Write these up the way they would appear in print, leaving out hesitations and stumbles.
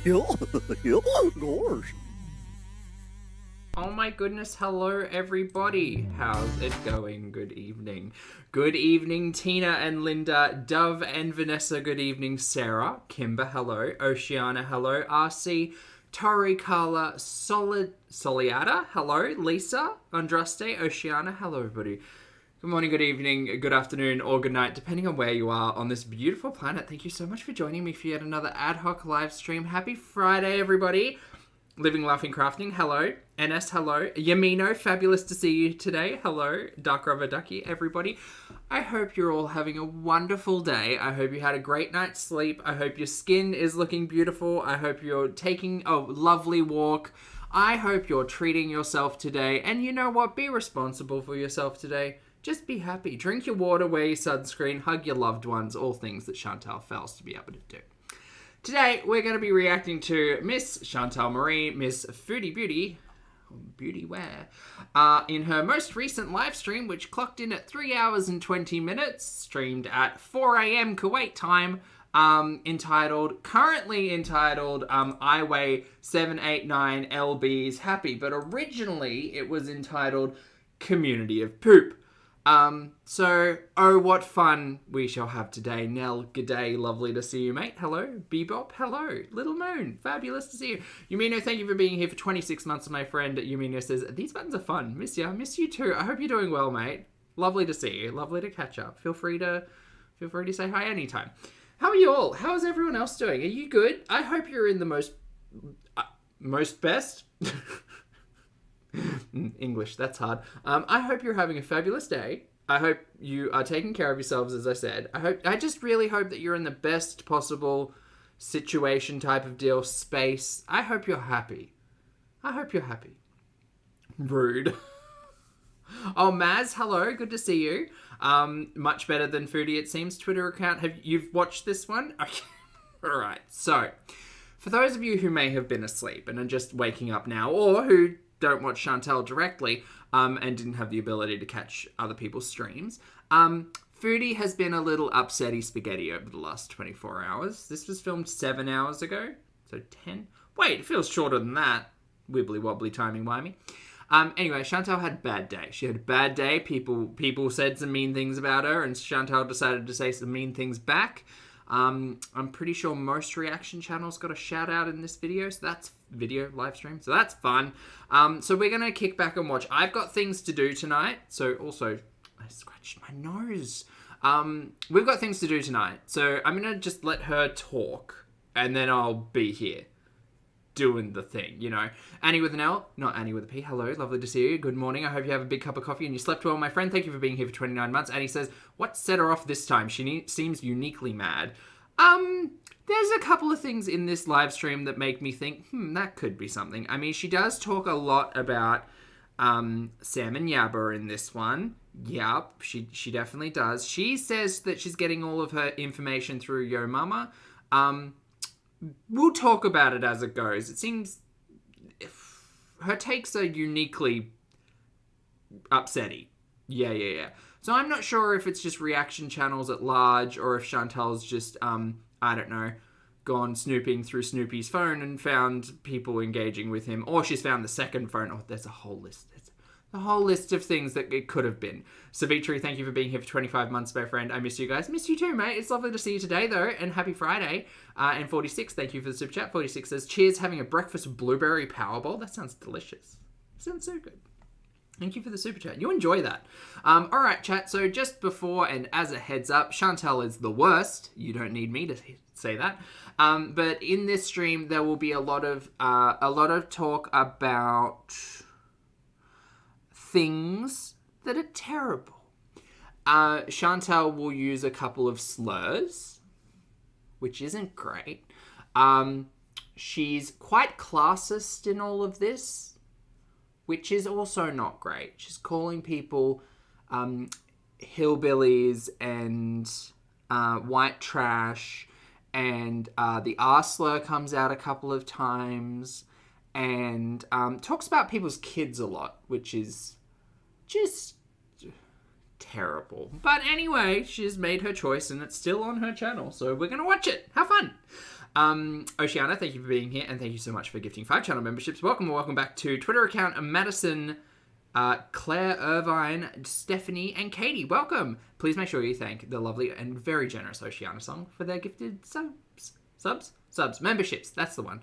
Gosh. Oh my goodness, hello everybody. How's it going? Good evening. Good evening, Tina and Linda, Dove and Vanessa, good evening, Sarah, Kimber, hello, Oceana, hello, RC, Tori, Carla, Soliata, hello, Lisa, Andraste, Oceana, hello everybody. Good morning, good evening, good afternoon, or good night, depending on where you are on this beautiful planet. Thank you so much for joining me for yet another ad hoc live stream. Happy Friday, everybody. Living, Laughing, Crafting, hello. NS, hello. Yamino, fabulous to see you today. Hello. Dark Rubber Ducky, everybody. I hope you're all having a wonderful day. I hope you had a great night's sleep. I hope your skin is looking beautiful. I hope you're taking a lovely walk. I hope you're treating yourself today. And you know what? Be responsible for yourself today. Just be happy. Drink your water, wear your sunscreen, hug your loved ones, all things that Chantal fails to be able to do. Today, we're going to be reacting to Miss Chantal Marie, Miss Foodie Beauty, Beauty Wear, in her most recent live stream, which clocked in at 3 hours and 20 minutes, streamed at 4 a.m. Kuwait time, currently entitled, I Weigh 789 LBs Happy, but originally it was entitled Community of Poop. Oh, what fun we shall have today. Nell, g'day, lovely to see you, mate. Hello. Bebop, hello. Little Moon, fabulous to see you. Yumino, thank you for being here for 26 months, my friend. Yumino says, these buttons are fun. Miss ya. Miss you too. I hope you're doing well, mate. Lovely to see you. Lovely to catch up. Feel free to say hi anytime. How are you all? How is everyone else doing? Are you good? I hope you're in the most best. English, that's hard. I hope you're having a fabulous day. I hope you are taking care of yourselves, as I said. I just really hope that you're in the best possible situation type of deal, space. I hope you're happy. Rude. Oh, Maz, hello. Good to see you. Much better than Foodie, it seems. Twitter account. You've watched this one? Okay. All right. So, for those of you who may have been asleep and are just waking up now, or who don't watch Chantal directly and didn't have the ability to catch other people's streams, Foodie has been a little upsetty spaghetti over the last 24 hours. This was filmed 7 hours ago, so 10. Wait, it feels shorter than that. Wibbly wobbly timing wimey. Anyway, Chantal had a bad day. She had a bad day. People said some mean things about her, and Chantal decided to say some mean things back. I'm pretty sure most reaction channels got a shout out in this video, so that's video live stream, so that's fun. So we're gonna kick back and watch. I've got things to do tonight, so also I scratched my nose. We've got things to do tonight, so I'm gonna just let her talk, and then I'll be here doing the thing, you know. Annie with an L, not Annie with a P. Hello, lovely to see you. Good morning. I hope you have a big cup of coffee and you slept well, my friend. Thank you for being here for 29 months. Annie says, what set her off this time? She seems uniquely mad. There's a couple of things in this live stream that make me think, that could be something. I mean, she does talk a lot about Sam and Yabba in this one. Yup, she definitely does. She says that she's getting all of her information through Yo Mama. We'll talk about it as it goes. It seems her takes are uniquely upsetty. Yeah. So I'm not sure if it's just reaction channels at large or if Chantal's just, I don't know, gone snooping through Snoopy's phone and found people engaging with him. Or she's found the second phone. Oh, there's a whole list. There's a whole list of things that it could have been. Savitri, thank you for being here for 25 months, my friend. I miss you guys. Miss you too, mate. It's lovely to see you today, though. And happy Friday. And 46, thank you for the super chat. 46 says, cheers, having a breakfast blueberry powerball. That sounds delicious. Sounds so good. Thank you for the super chat. You enjoy that. All right, chat. So just before and as a heads up, Chantal is the worst. You don't need me to say that. But in this stream, there will be a lot of talk about things that are terrible. Chantal will use a couple of slurs, which isn't great. She's quite classist in all of this, which is also not great. She's calling people hillbillies and white trash, and the R slur comes out a couple of times, and talks about people's kids a lot, which is just terrible. But anyway, she's made her choice and it's still on her channel, so we're going to watch it. Have fun. Oceana, thank you for being here, and thank you so much for gifting 5 channel memberships. Welcome back to Twitter account Madison, Claire, Irvine, Stephanie, and Katie. Welcome. Please make sure you thank the lovely and very generous Oceana Song for their gifted subs, memberships. That's the one.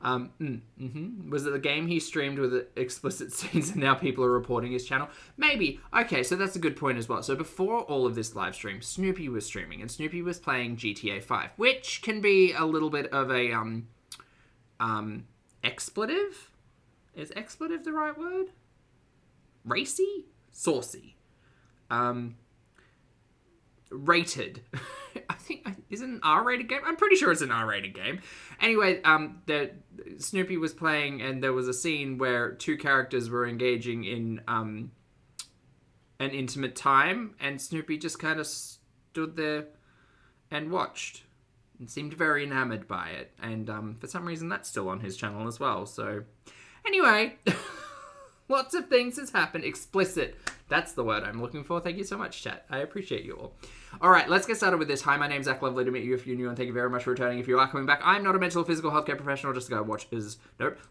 Was it the game he streamed with explicit scenes and now people are reporting his channel? Maybe. Okay, so that's a good point as well. So before all of this live stream, Snoopy was streaming and Snoopy was playing GTA 5, which can be a little bit of a, expletive? Is expletive the right word? Racy? Saucy. Rated. I think, is it an R-rated game? I'm pretty sure it's an R-rated game. Anyway, Snoopy was playing and there was a scene where 2 characters were engaging in an intimate time and Snoopy just kind of stood there and watched and seemed very enamored by it. And for some reason that's still on his channel as well. So anyway, lots of things has happened. Explicit. That's the word I'm looking for. Thank you so much, chat. I appreciate you all. All right, let's get started with this. Hi, my name's Zach. Lovely to meet you if you're new, and thank you very much for returning. If you are coming back, I'm not a mental or physical healthcare professional, just a guy who watches,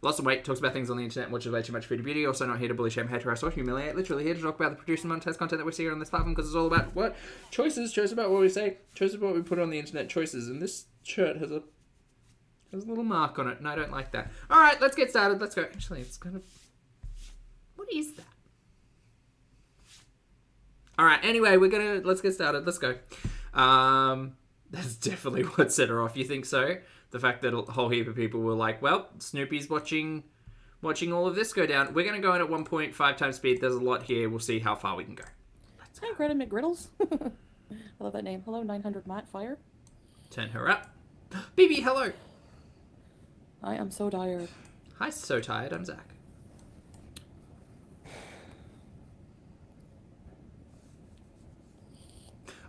lost some weight, talks about things on the internet, watches way too much Foodie Beauty, also not here to bully, shame, hate, harass, or humiliate, literally here to talk about the produced and monetized content that we see here on this platform, because it's all about what? Choices about what we say, choices about what we put on the internet, choices, and this shirt has a little mark on it, and I don't like that. All right, let's get started. Let's go. Actually, it's kind of... What is that? All right, anyway, let's get started. Let's go. That's definitely what set her off. You think so? The fact that a whole heap of people were like, well, Snoopy's watching all of this go down. We're going to go in at 1.5 times speed. There's a lot here. We'll see how far we can go. Let's go. Hi, Greta McGriddles. I love that name. Hello, 900 Matt Fire. Turn her up. BB, hello. I am so tired. Hi, so tired. I'm Zach.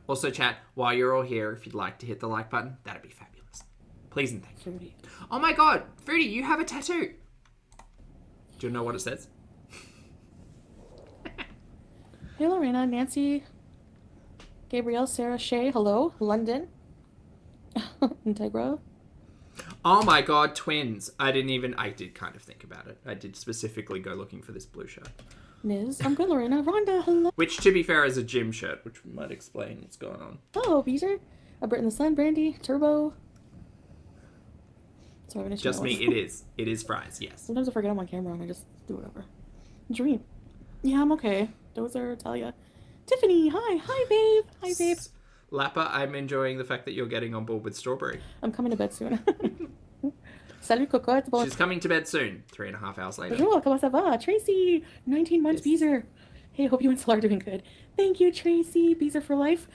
Also, chat, while you're all here, if you'd like to hit the like button, that'd be fabulous. Please and thank you. Foodie. Oh my god, Foodie, you have a tattoo. Do you know what it says? Hey, Lorena, Nancy, Gabrielle, Sarah, Shay, hello, London, Integra. Oh my god, twins. I did kind of think about it. I did specifically go looking for this blue shirt. Niz, I'm good, Lorena. Rhonda, hello. Which, to be fair, is a gym shirt, which might explain what's going on. Oh, Beezer. Brit in the Sun, Brandy, Turbo. Sorry, I'm just me, it is. It is fries, yes. Sometimes I forget I'm on camera and I just do whatever. Dream. Yeah, I'm okay. Dozer, Talia. Tiffany, hi. Hi, babe. Hi, babe. Lappa, I'm enjoying the fact that you're getting on board with Strawberry. I'm coming to bed soon. Salut, Coco. It's about... She's coming to bed soon. 3.5 hours later. Bonjour, comment ça va? Tracy, 19 months, yes. Beezer. Hey, hope you and Sol are doing good. Thank you, Tracy. Beezer for life.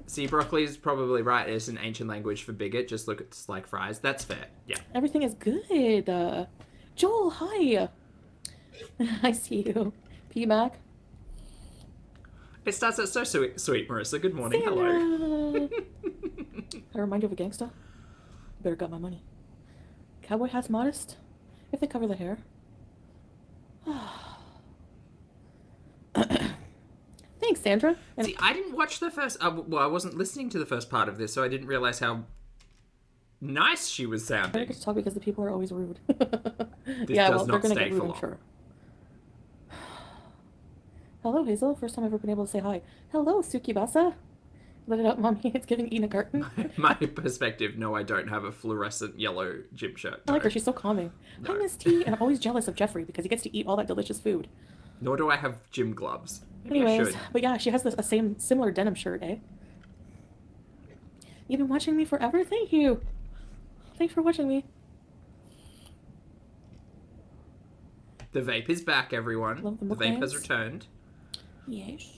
See, Broccoli's probably right. It's an ancient language for bigot. Just look at like fries. That's fair. Yeah. Everything is good. Joel, hi. I see you. P-Mac. It starts out so sweet, Marissa. Good morning. Sarah. Hello. I remind you of a gangsta. Better got my money. Cowboy hats modest, if they cover the hair. Thanks, Sandra. And see, I didn't watch the first... well, I wasn't listening to the first part of this, so I didn't realize how nice she was sounding. I don't get to talk because the people are always rude. This does not stay for long. I'm sure. Hello, Hazel. First time I've ever been able to say hi. Hello, Sukibasa. Let it up, Mommy. It's giving Ina Garten. My perspective, no, I don't have a fluorescent yellow gym shirt. No. I like her. She's so calming. No. Hi, Miss T. And I'm always jealous of Jeffrey because he gets to eat all that delicious food. Nor do I have gym gloves. Maybe anyways, but yeah, she has a similar denim shirt, eh? You've been watching me forever? Thank you. Thanks for watching me. The vape is back, everyone. Love the vape has returned. Yes.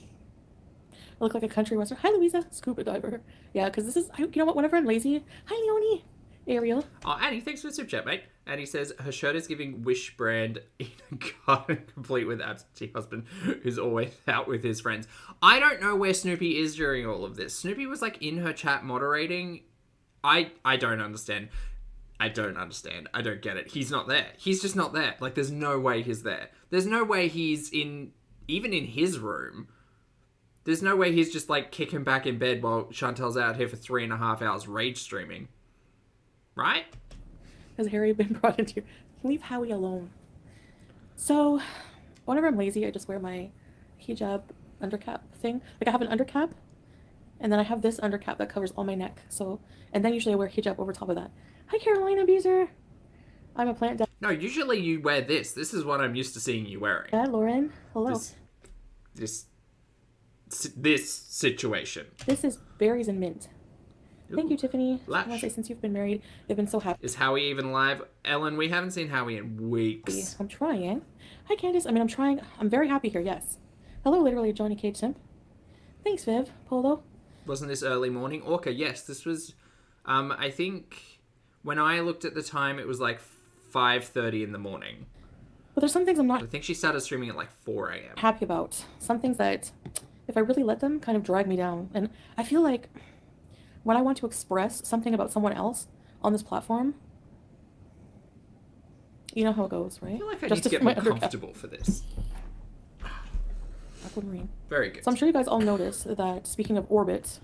I look like a country western. Hi, Louisa. Scuba diver. Yeah, because this is... You know what? Whenever I'm lazy... Hi, Leonie. Ariel. Oh, Annie, thanks for the super chat, mate. Annie says, her shirt is giving Wish brand in a garden complete with absentee husband who's always out with his friends. I don't know where Snoopy is during all of this. Snoopy was, like, in her chat moderating. I don't understand. I don't understand. I don't get it. He's not there. He's just not there. Like, there's no way he's there. There's no way he's in... Even in his room... There's no way he's just, like, kicking back in bed while Chantal's out here for 3.5 hours rage streaming. right? Has Harry been brought into your... Leave Howie alone. So, whenever I'm lazy, I just wear my hijab undercap thing. Like, I have an undercap, and then I have this undercap that covers all my neck. So, and then usually I wear hijab over top of that. Hi, Carolina Beezer. I'm a plant dad. No, usually you wear this. This is what I'm used to seeing you wearing. Lauren. Hello. This situation. This is berries and mint. Thank Ooh, you, Tiffany. Lash. I want to say, since you've been married, they've been so happy. Is Howie even live? Ellen, we haven't seen Howie in weeks. I'm trying. Hi, Candace. I'm trying. I'm very happy here, yes. Hello, literally, Johnny Cage Simp. Thanks, Viv. Polo. Wasn't this early morning? Orca, yes, this was, I think, when I looked at the time, it was like 5:30 in the morning. But there's some things I'm not... I think she started streaming at like 4 a.m. happy about. Some things that, if I really let them, kind of drag me down. And I feel like when I want to express something about someone else on this platform, you know how it goes, right? I feel like I need to get more comfortable for this. Aquamarine. Very good. So I'm sure you guys all notice that, speaking of orbit,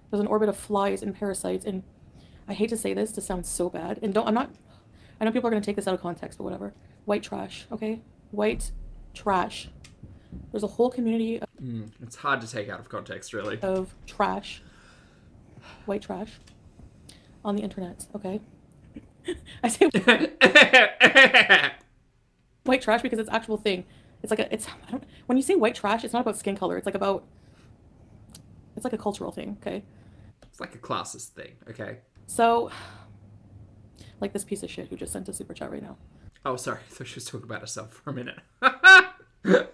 there's an orbit of flies and parasites, and I hate to say this to sound so bad, and I know people are going to take this out of context, but whatever. White trash, okay? White trash. There's a whole community it's hard to take out of context, really. of trash, white trash, on the internet, okay? I say white trash because it's actual thing. It's like when you say white trash, it's not about skin color. It's like a cultural thing, okay? It's like a classist thing, okay? So, like this piece of shit who just sent a super chat right now. Oh, sorry. I thought she was talking about herself for a minute. That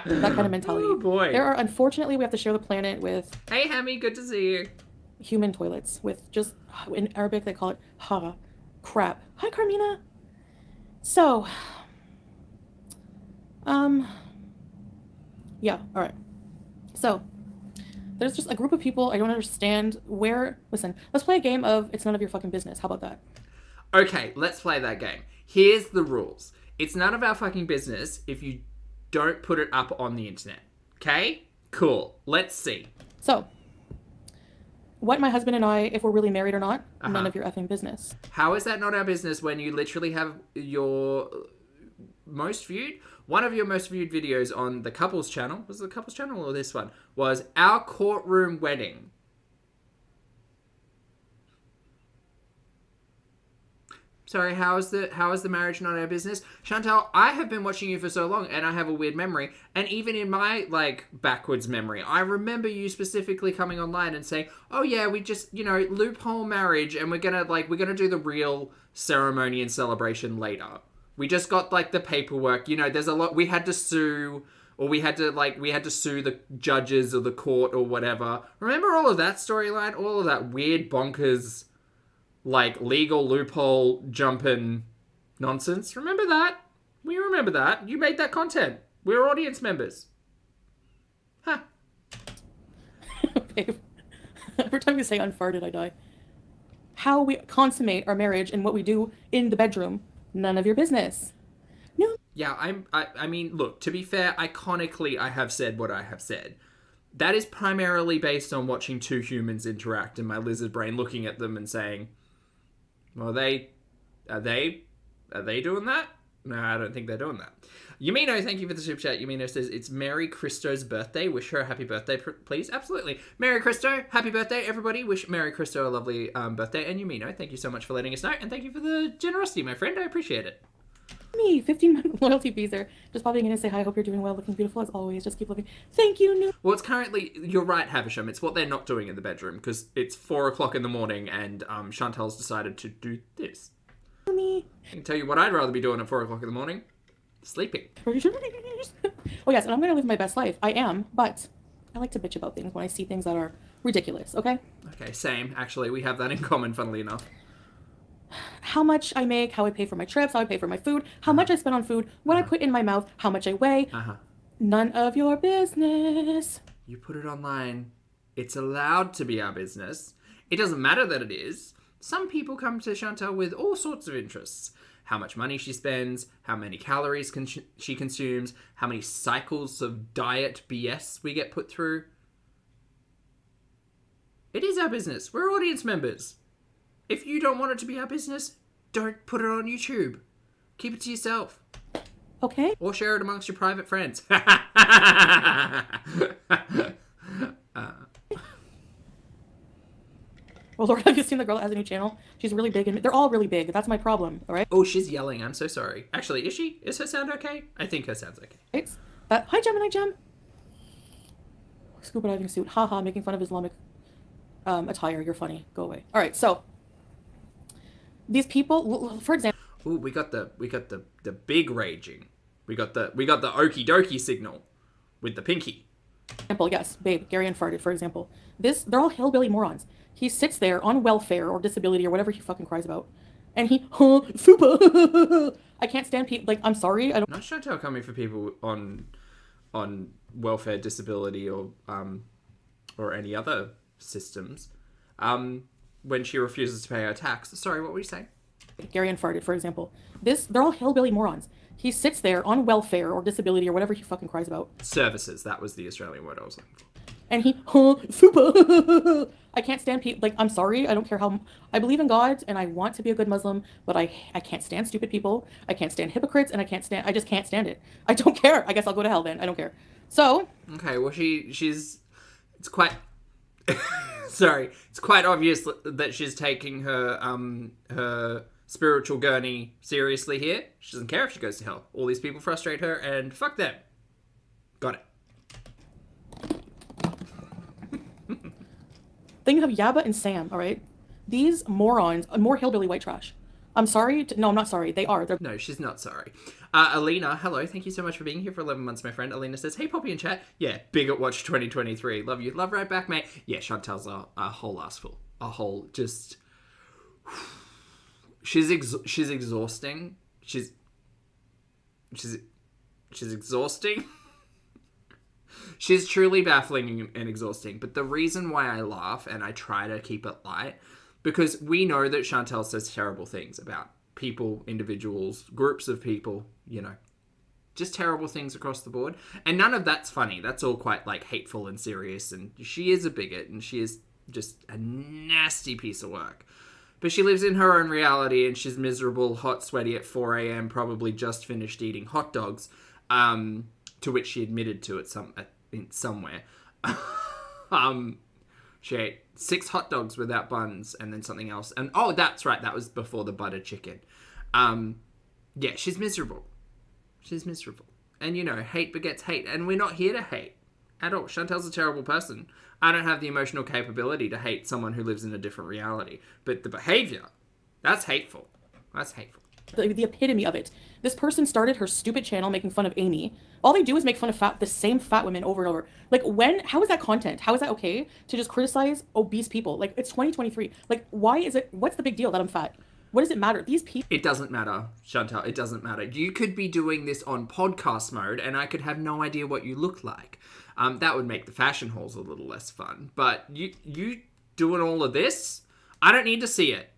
kind of mentality. Oh, boy. Unfortunately, we have to share the planet with... Hey, Hammy, good to see you. Human toilets with just, in Arabic, they call it hara. Crap. Hi, Carmina. So, yeah, all right. So, there's just a group of people I don't understand where... Listen, let's play a game of It's None of Your Fucking Business. How about that? Okay, let's play that game. Here's the rules. It's none of our fucking business if you don't put it up on the internet. Okay? Cool. Let's see. So, what my husband and I, if we're really married or not, none of your effing business. How is that not our business when you literally have your most viewed? One of your most viewed videos on the couples channel, was it the couples channel or this one, was our courtroom wedding. Sorry, how is the marriage not our business? Chantal, I have been watching you for so long and I have a weird memory. And even in my, backwards memory, I remember you specifically coming online and saying, oh yeah, we just, loophole marriage and we're gonna do the real ceremony and celebration later. We just got, the paperwork. There's a lot, we had to sue, or we had to sue the judges or the court or whatever. Remember all of that storyline? All of that weird bonkers... legal loophole jumping nonsense. Remember that? We remember that. You made that content. We're audience members. Huh. Babe, every time you say unfarted, I die. How we consummate our marriage and what we do in the bedroom, none of your business. No. Yeah, I mean, look, to be fair, iconically, I have said what I have said. That is primarily based on watching two humans interact and my lizard brain looking at them and saying... Well, are they doing that? No, I don't think they're doing that. Yumino, thank you for the super chat. Yumino says, it's Mary Christo's birthday. Wish her a happy birthday, please. Absolutely. Mary Christo, happy birthday, everybody. Wish Mary Christo a lovely birthday. And Yumino, thank you so much for letting us know. And thank you for the generosity, my friend. I appreciate it. Me, 15 loyalty Beezer. Just popping in to say hi. Hope you're doing well. Looking beautiful as always. Just keep looking. Thank you, New. Well, it's currently, you're right, Havisham. It's what they're not doing in the bedroom because it's 4 o'clock in the morning and Chantal's decided to do this. Me. I can tell you what I'd rather be doing at 4 o'clock in the morning. Sleeping. Oh, yes, and I'm going to live my best life. I am, but I like to bitch about things when I see things that are ridiculous, okay? Okay, same. Actually, we have that in common, funnily enough. How much I make, how I pay for my trips, how I pay for my food, how much I spend on food, what I put in my mouth, how much I weigh. None of your business. You put it online. It's allowed to be our business. It doesn't matter that it is. Some people come to Chantal with all sorts of interests. How much money she spends, how many calories she consumes, how many cycles of diet BS we get put through. It is our business. We're audience members. If you don't want it to be our business, don't put it on YouTube. Keep it to yourself. Okay? Or share it amongst your private friends. Well, Lord, have you seen the girl that has a new channel? She's really big, and they're all really big. That's my problem, all right? Oh, she's yelling. I'm so sorry. Actually, is she? Is her sound okay? I think her sound's okay. Right? Hi, Gemini Gem. Scuba diving suit. Haha, making fun of Islamic attire. You're funny. Go away. All right, so these people, for example. Ooh, we got the big raging. We got the okie dokie signal with the pinky. Yes, babe, Gary farted, for example. They're all hillbilly morons. He sits there on welfare or disability or whatever he fucking cries about. And he, super. I can't stand people, like, I'm sorry, I don't. Not Chantal coming for people on welfare, disability, or any other systems. When she refuses to pay her tax. Sorry, what were you saying? Gary farted, for example. They're all hillbilly morons. He sits there on welfare or disability or whatever he fucking cries about. Services, that was the Australian word I was looking for. And he, super. I can't stand people, like, I'm sorry, I don't care how, I believe in God, and I want to be a good Muslim, but I can't stand stupid people, I can't stand hypocrites, and I just can't stand it. I don't care. I guess I'll go to hell then. I don't care. So. Okay, well, it's quite, sorry, it's quite obvious that she's taking her spiritual gurney seriously here. She doesn't care if she goes to hell. All these people frustrate her, and fuck them. Got it. Then you have Yabba and Sam, all right? These morons are more hillbilly white trash. I'm sorry. No, I'm not sorry. They are. No, she's not sorry. Alina, hello. Thank you so much for being here for 11 months, my friend. Alina says, hey, Poppy in chat. Yeah, big at Watch 2023. Love you. Love right back, mate. Yeah, Chantal's a whole ass full. A whole just... She's exhausting. She's exhausting. She's truly baffling and exhausting. But the reason why I laugh and I try to keep it light, because we know that Chantal says terrible things about people, individuals, groups of people, you know, just terrible things across the board. And none of that's funny. That's all quite, like, hateful and serious. And she is a bigot and she is just a nasty piece of work. But she lives in her own reality and she's miserable, hot, sweaty at 4 a.m., probably just finished eating hot dogs, to which she admitted to it somewhere. She ate 6 hot dogs without buns and then something else. And oh, that's right, that was before the butter chicken. Yeah, she's miserable. She's miserable. And, you know, hate begets hate. And we're not here to hate at all. Chantal's a terrible person. I don't have the emotional capability to hate someone who lives in a different reality. But the behaviour, that's hateful. That's hateful. The epitome of it. This person started her stupid channel making fun of Amy. All they do is make fun of the same fat women over and over. Like, how is that content? How is that okay to just criticize obese people? Like, it's 2023. Like, what's the big deal that I'm fat? What does it matter? These people. It doesn't matter, Chantal. It doesn't matter. You could be doing this on podcast mode and I could have no idea what you look like. That would make the fashion hauls a little less fun. But you doing all of this? I don't need to see it.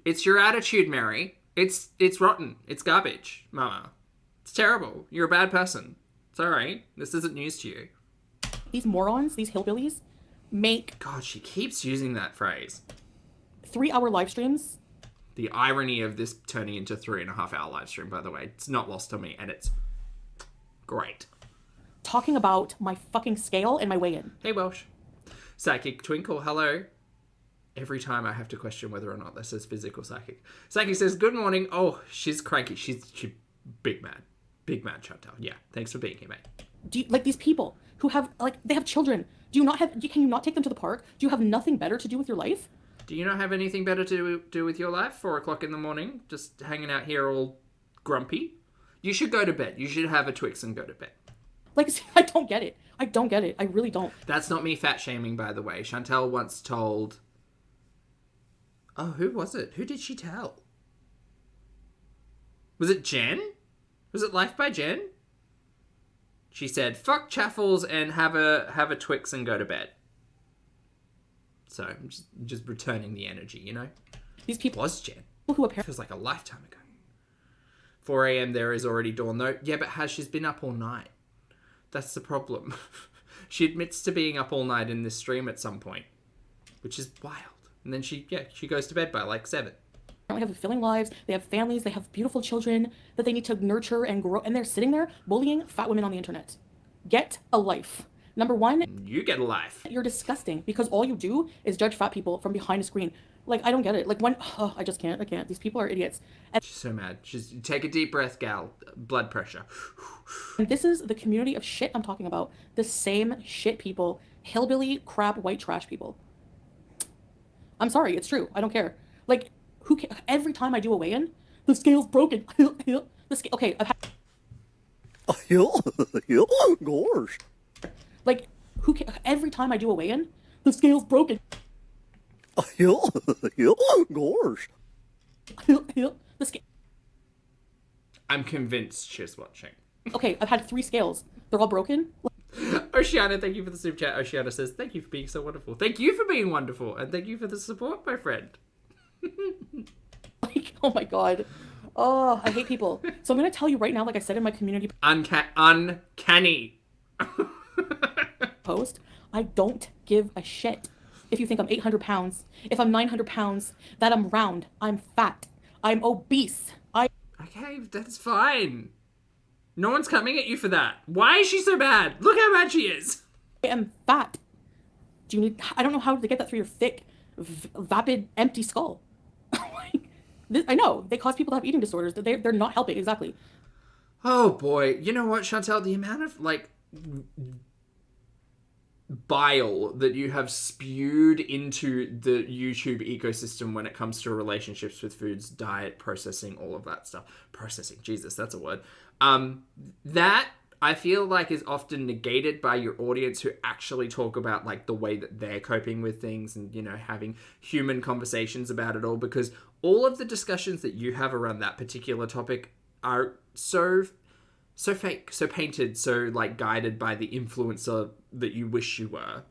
It's your attitude, Mary. It's rotten. It's garbage, Mama. It's terrible. You're a bad person. It's alright. This isn't news to you. These morons, these hillbillies, make... God, she keeps using that phrase. 3-hour live streams. The irony of this turning into 3.5-hour live stream, by the way. It's not lost on me, and it's great. Talking about my fucking scale and my weigh-in. Hey, Welsh. Psychic Twinkle, hello. Every time I have to question whether or not this is physical psychic. Psychic says, good morning. Oh, she's cranky. She's big mad. Big mad, Chantal. Yeah, thanks for being here, mate. Do you, like, these people who have, like, they have children. Can you not take them to the park? Do you have nothing better to do with your life? Do you not have anything better to do with your life? 4 o'clock in the morning, just hanging out here all grumpy? You should go to bed. You should have a Twix and go to bed. Like, I don't get it. I don't get it. I really don't. That's not me fat shaming, by the way. Chantal once told... Oh, who was it? Who did she tell? Was it Jen? Was it Life by Jen? She said, fuck chaffles and have a Twix and go to bed. So, I'm just returning the energy, you know? These people... Was Jen. Who apparently... Feels like a lifetime ago. 4 a.m. there is already dawn, though. Yeah, but she's been up all night. That's the problem. She admits to being up all night in this stream at some point. Which is wild. And then she goes to bed by like 7. They have fulfilling lives, they have families, they have beautiful children that they need to nurture and grow, and they're sitting there bullying fat women on the internet. Get a life. Number one, You get a life. you're disgusting because all you do is judge fat people from behind a screen. Like, I don't get it. Like, I just can't. I can't. These people are idiots. She's so mad. Take a deep breath, gal. Blood pressure. And this is the community of shit I'm talking about. The same shit people, hillbilly, crap, white trash people. I'm sorry, it's true. I don't care. Like, every time I do a weigh-in, the scale's broken. Okay, I've had... Gosh. Like, every time I do a weigh-in, the scale's broken. Gosh. The scale... I'm convinced she's watching. Okay, I've had 3 scales. They're all broken. Oceana, thank you for the super chat. Oceana says, thank you for being so wonderful. Thank you for being wonderful. And thank you for the support, my friend. Like, oh my god. Oh, I hate people. So I'm going to tell you right now, like I said in my community Uncanny. post, I don't give a shit if you think I'm 800 pounds, if I'm 900 pounds, that I'm round, I'm fat, I'm obese, Okay, that's fine. No one's coming at you for that. Why is she so bad? Look how bad she is. I am fat. Do you need... I don't know how to get that through your thick, vapid, empty skull. I know. They cause people to have eating disorders. They're not helping. Exactly. Oh, boy. You know what, Chantal? The amount of, like, bile that you have spewed into the YouTube ecosystem when it comes to relationships with foods, diet, processing, all of that stuff. Processing. Jesus, that's a word. That... I feel like is often negated by your audience who actually talk about like the way that they're coping with things and, you know, having human conversations about it all, because all of the discussions that you have around that particular topic are so fake, so painted, so like guided by the influencer that you wish you were.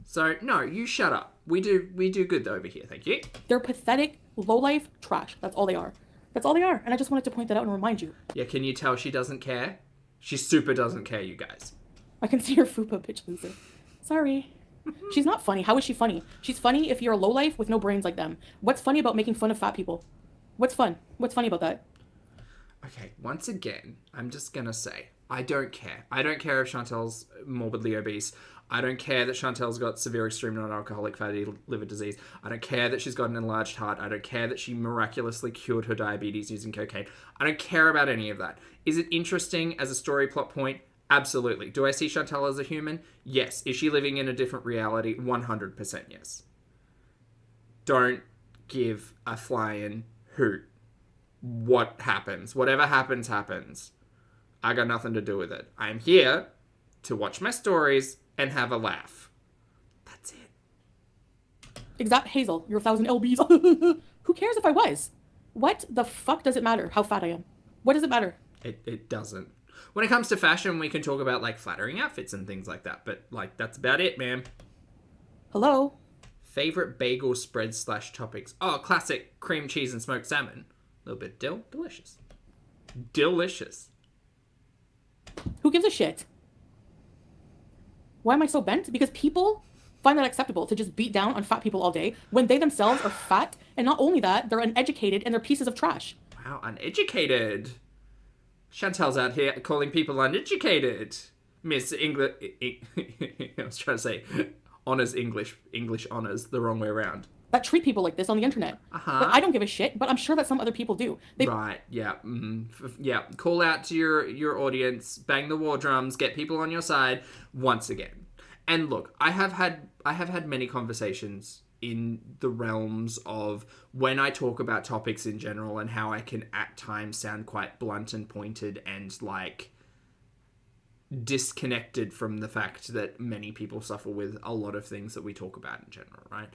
So no, you shut up. We do good over here. Thank you. They're pathetic, low-life trash. That's all they are. That's all they are. And I just wanted to point that out and remind you. Yeah, can you tell she doesn't care? She super doesn't care, you guys. I can see your fupa bitch loser. Sorry. She's not funny. How is she funny? She's funny if you're a lowlife with no brains like them. What's funny about making fun of fat people? What's fun? What's funny about that? Okay, once again, I'm just gonna say, I don't care. I don't care if Chantal's morbidly obese. I don't care that Chantal's got severe extreme non-alcoholic fatty liver disease. I don't care that she's got an enlarged heart. I don't care that she miraculously cured her diabetes using cocaine. I don't care about any of that. Is it interesting as a story plot point? Absolutely. Do I see Chantal as a human? Yes. Is she living in a different reality? 100% yes. Don't give a flying hoot. What happens? Whatever happens, happens. I got nothing to do with it. I'm here to watch my stories and have a laugh. That's it. Exact Hazel, you're 1,000 lbs. Who cares if I was? What the fuck does it matter how fat I am? What does it matter? It doesn't. When it comes to fashion, we can talk about like flattering outfits and things like that, but like that's about it, man. Hello? Favorite bagel spread / toppings. Oh, classic cream cheese and smoked salmon. A little bit delicious. Delicious. Who gives a shit? Why am I so bent? Because people find that acceptable to just beat down on fat people all day when they themselves are fat, and not only that, they're uneducated and they're pieces of trash. Wow, uneducated. Chantal's out here calling people uneducated. Miss English... I was trying to say honors English honors, the wrong way around. That treat people like this on the internet. But I don't give a shit, but I'm sure that some other people do. Right, yeah. Yeah, call out to your audience, bang the war drums, get people on your side once again. And look, I have had many conversations in the realms of when I talk about topics in general and how I can at times sound quite blunt and pointed and like disconnected from the fact that many people suffer with a lot of things that we talk about in general, right?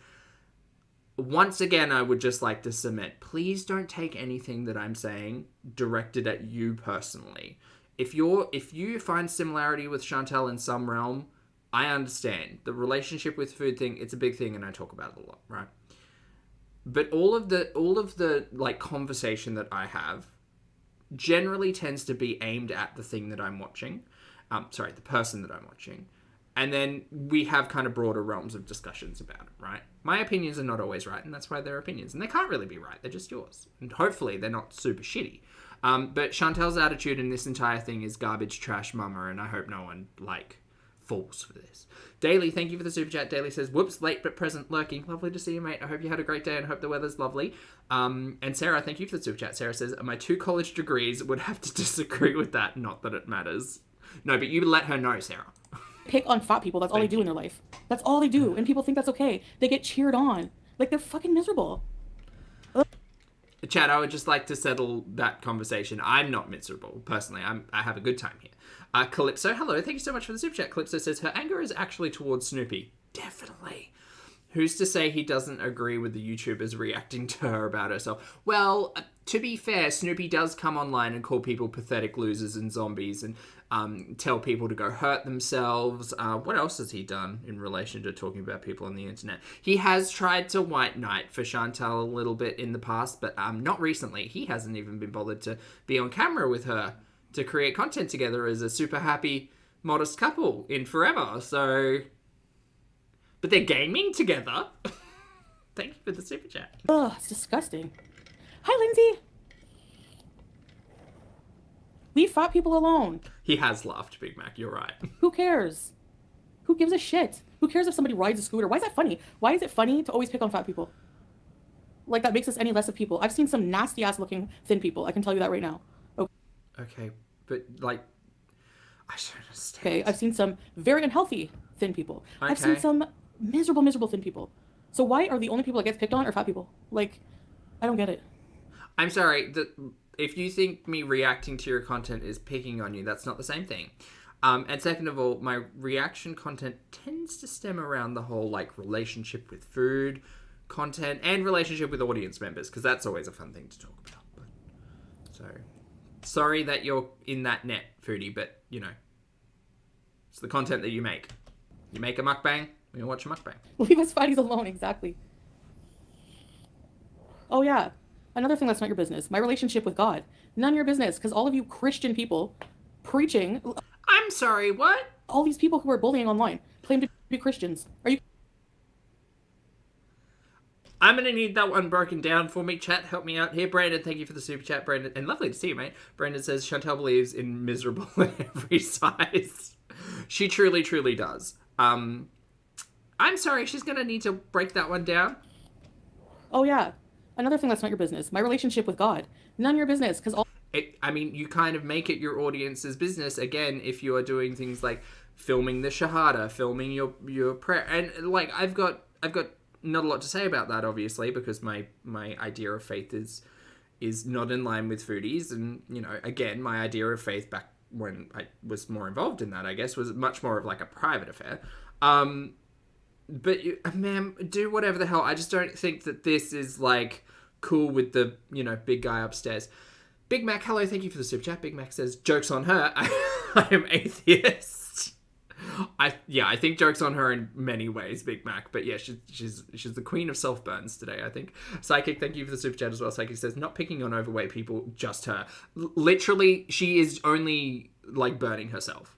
Once again, I would just like to submit, please don't take anything that I'm saying directed at you personally. If you find similarity with Chantal in some realm, I understand. The relationship with food thing, it's a big thing and I talk about it a lot, right? But all of the like conversation that I have generally tends to be aimed at the thing that I'm watching. The person that I'm watching. And then we have kind of broader realms of discussions about it, right? My opinions are not always right, and that's why they're opinions. And they can't really be right. They're just yours. And hopefully they're not super shitty. But Chantal's attitude in this entire thing is garbage, trash, mama, and I hope no one, falls for this. Daly, thank you for the super chat. Daly says, whoops, late but present lurking. Lovely to see you, mate. I hope you had a great day and hope the weather's lovely. And Sarah, thank you for the super chat. Sarah says, my 2 college degrees would have to disagree with that. Not that it matters. No, but you let her know, Sarah. Pick on fat people. That's all they do in their life. That's all they do. And people think that's okay. They get cheered on. Like, they're fucking miserable. Chad, I would just like to settle that conversation. I'm not miserable, personally. I have a good time here. Calypso, hello. Thank you so much for the super chat. Calypso says, her anger is actually towards Snoopy. Definitely. Who's to say he doesn't agree with the YouTubers reacting to her about herself? Well, to be fair, Snoopy does come online and call people pathetic losers and zombies and tell people to go hurt themselves. What else has he done in relation to talking about people on the internet? He has tried to white knight for Chantal a little bit in the past, but not recently. He hasn't even been bothered to be on camera with her to create content together as a super happy, modest couple in forever. So... But they're gaming together. Thank you for the super chat. Ugh, it's disgusting. Hi, Lindsay. Leave fat people alone. He has laughed, Big Mac. You're right. Who cares? Who gives a shit? Who cares if somebody rides a scooter? Why is that funny? Why is it funny to always pick on fat people? Like, that makes us any less of people. I've seen some nasty-ass looking thin people. I can tell you that right now. Okay, but, I don't understand. Okay, I've seen some very unhealthy thin people. Okay. I've seen some miserable thin people. So why are the only people that gets picked on are fat people? Like, I don't get it. I'm sorry, if you think me reacting to your content is picking on you, that's not the same thing. And second of all, my reaction content tends to stem around the whole, relationship with food content and relationship with audience members, because that's always a fun thing to talk about. So, sorry that you're in that net, Foodie, but, it's the content that you make. You make a mukbang, we watch a mukbang. Leave us fatties alone, exactly. Oh yeah, another thing that's not your business. My relationship with God. None of your business, because all of you Christian people preaching... I'm sorry, what? All these people who are bullying online claim to be Christians. Are you... I'm going to need that one broken down for me. Chat, help me out here. Brandon, thank you for the super chat, Brandon. And lovely to see you, mate. Brandon says, Chantal believes in miserable in every size. She truly, truly does. I'm sorry, she's going to need to break that one down. Oh yeah, another thing that's not your business. My relationship with God. None of your business, because all... you kind of make it your audience's business, again, if you are doing things like filming the Shahada, filming your prayer. And, I've got not a lot to say about that, obviously, because my idea of faith is not in line with Foodie's. And, again, my idea of faith back when I was more involved in that, I guess, was much more of a private affair. But, ma'am, do whatever the hell. I just don't think that this is, cool with the, big guy upstairs. Big Mac, hello, thank you for the super chat. Big Mac says, joke's on her. I am atheist. I think joke's on her in many ways, Big Mac. But yeah, she's the queen of self-burns today, I think. Psychic, thank you for the super chat as well. Psychic says, not picking on overweight people, just her. Literally, she is only, burning herself.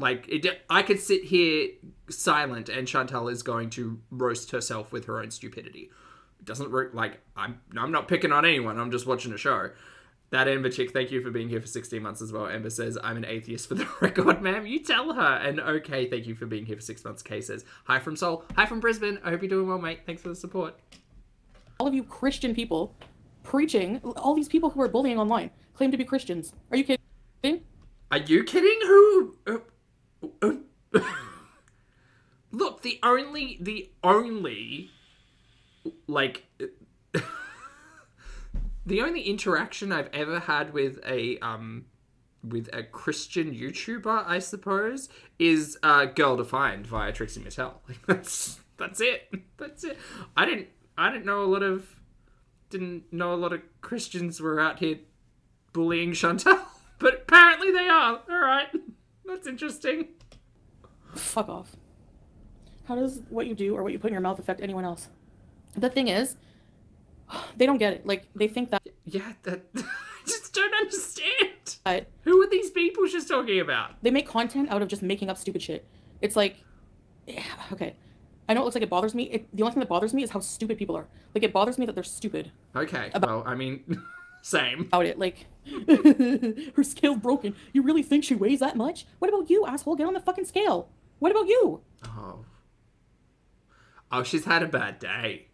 I could sit here silent and Chantal is going to roast herself with her own stupidity. It doesn't work, I'm not picking on anyone, I'm just watching a show. That Ember chick, thank you for being here for 16 months as well. Ember says, I'm an atheist for the record, ma'am. You tell her. And okay, thank you for being here for 6 months. Kay says, hi from Seoul. Hi from Brisbane. I hope you're doing well, mate. Thanks for the support. All of you Christian people preaching, all these people who are bullying online claim to be Christians. Are you kidding? Are you kidding? Who? Look, the only the only interaction I've ever had with a Christian YouTuber, I suppose, is Girl Defined via Trixie Mattel. That's it. That's it. I didn't know a lot of Christians were out here bullying Chantal, but apparently they are. All right, that's interesting. Fuck off. How does what you do or what you put in your mouth affect anyone else? The thing is, they don't get it. They think that... Yeah, I just don't understand. That who are these people she's talking about? they make content out of just making up stupid shit. It's like, okay, I know it looks like it bothers me. The only thing that bothers me is how stupid people are. Like, it bothers me that they're stupid Okay, well, I mean, same. about it. Like, her scale's broken. You really think she weighs that much? What about you, asshole? Get on the fucking scale. What about you? Oh. Oh, she's had a bad day.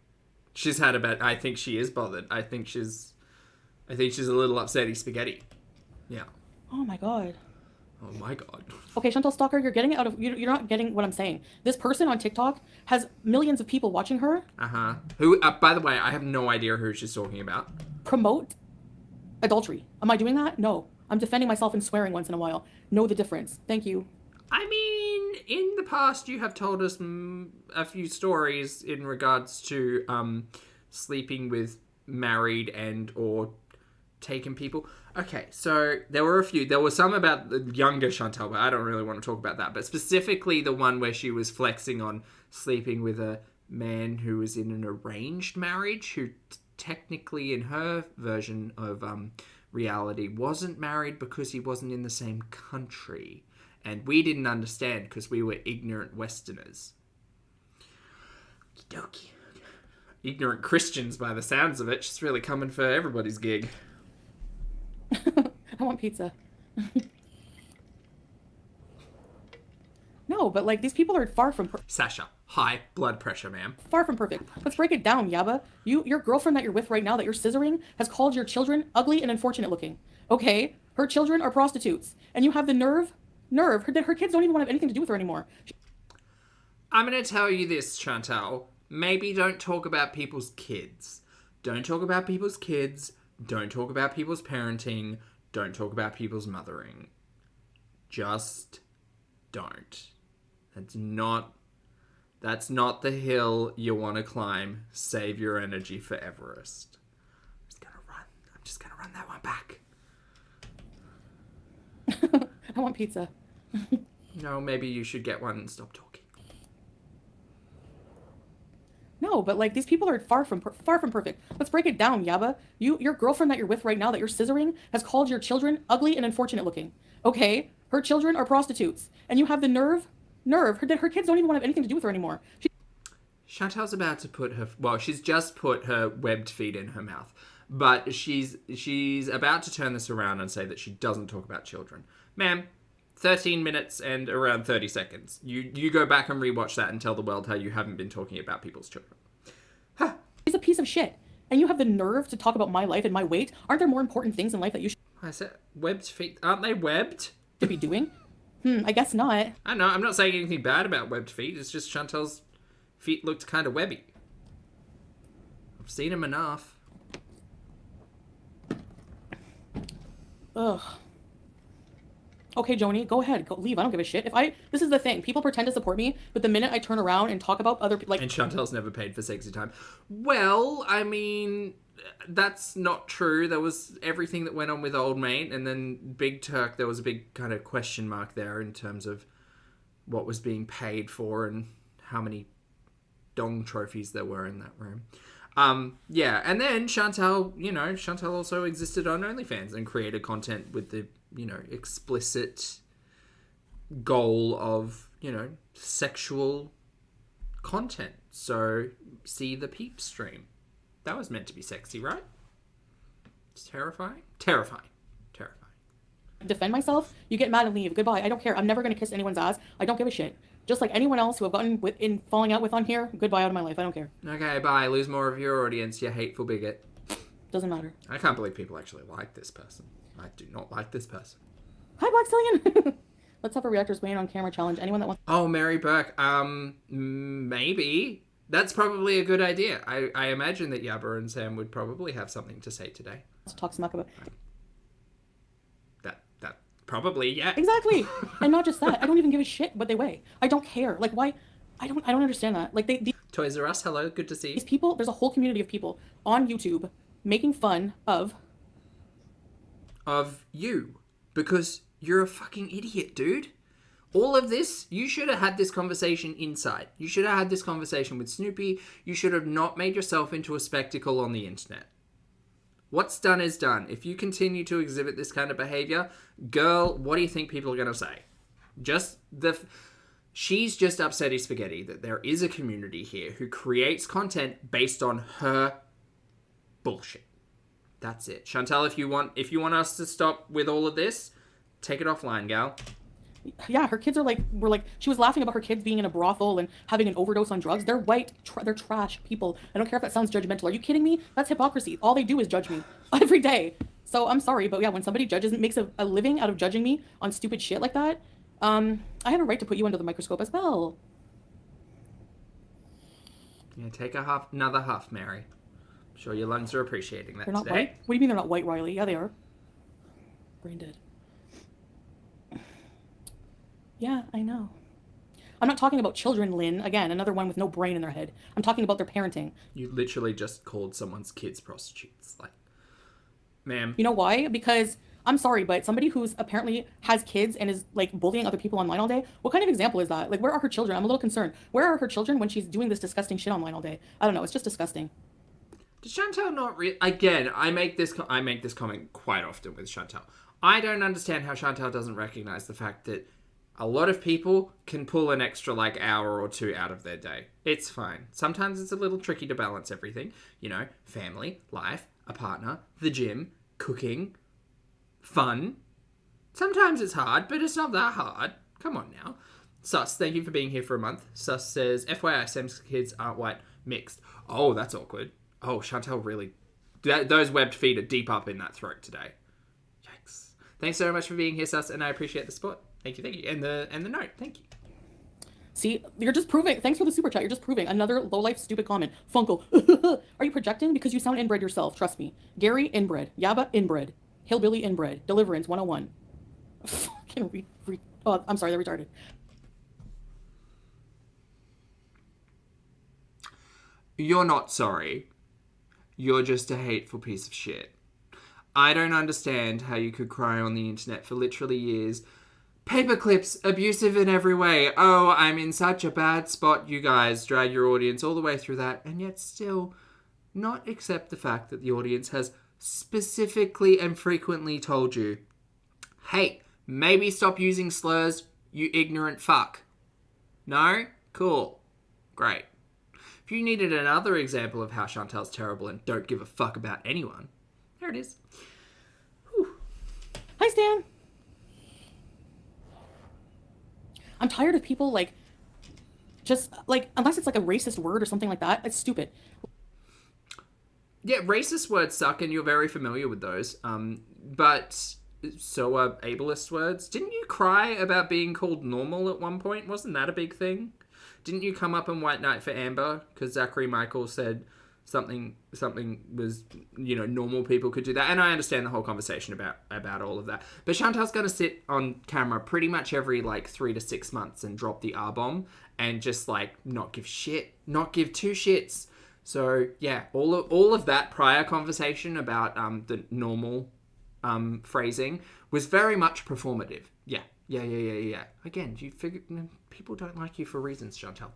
I think she is bothered. I think she's a little upsetty spaghetti. Yeah. Oh my god. Oh my god. Okay, Chantal Stalker, you're getting it out of you're not getting what I'm saying. This person on TikTok has millions of people watching her Uh-huh. Who, by the way, I have no idea who she's talking about. promote adultery. Am I doing that? No. I'm defending myself and swearing once in a while. Know the difference. Thank you. I mean, in the past, you have told us a few stories in regards to sleeping with married and or taken people. Okay, so there were a few. There was some about the younger Chantal, but I don't really want to talk about that. But specifically the one where she was flexing on sleeping with a man who was in an arranged marriage, who technically, in her version of reality, wasn't married because he wasn't in the same country. And we didn't understand because we were ignorant Westerners. Okey-dokey. Ignorant Christians by the sounds of it. She's really coming for everybody's gig. I want pizza. No, but like these people are far from Sasha, high blood pressure, ma'am. perfect. Let's break it down, Yaba. Your girlfriend that you're with right now that you're scissoring has called your children ugly and unfortunate looking. Okay? Her children are prostitutes. And you have the nerve, her kids don't even want to have anything to do with her anymore. I'm going to tell you this, Chantal. Maybe don't talk about people's kids. Don't talk about people's kids. Don't talk about people's parenting. Don't talk about people's mothering. Just don't. That's not the hill you want to climb. Save your energy for Everest. I'm just gonna run that one back. I want pizza. No, maybe you should get one and stop talking. No, but like these people are far from perfect. Let's break it down, Yaba. Your girlfriend that you're with right now that you're scissoring has called your children ugly and unfortunate looking. Okay? Her children are prostitutes. And you have the nerve, her kids don't even want to have anything to do with her anymore. Chantal's about to put she's just put her webbed feet in her mouth. But she's about to turn this around and say that she doesn't talk about children. Ma'am, 13 minutes and around 30 seconds. You go back and rewatch that and tell the world how you haven't been talking about people's children. She's a piece of shit. And you have the nerve to talk about my life and my weight. Aren't there more important things in life that you I said webbed feet. Aren't they webbed? should be doing? I guess not. I know, I'm not saying anything bad about webbed feet. It's just Chantal's feet looked kind of webby. I've seen them enough. Ugh. Okay, Joni, go ahead. Go leave. I don't give a shit. This is the thing. People pretend to support me, but the minute I turn around and talk about other people, like... And Chantal's never paid for sexy time. Well, I mean, that's not true. There was everything that went on with Old Mate, and then Big Turk, there was a big kind of question mark there in terms of what was being paid for and how many dong trophies there were in that room. Yeah, and then Chantal also existed on OnlyFans and created content with the, explicit goal of, sexual content. So, see the peep stream. That was meant to be sexy, right? It's terrifying. Terrifying. defend myself, you get mad and leave. Goodbye. I don't care. I'm never going to kiss anyone's ass. I don't give a shit. Just like anyone else who I've gotten in falling out with on here, goodbye out of my life. I don't care. Okay, bye. Lose more of your audience, you hateful bigot. Doesn't matter. I can't believe people actually like this person. I do not like this person. Hi, Black Stallion. Let's have a reactors weighing on camera challenge. Anyone that wants Oh, Mary Burke. Maybe. That's probably a good idea. I imagine that Yabba and Sam would probably have something to say today. to talk smack about. That probably, yeah. Exactly. And not just that. I don't even give a shit what they weigh. I don't care. Like, why? I don't understand that. Like, Toys R Us, hello, good to see you. these people, there's a whole community of people on YouTube making fun of you. Because you're a fucking idiot, dude. All of this, you should have had this conversation inside. You should have had this conversation with Snoopy. You should have not made yourself into a spectacle on the internet. What's done is done. If you continue to exhibit this kind of behavior, girl, what do you think people are going to say? She's just upsetty spaghetti that there is a community here who creates content based on her bullshit. That's it. Chantal, if you want us to stop with all of this, take it offline, gal. Yeah, her kids were like, she was laughing about her kids being in a brothel and having an overdose on drugs. They're white, they're trash people. I don't care if that sounds judgmental. Are you kidding me? That's hypocrisy. All they do is judge me every day. So I'm sorry, but yeah, when somebody makes a living out of judging me on stupid shit like that, I have a right to put you under the microscope as well. Yeah, take another huff, Mary. I'm sure your lungs are appreciating that They're not today. white? What do you mean they're not white, Riley? Yeah, they are. Brain dead. Yeah, I know. I'm not talking about children, Lynn. Again, another one with no brain in their head. I'm talking about their parenting. You literally just called someone's kids prostitutes. Like, ma'am. You know why? Because, I'm sorry, but somebody who's apparently has kids and is, like, bullying other people online all day, what kind of example is that? Like, where are her children? I'm a little concerned. Where are her children when she's doing this disgusting shit online all day? I don't know. It's just disgusting. Does Chantal not again, I make this comment quite often with Chantal. I don't understand how Chantal doesn't recognize the fact that a lot of people can pull an extra, like, hour or two out of their day. It's fine. Sometimes it's a little tricky to balance everything. You know, family, life, a partner, the gym, cooking, fun. Sometimes it's hard, but it's not that hard. Come on now. Sus, thank you for being here for a month. Sus says, FYI, Sam's kids aren't white, mixed. Oh, that's awkward. Oh, Chantal really... Those webbed feet are deep up in that throat today. Yikes. Thanks so much for being here, Sus, and I appreciate the support. Thank you. And the note. Thank you. See, you're just proving. Thanks for the super chat. You're just proving another low-life stupid comment. Funkle. Are you projecting? Because you sound inbred yourself. Trust me. Gary, inbred. Yaba, inbred. Hillbilly, inbred. Deliverance, 101. Fucking oh, I'm sorry, they're retarded. You're not sorry. You're just a hateful piece of shit. I don't understand how you could cry on the internet for literally years. Paperclips, abusive in every way. Oh, I'm in such a bad spot, you guys. Drag your audience all the way through that, and yet still not accept the fact that the audience has specifically and frequently told you, hey, maybe stop using slurs, you ignorant fuck. No? Cool. Great. If you needed another example of how Chantal's terrible and don't give a fuck about anyone, there it is. Whew. Hi, Stan. I'm tired of people, like, just, like, unless it's, like, a racist word or something like that, it's stupid. Yeah, racist words suck, and you're very familiar with those. But so are ableist words. Didn't you cry about being called normal at one point? Wasn't that a big thing? Didn't you come up in White Knight for Amber because Zachary Michael said something was, you know, normal people could do that? And I understand the whole conversation about all of that. But Chantal's going to sit on camera pretty much every, like, 3 to 6 months and drop the R-bomb and just, like, not give two shits. So, yeah, all of that prior conversation about the normal phrasing was very much performative. Yeah. Again, you figure people don't like you for reasons, Chantal.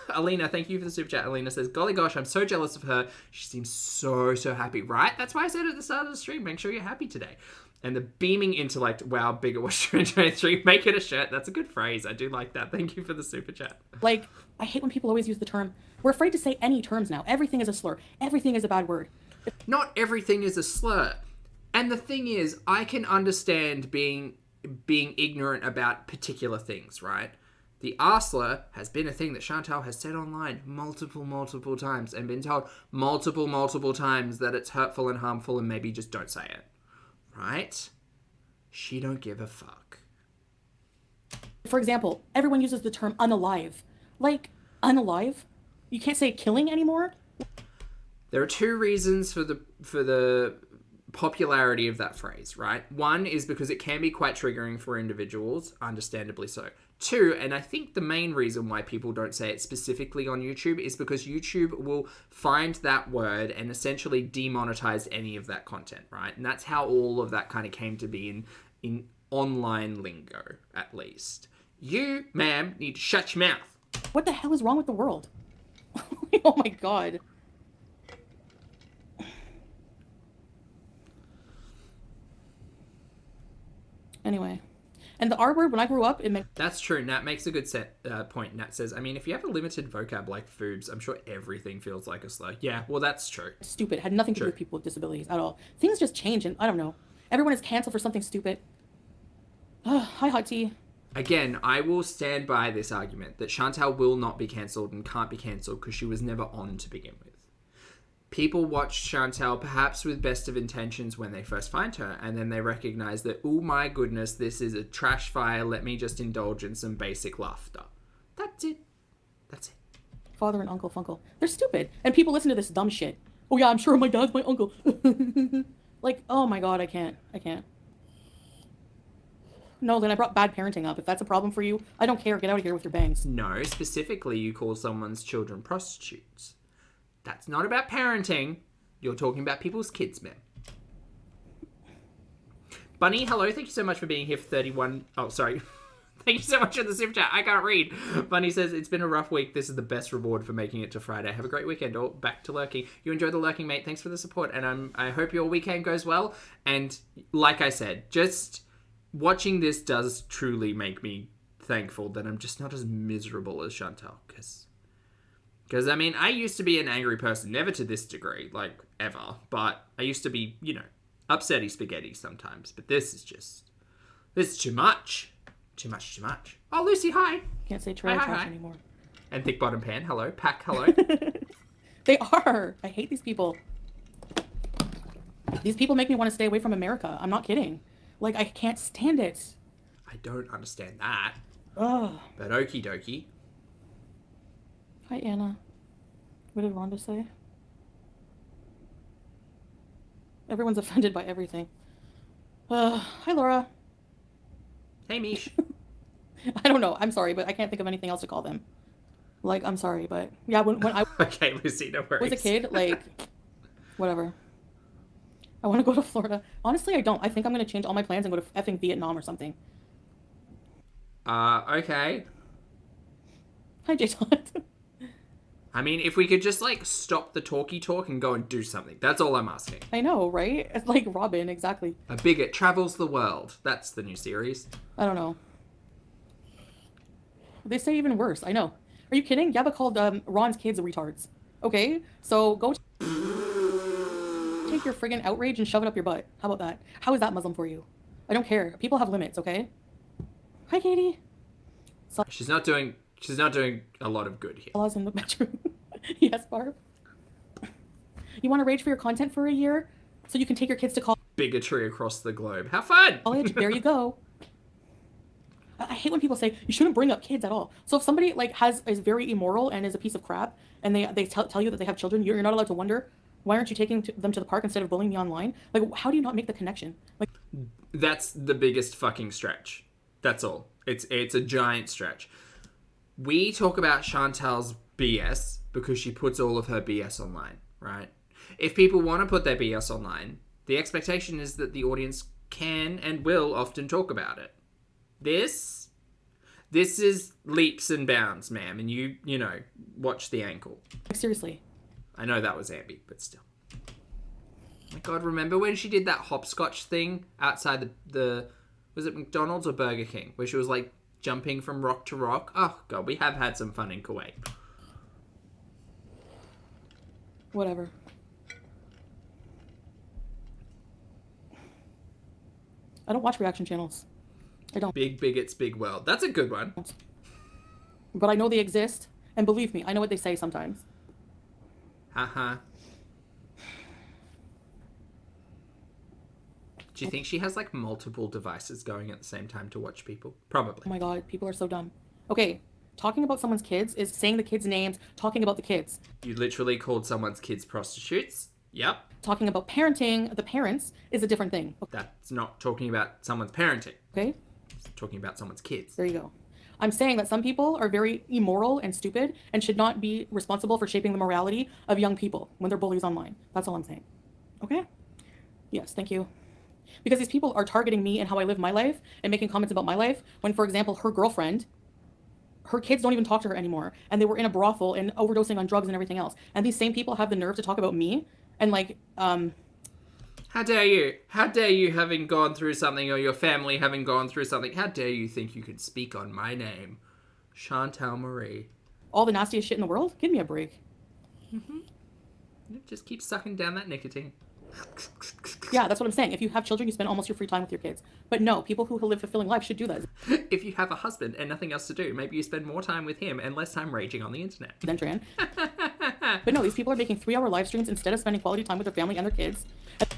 Alina, thank you for the super chat. Alina says, golly gosh, I'm so jealous of her. She seems so happy, right? That's why I said at the start of the stream, make sure you're happy today. And the beaming intellect, wow, bigger was 2023. Make it a shirt. That's a good phrase. I do like that. Thank you for the super chat. Like, I hate when people always use the term. We're afraid to say any terms now. Everything is a slur. Everything is a bad word. Not everything is a slur. And the thing is, I can understand being ignorant about particular things, right? The R-slur has been a thing that Chantal has said online multiple times and been told multiple times that it's hurtful and harmful and maybe just don't say it. Right? She don't give a fuck. For example, everyone uses the term unalive. Like, unalive? You can't say killing anymore? There are two reasons for the popularity of that phrase, right? One is because it can be quite triggering for individuals, understandably so. Two, and I think the main reason why people don't say it specifically on YouTube is because YouTube will find that word and essentially demonetize any of that content, right? And that's how all of that kind of came to be in online lingo, at least. You, ma'am, need to shut your mouth. What the hell is wrong with the world? Oh my god. Anyway, And the R word, when I grew up, it meant That's true. Nat makes a good point. Nat says, I mean, if you have a limited vocab like foobs, I'm sure everything feels like a slur. Yeah, well, that's true. stupid. It had nothing to do with people with disabilities at all. Things just change, and I don't know. Everyone is canceled for something stupid. Hi, hot tea. Again, I will stand by this argument that Chantal will not be cancelled and can't be cancelled because she was never on to begin with. People watch Chantal perhaps with best of intentions when they first find her, and then they recognise that, oh my goodness, this is a trash fire, let me just indulge in some basic laughter. That's it. That's it. Father and Uncle Funkle. They're stupid. And people listen to this dumb shit. Oh yeah, I'm sure my dad's my uncle. Like, oh my god, I can't. No, then I brought bad parenting up. If that's a problem for you, I don't care. Get out of here with your bangs. No, specifically you call someone's children prostitutes. That's not about parenting. You're talking about people's kids, ma'am. Bunny, hello. Thank you so much for being here for 31... Oh, sorry. Thank you so much for the super chat. I can't read. Bunny says, it's been a rough week. This is the best reward for making it to Friday. Have a great weekend. Oh, back to lurking. You enjoy the lurking, mate. Thanks for the support. And I hope your weekend goes well. And like I said, just watching this does truly make me thankful that I'm just not as miserable as Chantal. Because, I mean, I used to be an angry person. Never to this degree, like, ever. But I used to be, upsetty spaghetti sometimes. But this is too much. Too much. Oh, Lucy, hi. Can't say trailer trash anymore. And Thick Bottom Pan, hello. Pack, hello. They are. I hate these people. These people make me want to stay away from America. I'm not kidding. Like, I can't stand it. I don't understand that. Ugh. But okie dokie. Hi, Anna. What did Rhonda say? Everyone's offended by everything. Hi, Laura. Hey, Mish. I don't know. I'm sorry, but I can't think of anything else to call them. Like, I'm sorry, but yeah, when I Okay, Lucy, no worries. was a kid, like, whatever. I want to go to Florida. Honestly, I don't. I think I'm going to change all my plans and go to effing Vietnam or something. Okay. Hi, J-Todd. I mean, if we could just, stop the talky talk and go and do something. That's all I'm asking. I know, right? It's like Robin, exactly. A bigot travels the world. That's the new series. I don't know. They say even worse. I know. Are you kidding? Yabba called Ron's kids retards. Okay, so go take your friggin' outrage and shove it up your butt. How about that? How is that Muslim for you? I don't care. People have limits, okay? Hi, Katie. She's not doing a lot of good here. In the bedroom. Yes, Barb. You want to rage for your content for a year so you can take your kids to Bigotry across the globe. Have fun! college? There you go. I hate when people say you shouldn't bring up kids at all. So if somebody is very immoral and is a piece of crap, and they tell you that they have children, you're not allowed to wonder, why aren't you taking them to the park instead of bullying me online? Like, how do you not make the connection? Like, That's the biggest fucking stretch. That's all. It's a giant stretch. We talk about Chantal's BS because she puts all of her BS online, right? If people want to put their BS online, the expectation is that the audience can and will often talk about it. This is leaps and bounds, ma'am, and you watch the ankle. seriously. I know that was Ambi, but still. My God, remember when she did that hopscotch thing outside the was it McDonald's or Burger King, where she was jumping from rock to rock? Oh God, we have had some fun in Kuwait. Whatever. I don't watch reaction channels. I don't. Big bigots, big world. That's a good one. But I know they exist, and believe me, I know what they say sometimes. Haha. Do you think she has multiple devices going at the same time to watch people? Probably. Oh my God, people are so dumb. Okay, talking about someone's kids is saying the kids' names, talking about the kids. You literally called someone's kids prostitutes? Yep. Talking about parenting, the parents, is a different thing. That's not talking about someone's parenting. Okay? It's talking about someone's kids. There you go. I'm saying that some people are very immoral and stupid and should not be responsible for shaping the morality of young people when they're bullies online. That's all I'm saying. Okay? Yes, thank you. Because these people are targeting me and how I live my life and making comments about my life when, for example, her girlfriend, her kids don't even talk to her anymore, and they were in a brothel and overdosing on drugs and everything else. And these same people have the nerve to talk about me and How dare you? How dare you having gone through something or your family having gone through something? How dare you think you could speak on my name? Chantal Marie. all the nastiest shit in the world? Give me a break. Just keep sucking down that nicotine. Yeah, that's what I'm saying. If you have children, you spend almost your free time with your kids. But no, people who live fulfilling lives should do that. If you have a husband and nothing else to do, maybe you spend more time with him and less time raging on the internet. Then Tran. But no, these people are making 3-hour live streams instead of spending quality time with their family and their kids.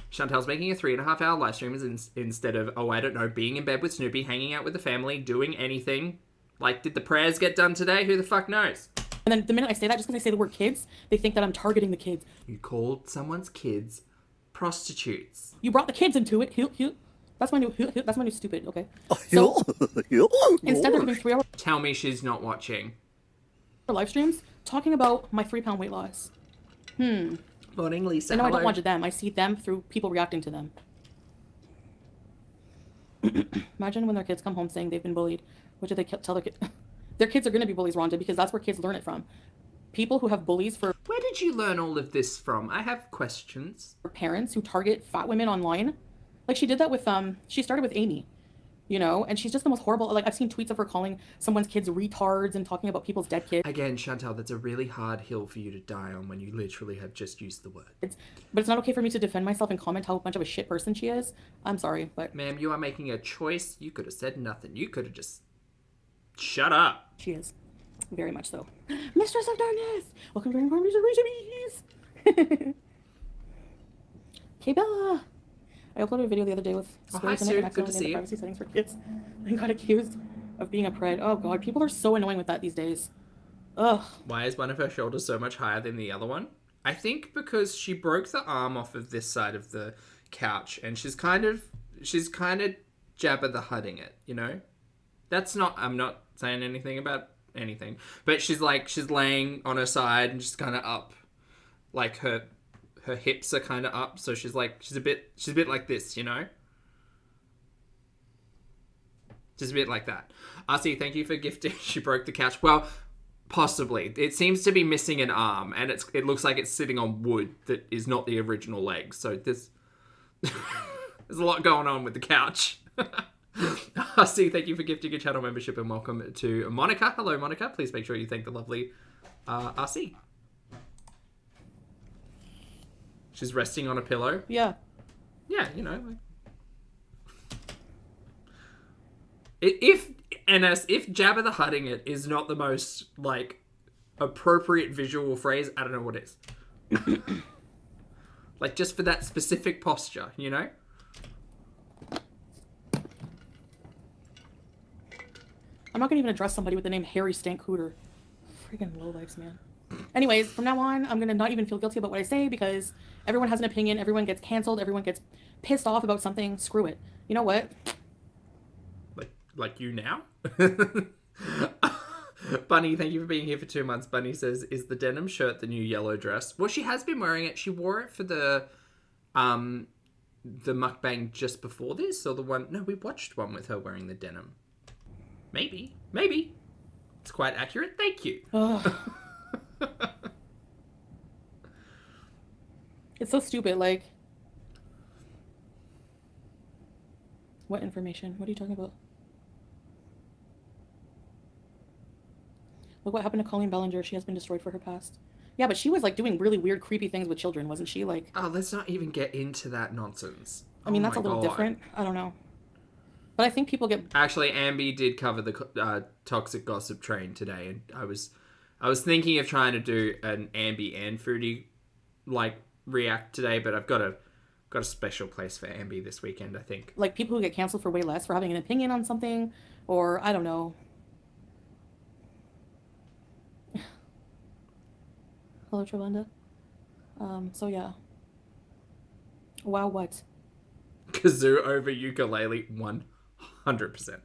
Chantal's making a 3.5-hour live stream instead of, oh, I don't know, being in bed with Snoopy, hanging out with the family, doing anything. Like, did the prayers get done today? Who the fuck knows? And then the minute I say that, just because I say the word kids, they think that I'm targeting the kids. You called someone's kids prostitutes. You brought the kids into it. That's my new stupid, okay? So instead they're doing 3-hour Tell me she's not watching. live streams talking about my 3-pound weight loss. Morning, Lisa. I know I Hello. don't watch them. I see them through people reacting to them. Imagine when their kids come home saying they've been bullied. What do they tell their kids? Their kids are going to be bullies, Rhonda, because that's where kids learn it from. People who have bullies for Where did you learn all of this from? I have questions. parents who target fat women online. Like she did that with she started with Amy, you know, and she's just the most horrible. Like I've seen tweets of her calling someone's kids retards and talking about people's dead kids. Again, Chantal, that's a really hard hill for you to die on when you literally have just used the word. But it's not okay for me to defend myself and comment how much of a shit person she is. I'm sorry, but Ma'am, you are making a choice. You could have said nothing. You could have just shut up. she is. Very much so. Mistress of Darkness! Welcome to Rainbow Reservations! Hey Bella! I uploaded a video the other day with Oh, hi, stories in it Sue. and Good to accidentally see made the you. privacy settings for kids. And got accused of being a pred. Oh god, people are so annoying with that these days. Ugh. Why is one of her shoulders so much higher than the other one? I think because she broke the arm off of this side of the couch and she's kind of Jabba the Hudding it, you know? I'm not saying anything about anything, but she's laying on her side and she's kind of up, like her hips are kind of up, so she's a bit like this, you know? Just a bit like that. RC, thank you for gifting. She broke the couch. Well, possibly. It seems to be missing an arm, and it looks like it's sitting on wood that is not the original leg. So there's a lot going on with the couch. RC, thank you for gifting a channel membership, and welcome to Monica. Hello, Monica. Please make sure you thank the lovely RC. She's resting on a pillow. Yeah. Yeah, you know. If Jabba the Hudding it is not the most, like, appropriate visual phrase, I don't know what is. Like, just for that specific posture, you know? I'm not gonna even address somebody with the name Harry Stank Hooter. Freaking lowlifes, man. Anyways, from now on, I'm gonna not even feel guilty about what I say because everyone has an opinion, everyone gets canceled, everyone gets pissed off about something. Screw it. You know what? Like you now? Bunny, thank you for being here for 2 months. Bunny says, is the denim shirt the new yellow dress? Well, she has been wearing it. She wore it for the mukbang just before this, or the one... No, we watched one with her wearing the denim. Maybe. It's quite accurate. Thank you. Ugh. It's so stupid, like... What information? What are you talking about? Look what happened to Colleen Bellinger. She has been destroyed for her past. Yeah, but she was, like, doing really weird, creepy things with children, wasn't she? Like... Oh, let's not even get into that nonsense. I mean, Oh that's a my little God. different. I don't know. But I think people get... Actually, Ambi did cover the toxic gossip train today, and I was thinking of trying to do an Ambi and Foodie like react today, but I've got a special place for Ambi this weekend, I think. Like, people who get canceled for way less for having an opinion on something, or, I don't know. Hello, Trevanda. So yeah. Wow, what? Kazoo over ukulele, 100%.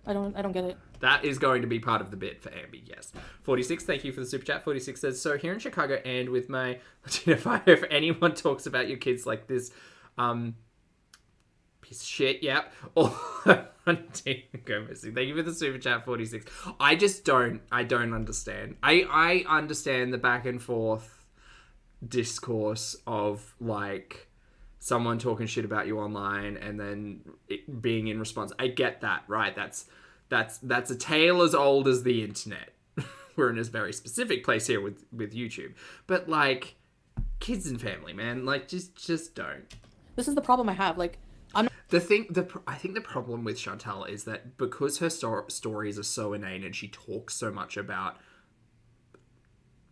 I don't get it. That is going to be part of the bit for Ambi, yes. 46, thank you for the super chat. 46 says, so here in Chicago and with my Latina fire, if anyone talks about your kids like this, piece of shit, yep. Or go missing. Thank you for the super chat, 46. I don't understand. I understand the back and forth discourse of, like, someone talking shit about you online and then it being in response. I get that, right? That's a tale as old as the internet. We're in a very specific place here with YouTube. But like kids and family, man, like just don't. This is the problem I have. Like, I'm not I think the problem with Chantal is that because her stories are so inane and she talks so much about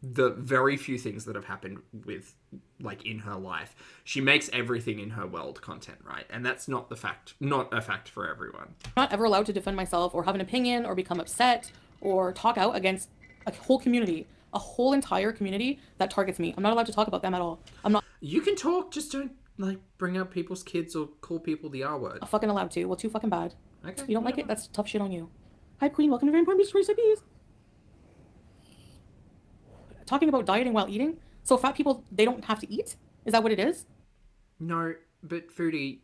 the very few things that have happened with, like, in her life, she makes everything in her world content, right? And that's not a fact for everyone. not ever allowed to defend myself or have an opinion or become upset or talk out against a whole community, a whole entire community that targets me. I'm not allowed to talk about them at all. I'm not You can talk, just don't, like, bring up people's kids or call people the R word. fucking allowed to. Well, too fucking bad. Okay. You don't like it? That's tough shit on you. Hi, Queen. Welcome to Very Important Beach Recipes. Talking about dieting while eating. So fat people, they don't have to eat? Is that what it is? No, but Foodie,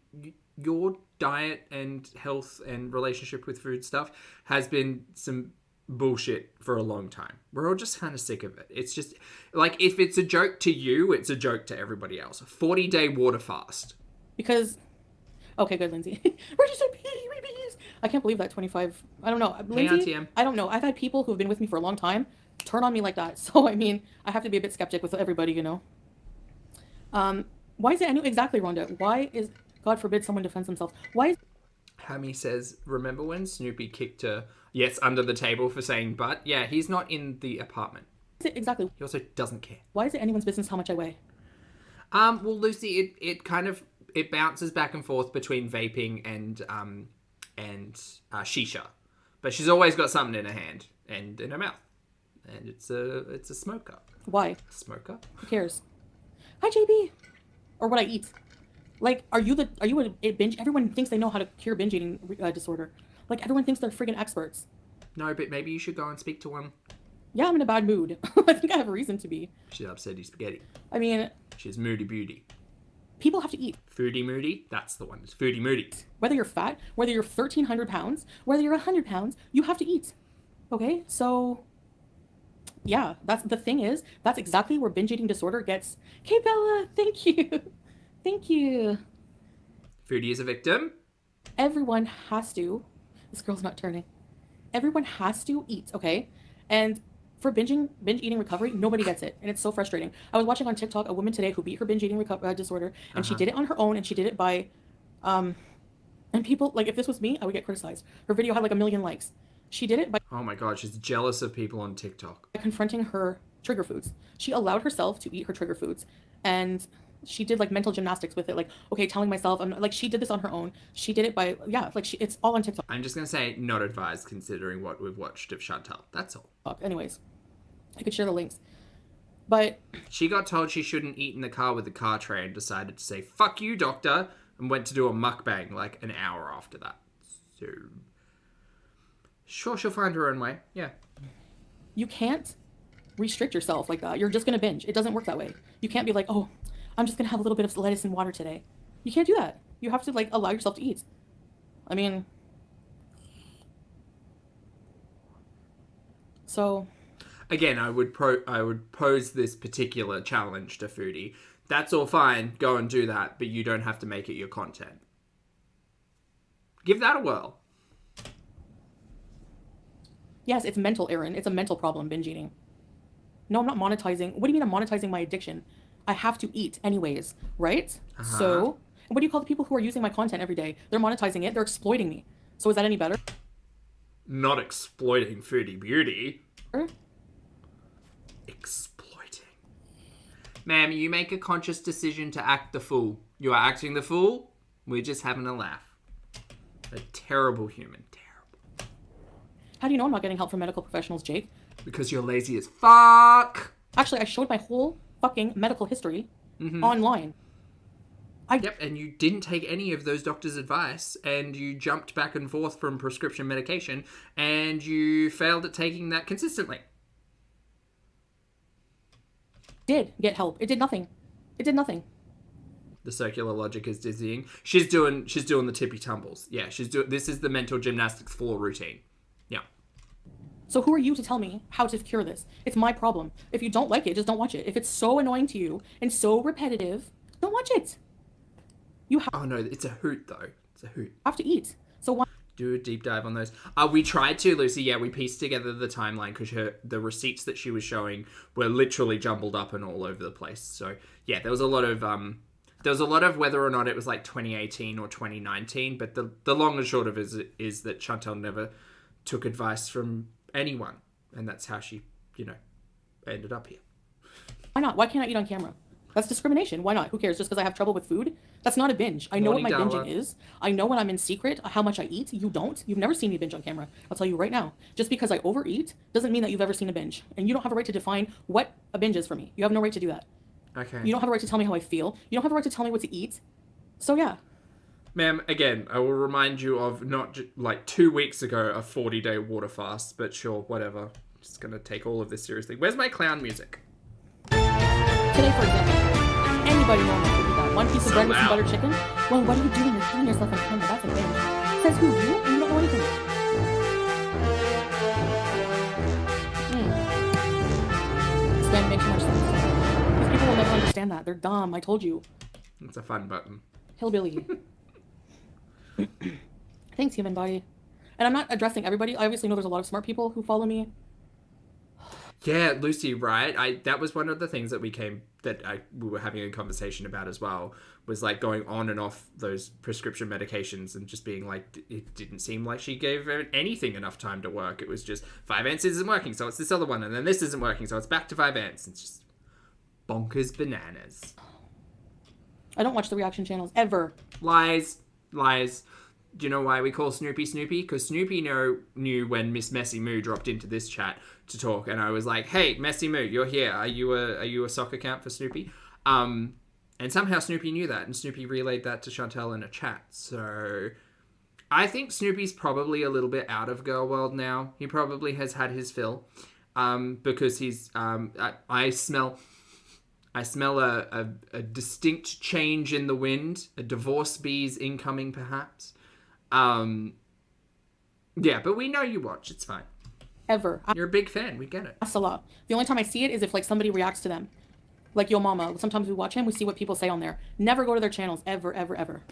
your diet and health and relationship with food stuff has been some bullshit for a long time. We're all just kind of sick of it. It's just, like, if it's a joke to you, it's a joke to everybody else. A 40-day water fast. Because, okay, good, Lindsay. Register PDBs. I can't believe that 25. I don't know, Lindsay. RTM. I don't know. I've had people who have been with me for a long time turn on me like that. So I mean, I have to be a bit skeptic with everybody, you know. Why is it? I knew exactly, Rhonda. Why is, God forbid, someone defends themselves? Why is Hammy says, remember when Snoopy kicked her, yes, under the table for saying but? Yeah, he's not in the apartment. it exactly? He also doesn't care. Why is it anyone's business how much I weigh? Well, Lucy, it kind of, it bounces back and forth between vaping and shisha. But she's always got something in her hand and in her mouth. And it's a smoker. Why? Smoker? Who cares? Hi, JB. Or what I eat. Like, are you a binge? Everyone thinks they know how to cure binge eating disorder. Like, everyone thinks they're friggin' experts. No, but maybe you should go and speak to one. Yeah, I'm in a bad mood. I think I have a reason to be. She's upsetty spaghetti. I mean, She's moody beauty. people have to eat. Foodie moody? That's the one. It's foodie moody. Whether you're fat, whether you're 1,300 pounds, whether you're 100 pounds, you have to eat. Okay? So, yeah, that's the thing is, that's exactly where binge eating disorder gets. Okay, Bella, thank you. Thank you. Foodie is a victim. Everyone has to. This girl's not turning. Everyone has to eat, okay? And for binge eating recovery, nobody gets it, and it's so frustrating. I was watching on TikTok a woman today who beat her binge eating disorder, and she did it on her own, and she did it by, and people, like, if this was me, I would get criticized. Her video had like 1 million likes. She did it by Oh my god, she's jealous of people on TikTok. confronting her trigger foods. She allowed herself to eat her trigger foods, and she did like mental gymnastics with it, like, okay, telling myself, I'm like, she did this on her own. She did it by, yeah, like, it's all on TikTok. I'm just gonna say, not advised considering what we've watched of Chantal. That's all. Anyways, I could share the links, but She got told she shouldn't eat in the car with the car tray and decided to say, fuck you, doctor, and went to do a mukbang like an hour after that. So, sure, she'll find her own way. Yeah. you can't restrict yourself like that. You're just gonna binge. It doesn't work that way. You can't be like, oh, I'm just gonna have a little bit of lettuce and water today. You can't do that. You have to, like, allow yourself to eat. I mean, so Again, I would pose this particular challenge to Foodie. That's all fine. Go and do that, but you don't have to make it your content. Give that a whirl. yes, it's mental, Erin. It's a mental problem, binge eating. No, I'm not monetizing. What do you mean I'm monetizing my addiction? I have to eat anyways, right? So, what do you call the people who are using my content every day? They're monetizing it. They're exploiting me. So is that any better? Not exploiting Foodie Beauty. Exploiting. Ma'am, you make a conscious decision to act the fool. You are acting the fool. We're just having a laugh. A terrible human. Terrible. How do you know I'm not getting help from medical professionals, Jake? Because you're lazy as fuck. Actually, I showed my whole fucking medical history online. Yep, and you didn't take any of those doctors' advice, and you jumped back and forth from prescription medication, and you failed at taking that consistently. Did get help. It did nothing. It did nothing. The circular logic is dizzying. She's doing the tippy tumbles. Yeah, this is the mental gymnastics floor routine. Yeah. So who are you to tell me how to cure this? It's my problem. If you don't like it, just don't watch it. If it's so annoying to you and so repetitive, don't watch it. You Oh no, it's a hoot though. It's a hoot. have to eat. So why Do a deep dive on those. We tried to, Lucy. Yeah, we pieced together the timeline because the receipts that she was showing were literally jumbled up and all over the place. So yeah, there was a lot of whether or not it was like 2018 or 2019. But the long and short of it is that Chantal never took advice from anyone, and that's how she, ended up here. not? Why can't I eat on camera? That's discrimination. Why not? Who cares? Just because I have trouble with food? That's not a binge. I know what my Morning, binging Darla. is. I know when I'm in secret how much I eat. You don't. You've never seen me binge on camera. I'll tell you right now. Just because I overeat doesn't mean that you've ever seen a binge. And you don't have a right to define what a binge is for me. You have no right to do that. Okay. You don't have a right to tell me how I feel. You don't have a right to tell me what to eat. So yeah. Ma'am, again, I will remind you of not like 2 weeks ago a 40-day water fast, but sure, whatever. Just gonna take all of this seriously. Where's my clown music? Today, for example, anybody normally would do that. One piece of So bread with some loud. butter chicken. Well, what are you doing? You're killing yourself on camera. That's a binge. Says who? You? And you don't know anything. This game makes too much sense. These people will never understand that. They're dumb. I told you. It's a fun button. Hillbilly. Thanks, human body. And I'm not addressing everybody. I obviously know there's a lot of smart people who follow me. Yeah, Lucy, right? That was one of the things that we were having a conversation about as well, was like going on and off those prescription medications and just being like, it didn't seem like she gave anything enough time to work. It was just 5 ants isn't working, so it's this other one, and then this isn't working, so it's back to 5 ants. It's just bonkers bananas. I don't watch the reaction channels ever. Lies. Do you know why we call Snoopy Snoopy? Because Snoopy knew when Miss Messy Moo dropped into this chat to talk, and I was like, "Hey, Messy Moo, you're here. Are you a soccer camp for Snoopy?" And somehow Snoopy knew that, and Snoopy relayed that to Chantal in a chat. So I think Snoopy's probably a little bit out of girl world now. He probably has had his fill, because he's. I smell a distinct change in the wind. A divorce bee's incoming, perhaps. Yeah, but we know you watch. It's fine. Ever. You're a big fan. We get it. That's a lot. The only time I see it is if like somebody reacts to them. Like Yo Mama. Sometimes we watch him, we see what people say on there. Never go to their channels. Ever, ever, ever.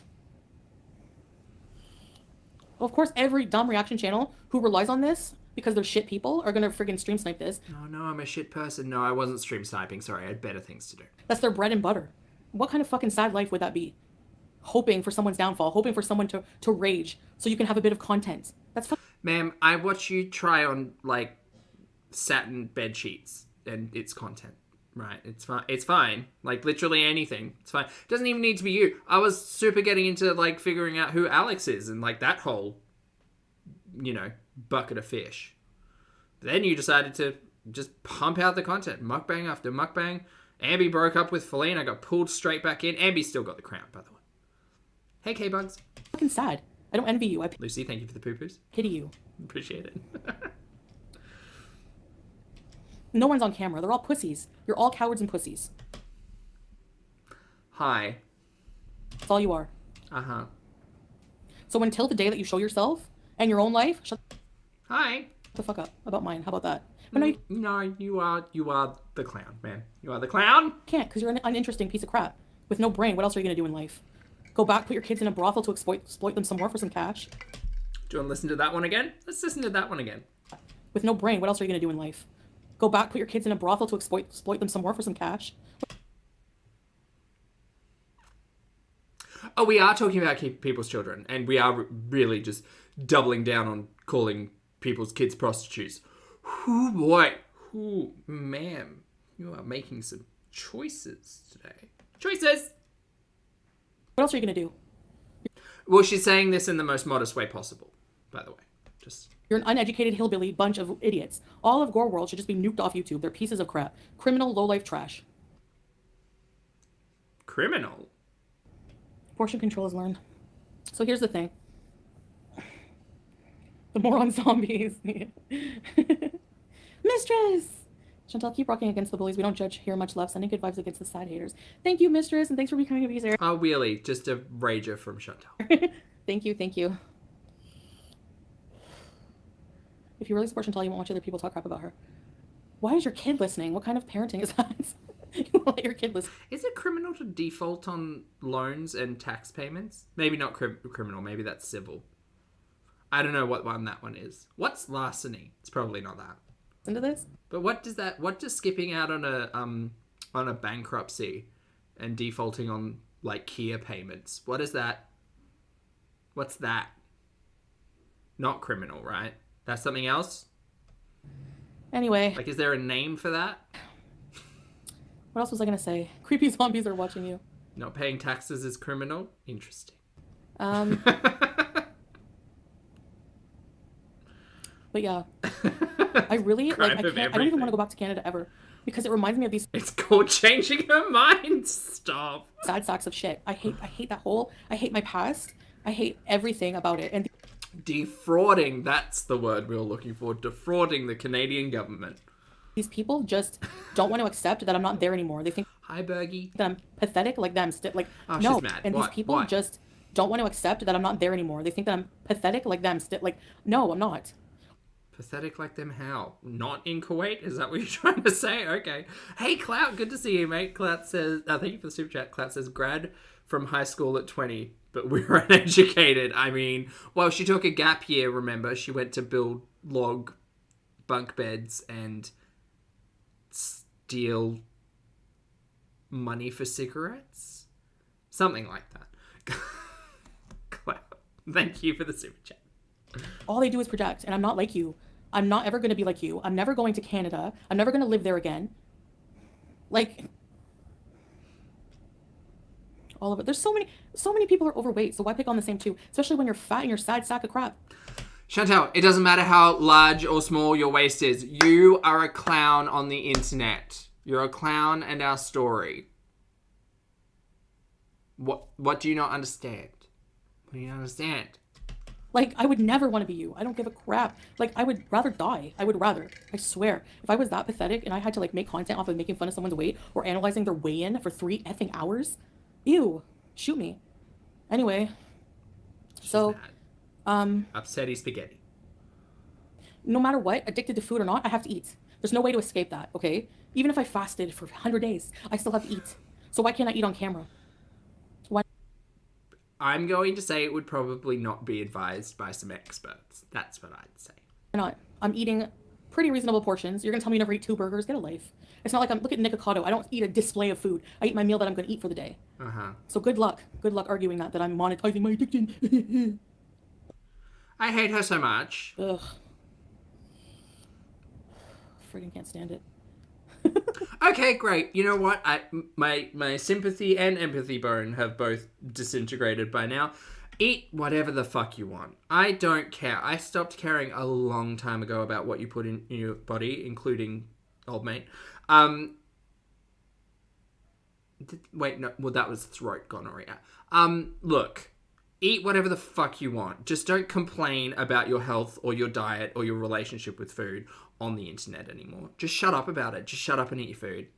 Well, of course, every dumb reaction channel who relies on this because they're shit people are gonna friggin' stream snipe this. Oh no, I'm a shit person. No, I wasn't stream sniping. Sorry, I had better things to do. That's their bread and butter. What kind of fucking sad life would that be? Hoping for someone's downfall, hoping for someone to rage so you can have a bit of content. That's Ma'am, I watch you try on like satin bed sheets and it's content. Right, it's fine. It's fine. Like literally anything. It's fine. It doesn't even need to be you. I was super getting into like figuring out who Alex is and like that whole, bucket of fish. But then you decided to just pump out the content, mukbang after mukbang. Ambi broke up with Feline. I got pulled straight back in. Ambi still got the crown, by the way. Hey, K-Bugs. fucking sad. I don't envy you. I Lucy, thank you for the poo-poos. pity you. Appreciate it. No one's on camera. They're all pussies. You're all cowards and pussies. Hi. That's all you are. Uh-huh. So until the day that you show yourself and your own life, shut Hi. the fuck up about mine. How about that? But no, you No, you are the clown, man. You are the clown. can't because you're an uninteresting piece of crap with no brain. What else are you gonna do in life? Go back, put your kids in a brothel to exploit them some more for some cash? Do you want to listen to that one again? Let's listen to that one again. With no brain, what else are you gonna do in life? Go back, put your kids in a brothel to exploit them some more for some cash? Oh, we are talking about people's children, and we are really just doubling down on calling people's kids prostitutes. Ooh, boy. Ooh, ma'am. You are making some choices today. Choices! What else are you gonna do? Well, she's saying this in the most modest way possible, by the way. Just... You're an uneducated hillbilly bunch of idiots. All of Gore World should just be nuked off YouTube. They're pieces of crap. Criminal, low-life trash. Criminal? Portion control is learned. So here's the thing. The more on zombies. Mistress! Chantal, keep rocking against the bullies. We don't judge here, much love. Sending good vibes against the sad haters. Thank you, Mistress, and thanks for becoming a user. Oh, really? Just a rager from Chantal. Thank you, thank you. If you really support Chantal, you won't watch other people talk crap about her. Why is your kid listening? What kind of parenting is that? You won't let your kid listen. Is it criminal to default on loans and tax payments? Maybe not criminal. Maybe that's civil. I don't know what one that one is. What's larceny? It's probably not that. Into this? But what does skipping out on a bankruptcy and defaulting on like Kia payments? What is that? What's that? Not criminal, right? That's something else? Anyway, Like, is there a name for that? what else was I gonna say? Creepy zombies are watching you. Not paying taxes is criminal? Interesting. But yeah, I really Crime like. of I don't even want everything. to go back to Canada ever because it reminds me of these It's called changing her mind. Stop. sad sacks of shit. I hate that whole. I hate my past. I hate everything about it. And Defrauding, that's the word we were looking for. Defrauding the Canadian government. these people just don't want to accept that I'm not there anymore. They think Hi, Bergie. that I'm pathetic like them. Like Oh, no, she's mad. and Why? these people Why? just don't want to accept that I'm not there anymore. They think that I'm pathetic like them. Like no, I'm not. Pathetic like them how? Not in Kuwait? Is that what you're trying to say? Okay. Hey, Clout, good to see you, mate. Clout says, thank you for the super chat. Clout says, grad from high school at 20, but we were uneducated. I mean, well, she took a gap year, remember? She went to build log bunk beds and steal money for cigarettes? Something like that. Clout, thank you for the super chat. All they do is project, and I'm not like you. I'm not ever going to be like you. I'm never going to Canada. I'm never going to live there again. Like, all of it. There's so many people are overweight, so why pick on the same two? Especially when you're fat and you're a sad sack of crap. Chantal, it doesn't matter how large or small your waist is. You are a clown on the internet. You're a clown and our story. What do you not understand? What do you not understand? Like, I would never want to be you. I don't give a crap. Like, I would rather die. I would rather. I swear. If I was that pathetic and I had to, like, make content off of making fun of someone's weight or analyzing their weigh-in for 3 effing hours, ew. Shoot me. Anyway. So, Upsetty spaghetti. no matter what, addicted to food or not, I have to eat. There's no way to escape that, okay? Even if I fasted for 100 days, I still have to eat. So why can't I eat on camera? Why? I'm going to say it would probably not be advised by some experts. That's what I'd say. Not? I'm eating pretty reasonable portions. You're gonna tell me you never eat 2 burgers? Get a life. It's not like look at Nick Ocado. I don't eat a display of food. I eat my meal that I'm gonna eat for the day. Uh-huh. So good luck. Good luck arguing that I'm monetizing my addiction. I hate her so much. Ugh. Friggin' can't stand it. Okay, great. You know what? My sympathy and empathy bone have both disintegrated by now. Eat whatever the fuck you want. I don't care. I stopped caring a long time ago about what you put in your body, including old mate. Wait, no. Well, that was throat gonorrhea. Look. Eat whatever the fuck you want. Just don't complain about your health or your diet or your relationship with food on the internet anymore. Just shut up about it. Just shut up and eat your food.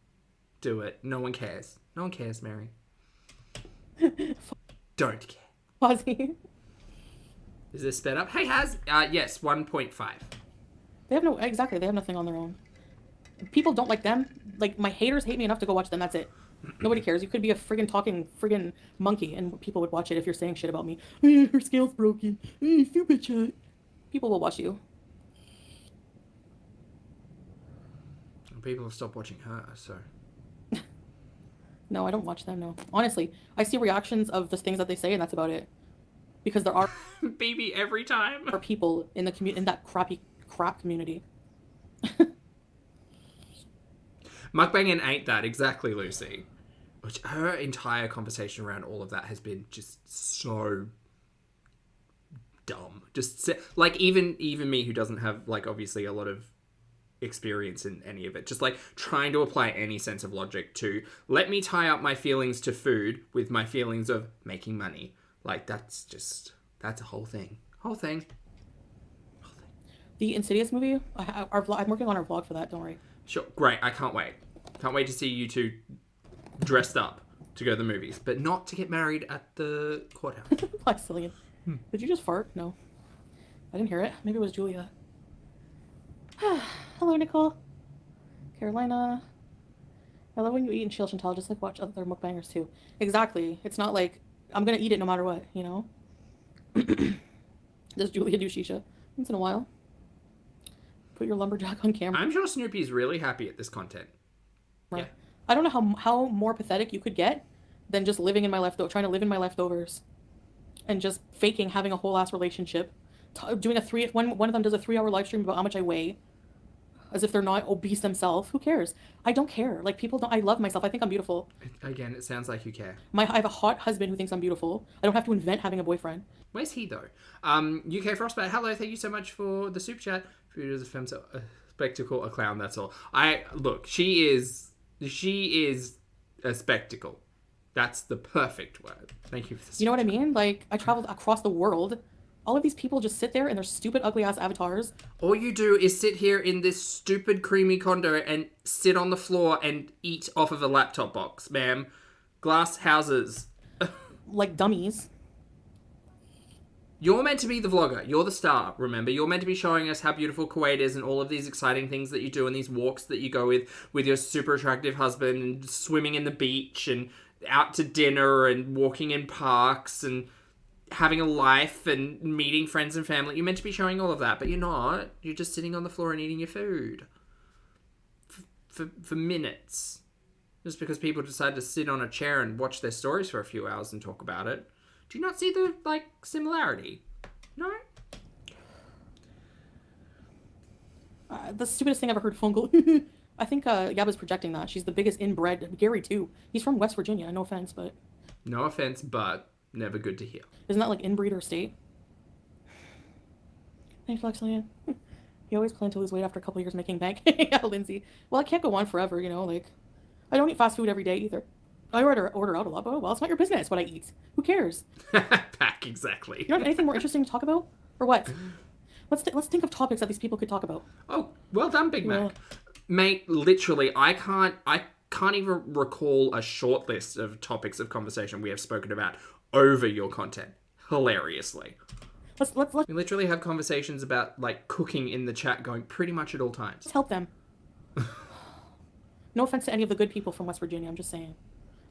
Do it. No one cares. No one cares, Mary. Don't care. Fuzzy. Is this sped up? Hey, Haz. Yes, 1.5. They have no, exactly, they have nothing on their own. People don't like them. Like, my haters hate me enough to go watch them, that's it. Nobody cares. You could be a friggin' talking friggin' monkey and people would watch it if you're saying shit about me. Her scale's broken. Stupid chat. People will watch you. People have stopped watching her, so... No, I don't watch them, no. Honestly, I see reactions of the things that they say and that's about it. Because there are BB every time. people in the in that crap community. Mukbanging ain't that, exactly, Lucy. Which her entire conversation around all of that has been just so dumb. Just like even me who doesn't have like obviously a lot of experience in any of it, just like trying to apply any sense of logic to let me tie up my feelings to food with my feelings of making money. Like that's a whole thing. The Insidious movie, I'm working on our vlog for that, don't worry. Sure, great. I can't wait. Can't wait to see you two dressed up to go to the movies, but not to get married at the courthouse. Plexillion. Did you just fart? No. I didn't hear it. Maybe it was Julia. Hello, Nicole. Carolina. I love when you eat and chill, Chantal. Just like watch other mukbangers too. Exactly. It's not like I'm gonna eat it no matter what, you know? Does Julia do shisha? Once in a while. Put your lumberjack on camera. I'm sure Snoopy's really happy at this content. Yeah. I don't know how more pathetic you could get than just living in my trying to live in my leftovers, and just faking having a whole ass relationship, doing one of them does a 3 hour live stream about how much I weigh, as if they're not obese themselves. Who cares? I don't care. Like, people don't. I love myself. I think I'm beautiful. Again, it sounds like you care. I have a hot husband who thinks I'm beautiful. I don't have to invent having a boyfriend. Where's he though? UK Frostbite. Hello, thank you so much for the super chat. Food is a film, a spectacle, a clown. That's all. Look. She is a spectacle. That's the perfect word. Thank you for this. You know what I mean? Like, I traveled across the world. All of these people just sit there in their stupid, ugly ass avatars. All you do is sit here in this stupid, creamy condo and sit on the floor and eat off of a laptop box, ma'am. Glass houses. Like dummies. You're meant to be the vlogger. You're the star, remember? You're meant to be showing us how beautiful Kuwait is and all of these exciting things that you do and these walks that you go with your super attractive husband and swimming in the beach and out to dinner and walking in parks and having a life and meeting friends and family. You're meant to be showing all of that, but you're not. You're just sitting on the floor and eating your food. For minutes. Just because people decide to sit on a chair and watch their stories for a few hours and talk about it. Do you not see the, similarity? No? The stupidest thing I ever heard, Fungal. I think Yaba's projecting that. She's the biggest inbred. Gary, too. He's from West Virginia. No offense, but... No offense, but never good to hear. Isn't that like inbreeder state? Thanks, Lexilian. You always plan to lose weight after a couple years making bank. Yeah, Lindsay. Well, I can't go on forever, you know, like... I don't eat fast food every day, either. I order out a lot, but well, it's not your business what I eat. Who cares? Back, exactly. You don't have anything more interesting to talk about? Or what? Let's think of topics that these people could talk about. Oh, well done, Big Mac. Well, Mate, literally, I can't even recall a short list of topics of conversation we have spoken about over your content. Hilariously. let's We literally have conversations about, cooking in the chat going pretty much at all times. help them. No offense to any of the good people from West Virginia, I'm just saying.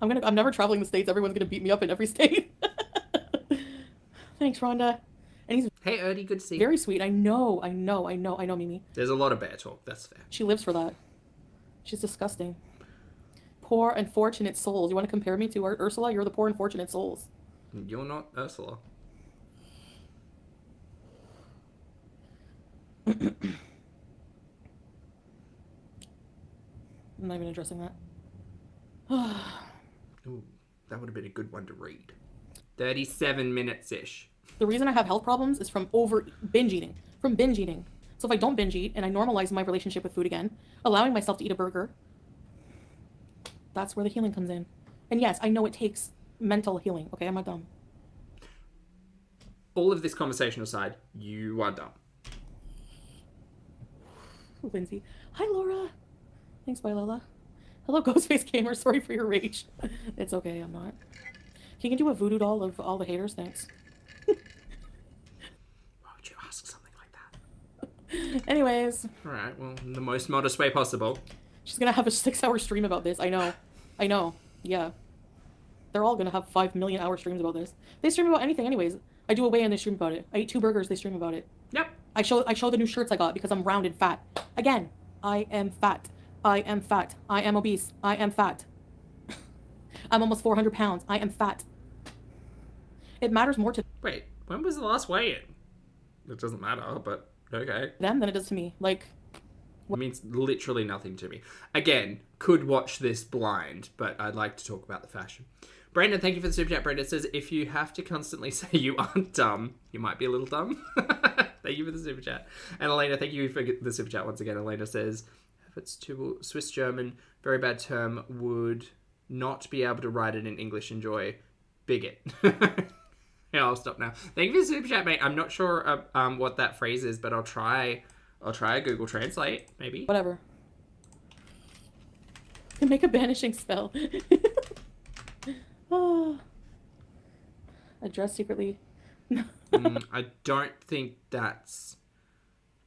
I'm never traveling the States. Everyone's gonna beat me up in every state. Thanks, Rhonda. And he's Hey, Erdy, good to see you. very sweet. I know, Mimi. There's a lot of bear talk, that's fair. She lives for that. She's disgusting. Poor unfortunate souls. You want to compare me to Ursula? You're the poor unfortunate souls. You're not Ursula. I'm not even addressing that. Ooh, that would have been a good one to read. 37 minutes-ish. The reason I have health problems is from binge eating. From binge eating. So if I don't binge eat and I normalize my relationship with food again, allowing myself to eat a burger, that's where the healing comes in. And yes, I know it takes mental healing. Okay, I'm not dumb. All of this conversation aside, you are dumb. Lindsay. Hi, Laura. Thanks, bye, Lola. Hello, Ghostface Gamer. Sorry for your rage. It's okay, I'm not. Can you do a voodoo doll of all the haters? Thanks. Why would you ask something like that? Anyways. Alright, well, in the most modest way possible. She's gonna have a 6-hour stream about this. I know. Yeah. They're all gonna have 5 million hour streams about this. They stream about anything anyways. I do a weigh and they stream about it. I eat 2 burgers, they stream about it. Yep. I show the new shirts I got because I'm round and fat. Again, I am fat. I am fat. I am obese. I am fat. I'm almost 400 pounds. I am fat. It matters more to Wait, when was the last weigh-in? It doesn't matter, but okay. them than it does to me. Like, It means literally nothing to me. Again, could watch this blind, but I'd like to talk about the fashion. Brandon, thank you for the super chat. Brandon says, if you have to constantly say you aren't dumb, you might be a little dumb. Thank you for the super chat. And Elena, thank you for the super chat once again. Elena says, if it's too Swiss German, very bad term, would not be able to write it in English. Enjoy. Bigot. Yeah, I'll stop now. Thank you for the super chat, mate. I'm not sure what that phrase is, but I'll try Google Translate, maybe. whatever. Can make a banishing spell. Oh. Address secretly. I don't think that's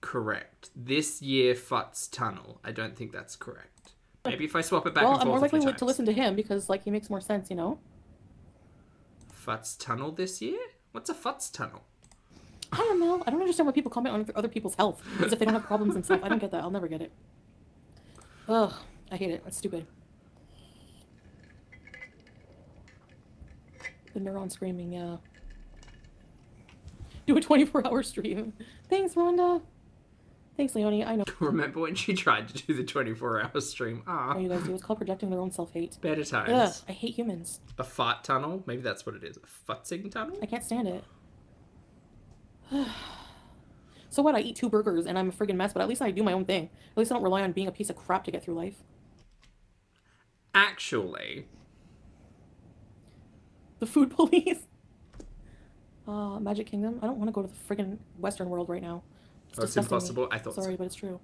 correct. This year, Futz Tunnel. I don't think that's correct. Maybe if I swap it back Well, and I'm forth more a few likely times. to listen to him because, like, he makes more sense, you know? Futz tunnel this year? What's a futz tunnel? I don't know. I don't understand why people comment on other people's health as if they don't have problems themselves. I don't get that. I'll never get it. Ugh. I hate it. That's stupid. The neuron screaming, yeah. Do a 24-hour stream. Thanks, Rhonda. Thanks, Leonie. I know Remember when she tried to do the 24-hour stream? Ah, what you guys do. It's called projecting their own self-hate. better Ugh. times. I hate humans. A fart tunnel? Maybe that's what it is. A futzing tunnel? I can't stand it. So what? I eat 2 burgers and I'm a friggin' mess, but at least I do my own thing. At least I don't rely on being a piece of crap to get through life. Actually, The food police. Magic Kingdom. I don't want to go to the friggin' Western world right now. oh, it's disgusting me. impossible. I thought Sorry, so. but it's true.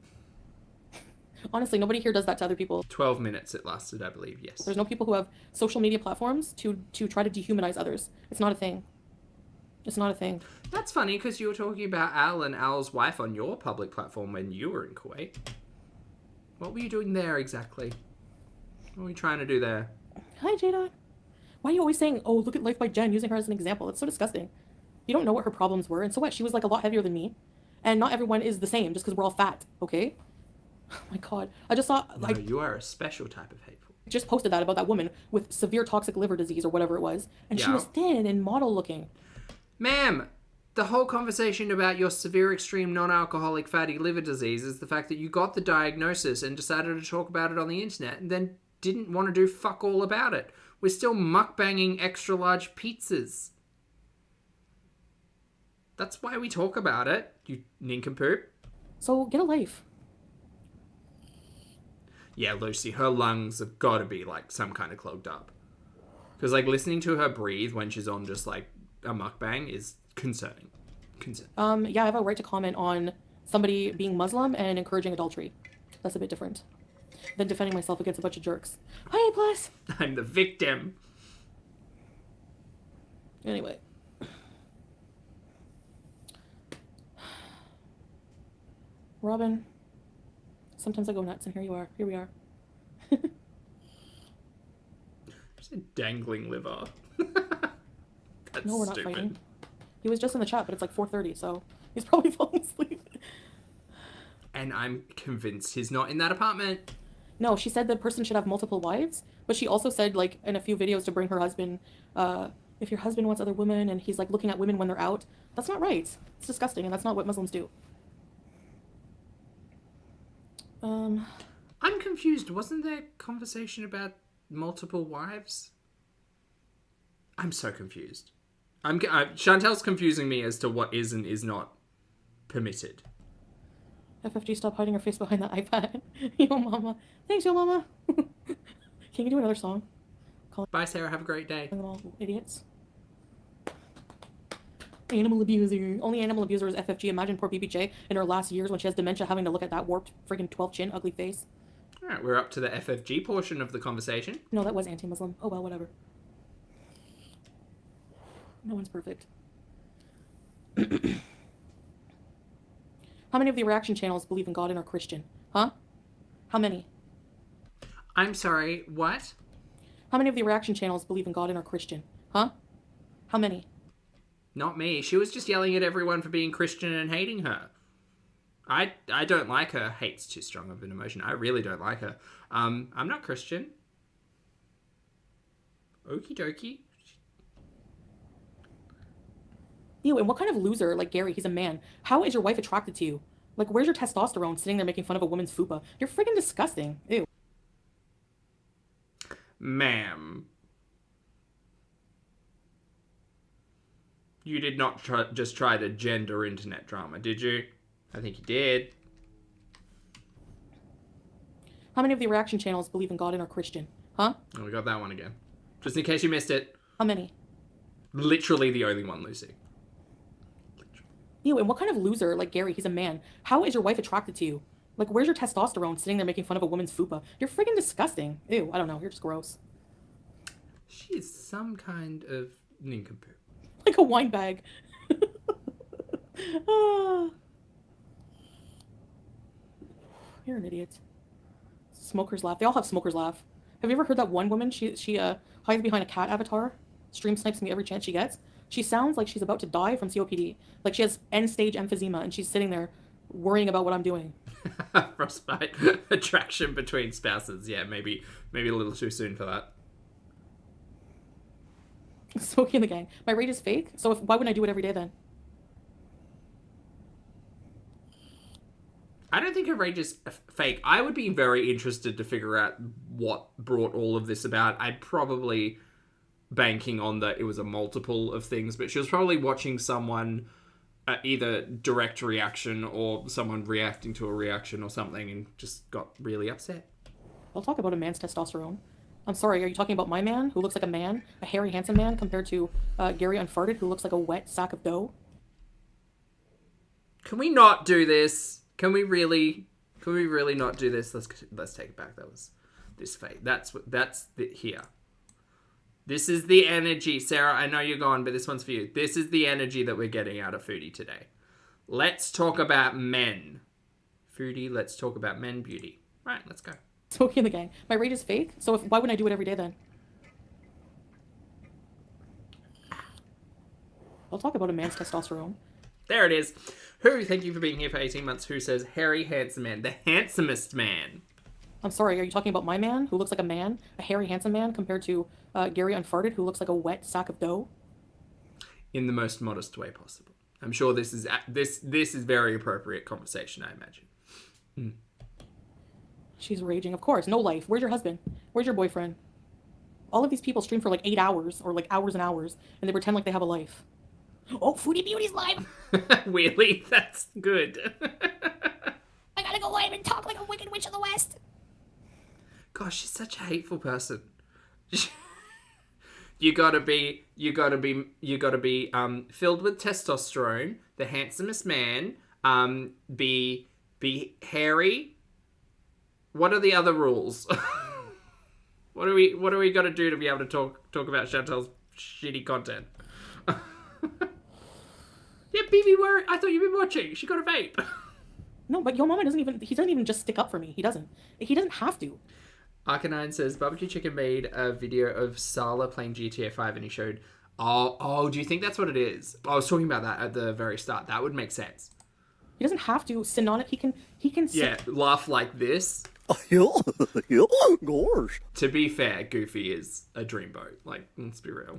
Honestly, nobody here does that to other people. 12 minutes it lasted, I believe, yes. There's no people who have social media platforms to try to dehumanize others. It's not a thing. It's not a thing. That's funny because you were talking about Al and Al's wife on your public platform when you were in Kuwait. What were you doing there exactly? What were you trying to do there? Hi, Jada. Why are you always saying, oh, look at Life by Jen, using her as an example? It's so disgusting. You don't know what her problems were. And so what? She was like a lot heavier than me. And not everyone is the same just because we're all fat, okay? Oh my God. I just saw, No, you are a special type of hateful. just posted that about that woman with severe toxic liver disease or whatever it was. And she Yeah. was thin and model looking. Ma'am, the whole conversation about your severe extreme non-alcoholic fatty liver disease is the fact that you got the diagnosis and decided to talk about it on the internet and then didn't want to do fuck all about it. We're still mukbanging extra large pizzas. That's why we talk about it, you nincompoop. So get a life. Yeah, Lucy, her lungs have got to be, like, some kind of clogged up. Because, like, listening to her breathe when she's on just, like, a mukbang is concerning. Yeah, I have a right to comment on somebody being Muslim and encouraging adultery. That's a bit different than defending myself against a bunch of jerks. Hi, plus. I'm the victim. Anyway. Robin. Sometimes I go nuts, and here you are. Here we are. Just a dangling liver. That's No, we're not stupid. fighting. He was just in the chat, but it's like 4:30, so he's probably falling asleep. And I'm convinced he's not in that apartment. No, she said the person should have multiple wives, but she also said, like, in a few videos to bring her husband, if your husband wants other women and he's, like, looking at women when they're out, that's not right. It's disgusting, and that's not what Muslims do. I'm confused. Wasn't there conversation about multiple wives? I'm so confused. Chantal's confusing me as to what is and is not permitted. FFG, stop hiding your face behind that iPad. Yo, mama. Thanks, yo, mama. Can you do another song? Bye, Sarah. Have a great day. Them all idiots. Animal abuser. Only animal abuser is FFG. Imagine poor BBJ in her last years when she has dementia having to look at that warped friggin' 12 chin ugly face. All right, we're up to the FFG portion of the conversation. No, that was anti-Muslim. Oh well, whatever. No one's perfect. How many of the reaction channels believe in God and are Christian? Huh? How many? I'm sorry, what? How many of the reaction channels believe in God and are Christian? Huh? How many? Not me. She was just yelling at everyone for being Christian and hating her. I don't like her. Hate's too strong of an emotion. I really don't like her. I'm not Christian. Okie dokie. Ew, and what kind of loser, like Gary, he's a man. How is your wife attracted to you? Like, where's your testosterone sitting there making fun of a woman's fupa? You're friggin' disgusting. Ew. Ma'am. You did not just try to gender internet drama, did you? I think you did. How many of the reaction channels believe in God and are Christian? Huh? Oh, we got that one again. Just in case you missed it. How many? Literally the only one, Lucy. Ew, and what kind of loser, like Gary, he's a man. How is your wife attracted to you? Like, where's your testosterone sitting there making fun of a woman's fupa? You're friggin' disgusting. Ew, I don't know. You're just gross. She is some kind of nincompoop. Like a wine bag. Ah. You're an idiot. Smoker's laugh. They all have smoker's laugh. Have you ever heard that one woman? She hides behind a cat avatar, stream snipes me every chance she gets. She sounds like she's about to die from COPD. Like she has end stage emphysema, and she's sitting there worrying about what I'm doing. Frostbite. Attraction between spouses. Yeah, maybe a little too soon for that. Smokey and the gang. My rage is fake. So why wouldn't I do it every day then? I don't think her rage is fake. I would be very interested to figure out what brought all of this about. I'd probably banking on that it was a multiple of things, but she was probably watching someone either direct reaction or someone reacting to a reaction or something and just got really upset. I'll talk about a man's testosterone. I'm sorry, are you talking about my man, who looks like a man, a hairy, handsome man, compared to Gary Unfarted, who looks like a wet sack of dough? Can we not do this? Can we really not do this? Let's take it back. That was this fake. Here. This is the energy, Sarah. I know you're gone, but this one's for you. This is the energy that we're getting out of Foodie today. Let's talk about men. Foodie, let's talk about men beauty. Right, let's go. Smokey and the gang. My rage is fake, so why wouldn't I do it every day then? I'll talk about a man's testosterone. There it is. Who, thank you for being here for 18 months, who says, hairy, handsome man, the handsomest man. I'm sorry, are you talking about my man, who looks like a man, a hairy, handsome man, compared to Gary Unfarted, who looks like a wet sack of dough? In the most modest way possible. I'm sure this is very appropriate conversation, I imagine. She's raging. Of course, no life. Where's your husband? Where's your boyfriend? All of these people stream for like 8 hours, or like hours and hours, and they pretend like they have a life. Oh, Foodie Beauty's live! Really? That's good. I gotta go live and talk like a wicked witch of the West. Gosh, she's such a hateful person. You gotta be filled with testosterone, the handsomest man, be hairy. What are the other rules? What do we got to do to be able to talk about Chantal's shitty content? Yeah, BB, I thought you'd been watching. She got a vape. No, but your mama he doesn't even just stick up for me. He doesn't have to. Arcanine says, Barbecue Chicken made a video of Sala playing GTA 5 and he showed, oh, do you think that's what it is? I was talking about that at the very start. That would make sense. He doesn't have to synonymize. He can Yeah, laugh like this. Gosh. To be fair, Goofy is a dreamboat. Like, let's be real.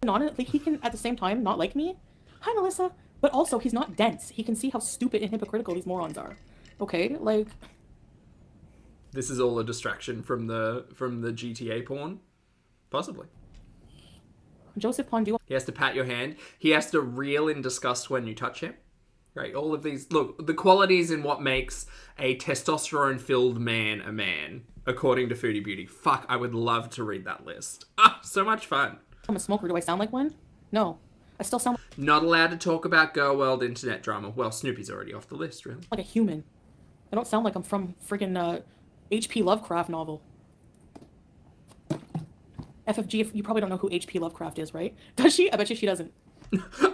Like he can at the same time not like me. Hi, Melissa. But also, he's not dense. He can see how stupid and hypocritical these morons are. Okay, like... This is all a distraction from the GTA porn? Possibly. Joseph Pondu. He has to pat your hand. He has to reel in disgust when you touch him. Right, all of these... Look, the qualities in what makes a testosterone-filled man a man, according to Foodie Beauty. Fuck, I would love to read that list. Ah, so much fun. I'm a smoker. Do I sound like one? No. I still sound Not allowed to talk about girl world internet drama. Well, Snoopy's already off the list, really. like a human. I don't sound like I'm from friggin' H.P. Lovecraft novel. FFG, you probably don't know who H.P. Lovecraft is, right? Does she? I bet you she doesn't.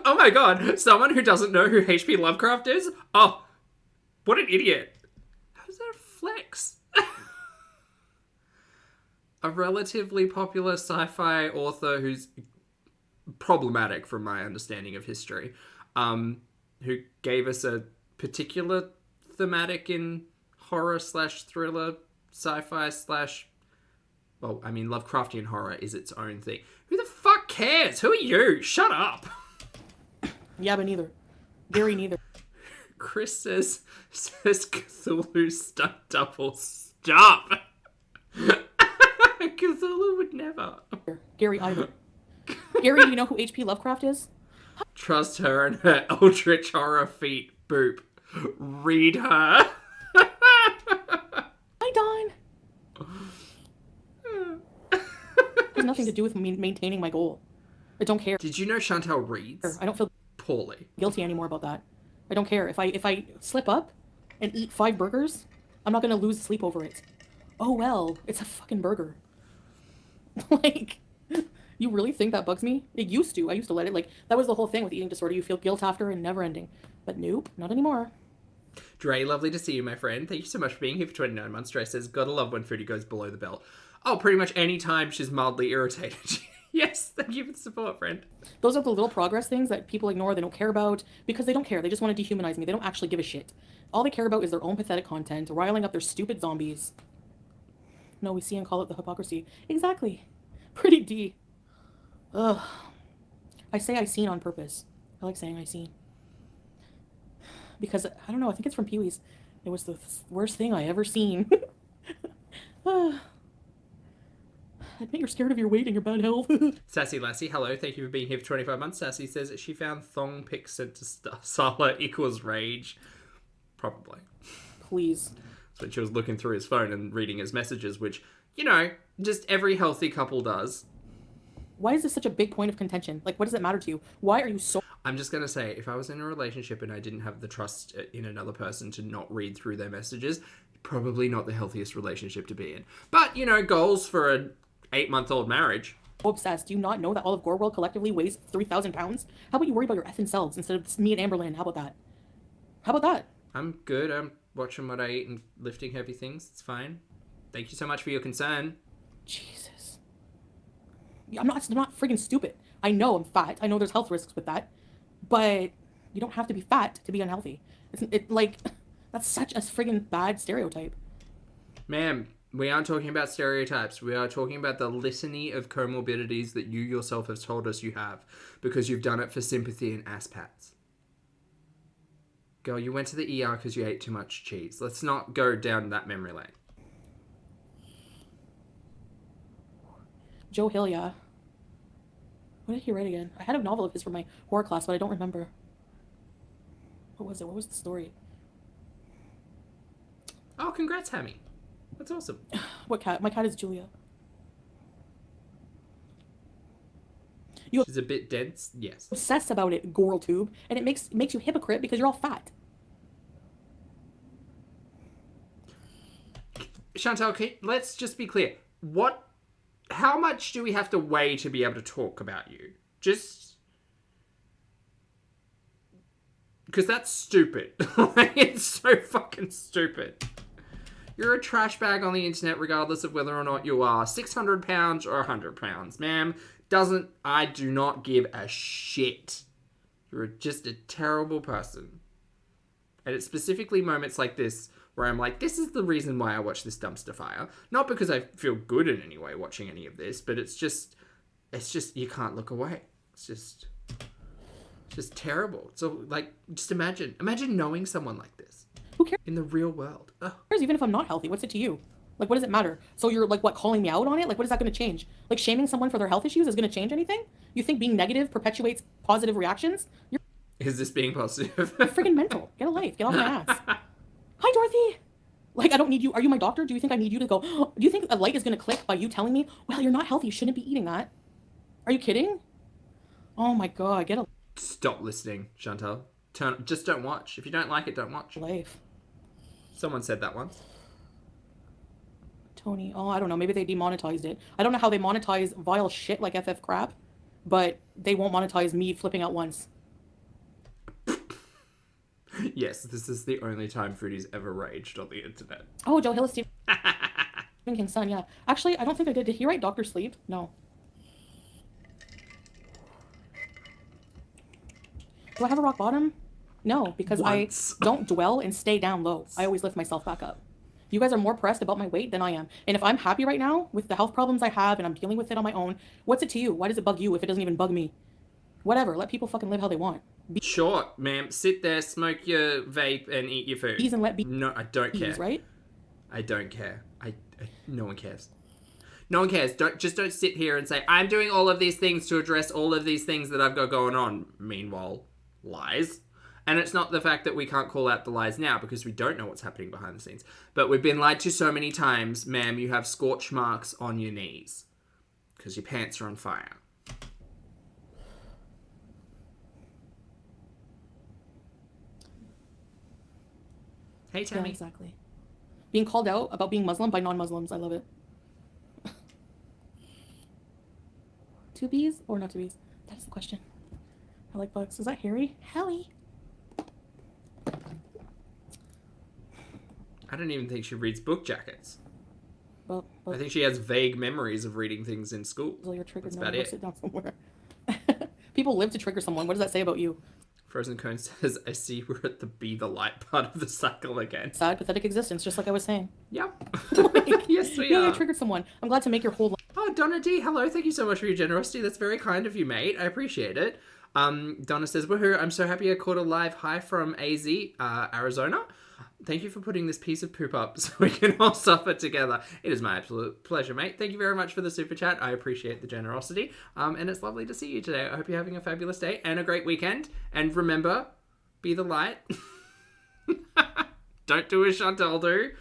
Oh my god, someone who doesn't know who H.P. Lovecraft is? Oh, what an idiot. How's that a flex? A relatively popular sci-fi author who's problematic from my understanding of history, who gave us a particular thematic in horror / thriller, sci-fi / well, I mean, Lovecraftian horror is its own thing. Who the fuck cares? Who are you? Shut up. Yeah, but neither. Gary, neither. Chris says Cthulhu stunt double. Stop. Cthulhu would never. Gary, either. Gary, do you know who H.P. Lovecraft is? Trust her and her eldritch horror feat. Boop. Read her. Hi, Dawn. It has nothing to do with me maintaining my goal. I don't care. Did you know Chantal reads? I don't feel Poorly. guilty anymore about that. I don't care. If I slip up and eat 5 burgers, I'm not gonna lose sleep over it. Oh well, it's a fucking burger. Like, you really think that bugs me? It used to. I used to let it, like, that was the whole thing with eating disorder. You feel guilt after and never ending. But nope, not anymore. Dre, lovely to see you, my friend. Thank you so much for being here for 29 months. Dre says, gotta love when Foodie goes below the belt. Oh, pretty much any time she's mildly irritated. Yes, thank you for the support, friend. Those are the little progress things that people ignore, they don't care about, because they don't care. They just want to dehumanize me. They don't actually give a shit. All they care about is their own pathetic content, riling up their stupid zombies. No, we see and call it the hypocrisy. Exactly. Pretty D. Ugh. I say I seen on purpose. I like saying I seen. Because, I don't know, I think it's from Pee-wee's. It was the worst thing I ever seen. Admit you're scared of your weight and your bad health. Sassy Lassie, hello. Thank you for being here for 25 months. Sassy says that she found thong pics sent to Sala equals rage. Probably. Please. So when she was looking through his phone and reading his messages, which, you know, just every healthy couple does. Why is this such a big point of contention? Like, what does it matter to you? Why are you so... I'm just going to say, if I was in a relationship and I didn't have the trust in another person to not read through their messages, probably not the healthiest relationship to be in. But, you know, goals for an 8-month-old marriage. obsessed? Do you not know that all of Gore World collectively weighs 3,000 pounds? How about you worry about your effing selves instead of me and Amberlynn? How about that? How about that? I'm good. I'm watching what I eat and lifting heavy things. It's fine. Thank you so much for your concern. Jesus. I'm not friggin' stupid. I know I'm fat. I know there's health risks with that. But you don't have to be fat to be unhealthy. That's such a friggin' bad stereotype. Ma'am, we aren't talking about stereotypes. We are talking about the litany of comorbidities that you yourself have told us you have because you've done it for sympathy and ass pats. Girl, you went to the ER because you ate too much cheese. Let's not go down that memory lane. Joe Hill, yeah. What did he write again? I had a novel of his for my horror class, but I don't remember. What was it? What was the story? Oh, congrats, Hammy. That's awesome. What cat? My cat is Julia. She's a bit dense, yes. Obsess about it, Goral Tube, and it makes you hypocrite because you're all fat. Chantal, let's just be clear. How much do we have to weigh to be able to talk about you? Just... because that's stupid. It's so fucking stupid. You're a trash bag on the internet regardless of whether or not you are 600 pounds or 100 pounds. Ma'am, I do not give a shit. You're just a terrible person. And it's specifically moments like this where I'm like, this is the reason why I watch this dumpster fire. Not because I feel good in any way watching any of this, but it's just, you can't look away. It's just terrible. So, like, just imagine knowing someone like this. Who cares? In the real world. Ugh. Even if I'm not healthy, what's it to you? Like, what does it matter? So you're, like, what, calling me out on it? Like, what is that going to change? Like, shaming someone for their health issues is going to change anything? You think being negative perpetuates positive reactions? Is this being positive? You're freaking mental. Get a life. Get off my ass. Hi, Dorothy. Like, I don't need you. Are you my doctor? Do you think I need you to go, do you think a light is going to click by you telling me, well, you're not healthy. You shouldn't be eating that? Are you kidding? Oh, my God. Get a Stop listening, Chantal. Just don't watch. If you don't like it, don't watch. life. Someone said that once. Tony. Oh, I don't know. Maybe they demonetized it. I don't know how they monetize vile shit like FF crap, but they won't monetize me flipping out once. Yes, this is the only time Foodie's ever raged on the internet. Oh, Joe Hill is Stephen King's son, yeah. Actually, I don't think I did. Did he write Dr. Sleep? No. Do I have a rock bottom? No, because Once. I don't dwell and stay down low. I always lift myself back up. You guys are more pressed about my weight than I am. And if I'm happy right now with the health problems I have and I'm dealing with it on my own, what's it to you? Why does it bug you if it doesn't even bug me? Whatever. Let people fucking live how they want. Sure, ma'am. Sit there, smoke your vape, and eat your food. Bees and let be. No, I don't care. Right? I don't care. No one cares. No one cares. Don't sit here and say, I'm doing all of these things to address all of these things that I've got going on. Meanwhile, lies. And it's not the fact that we can't call out the lies now because we don't know what's happening behind the scenes. But we've been lied to so many times, ma'am, you have scorch marks on your knees because your pants are on fire. Hey, Tammy. Yeah, exactly. Being called out about being Muslim by non-Muslims. I love it. 2 Bs or not 2 Bs? That's the question. I like bugs. Is that Harry? Helly. I don't even think she reads book jackets. Well, I think she has vague memories of reading things in school. you're triggered. That's No, about go it. sit down somewhere. People live to trigger someone. What does that say about you? Frozen Cone says, I see we're at the be the light part of the cycle again. Sad, pathetic existence, just like I was saying. Yep. Like, Yes, we yeah, are. I triggered someone. I'm glad to make your whole life. Oh, Donna D, hello. Thank you so much for your generosity. That's very kind of you, mate. I appreciate it. Donna says, woohoo, I'm so happy I caught a live hi from AZ, Arizona. Thank you for putting this piece of poop up so we can all suffer together. It is my absolute pleasure, mate. Thank you very much for the super chat. I appreciate the generosity. And it's lovely to see you today. I hope you're having a fabulous day and a great weekend. And remember, be the light. Don't do as Chantal do.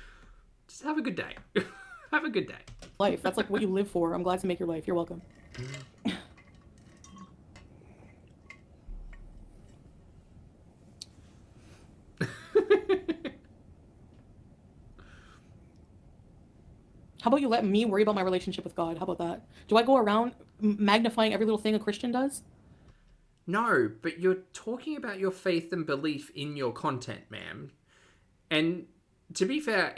Just have a good day. Have a good day. Life. That's like what you live for. I'm glad to make your life. You're welcome. How about you let me worry about my relationship with God? How about that? Do I go around magnifying every little thing a Christian does? No, but you're talking about your faith and belief in your content, ma'am. And to be fair,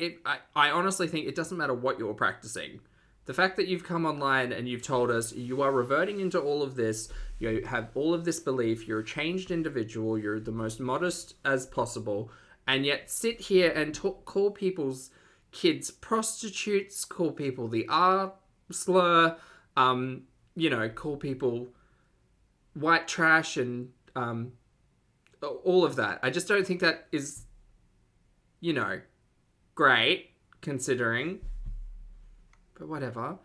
I honestly think it doesn't matter what you're practicing. The fact that you've come online and you've told us you are reverting into all of this, you have all of this belief, you're a changed individual, you're the most modest as possible, and yet sit here and call people's kids prostitutes, call people the R slur, call people white trash and all of that. I just don't think that is, great considering. But whatever.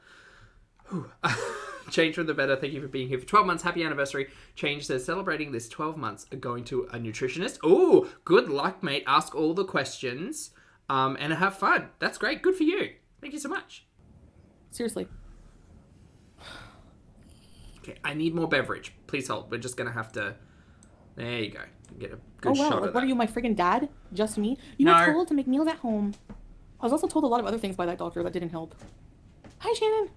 Change for the better. Thank you for being here for 12 months. Happy anniversary. Change says, celebrating this 12 months, going to a nutritionist. Oh, good luck, mate. Ask all the questions and have fun. That's great. Good for you. Thank you so much. Seriously. Okay, I need more beverage. Please hold. We're just going to have to... There you go. Get a good Oh, shot wow. of Like, that. what are you, my friggin' dad? Just me? You No. were told to make meals at home. I was also told a lot of other things by that doctor that didn't help. Hi, Shannon.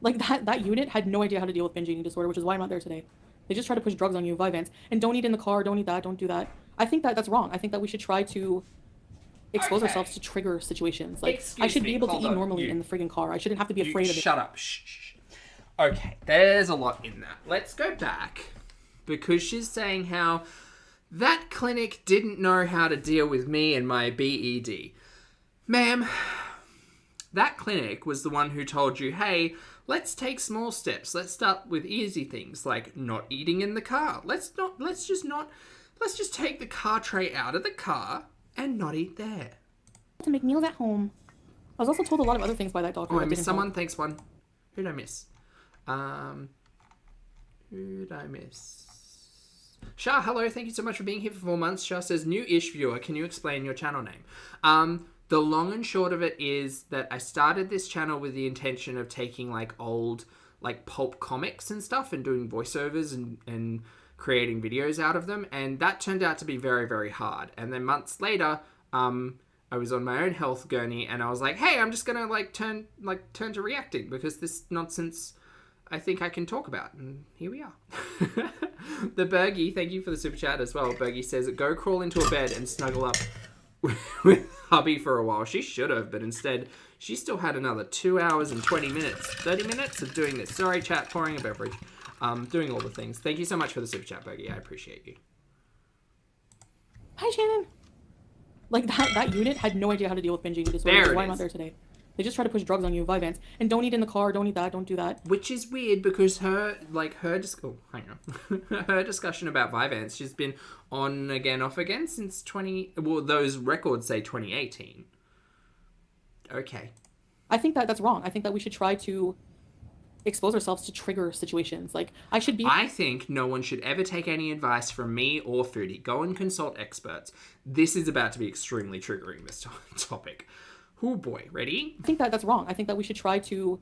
Like, that unit had no idea how to deal with binge eating disorder, which is why I'm not there today. They just try to push drugs on you, Vyvanse. And don't eat in the car, don't eat that, don't do that. I think that's wrong. I think that we should try to expose ourselves to trigger situations. Like, I should be able to eat normally in the friggin' car. I shouldn't have to be afraid of it. Shut up. Shh. Okay, there's a lot in that. Let's go back, because she's saying how that clinic didn't know how to deal with me and my BED. Ma'am, that clinic was the one who told you, hey, let's take small steps. Let's start with easy things like not eating in the car. Let's just take the car tray out of the car and not eat there. To make meals at home. I was also told a lot of other things by that doctor. Oh, that I missed didn't someone. help. Thanks, one. Who'd I miss? Who'd I miss? Shah, hello. Thank you so much for being here for 4 months. Shah says, new-ish viewer. Can you explain your channel name? The long and short of it is that I started this channel with the intention of taking old pulp comics and stuff and doing voiceovers and creating videos out of them. And that turned out to be very, very hard. And then months later, I was on my own health gurney and I was like, hey, I'm just going to turn to reacting because this nonsense I think I can talk about. And here we are. The Bergie, thank you for the super chat as well. Bergie says, go crawl into a bed and snuggle up with hubby for a while. She should have, but instead she still had another 2 hours and 20 minutes, 30 minutes of doing this. Sorry, chat, pouring a beverage. Doing all the things. Thank you so much for the super chat, Bergie. I appreciate you. Hi, Shannon. Like, that unit had no idea how to deal with binge eating disorder. There Which is it why I'm is. not there today. They just try to push drugs on you, Vyvanse. And don't eat in the car, don't eat that, don't do that. Which is weird because her discussion about Vyvanse, she's been on again, off again since those records say 2018. Okay. I think that's wrong. I think that we should try to expose ourselves to trigger situations. Like, I think no one should ever take any advice from me or Foodie. Go and consult experts. This is about to be extremely triggering, this topic. Oh boy, ready? I think that's wrong. I think that we should try to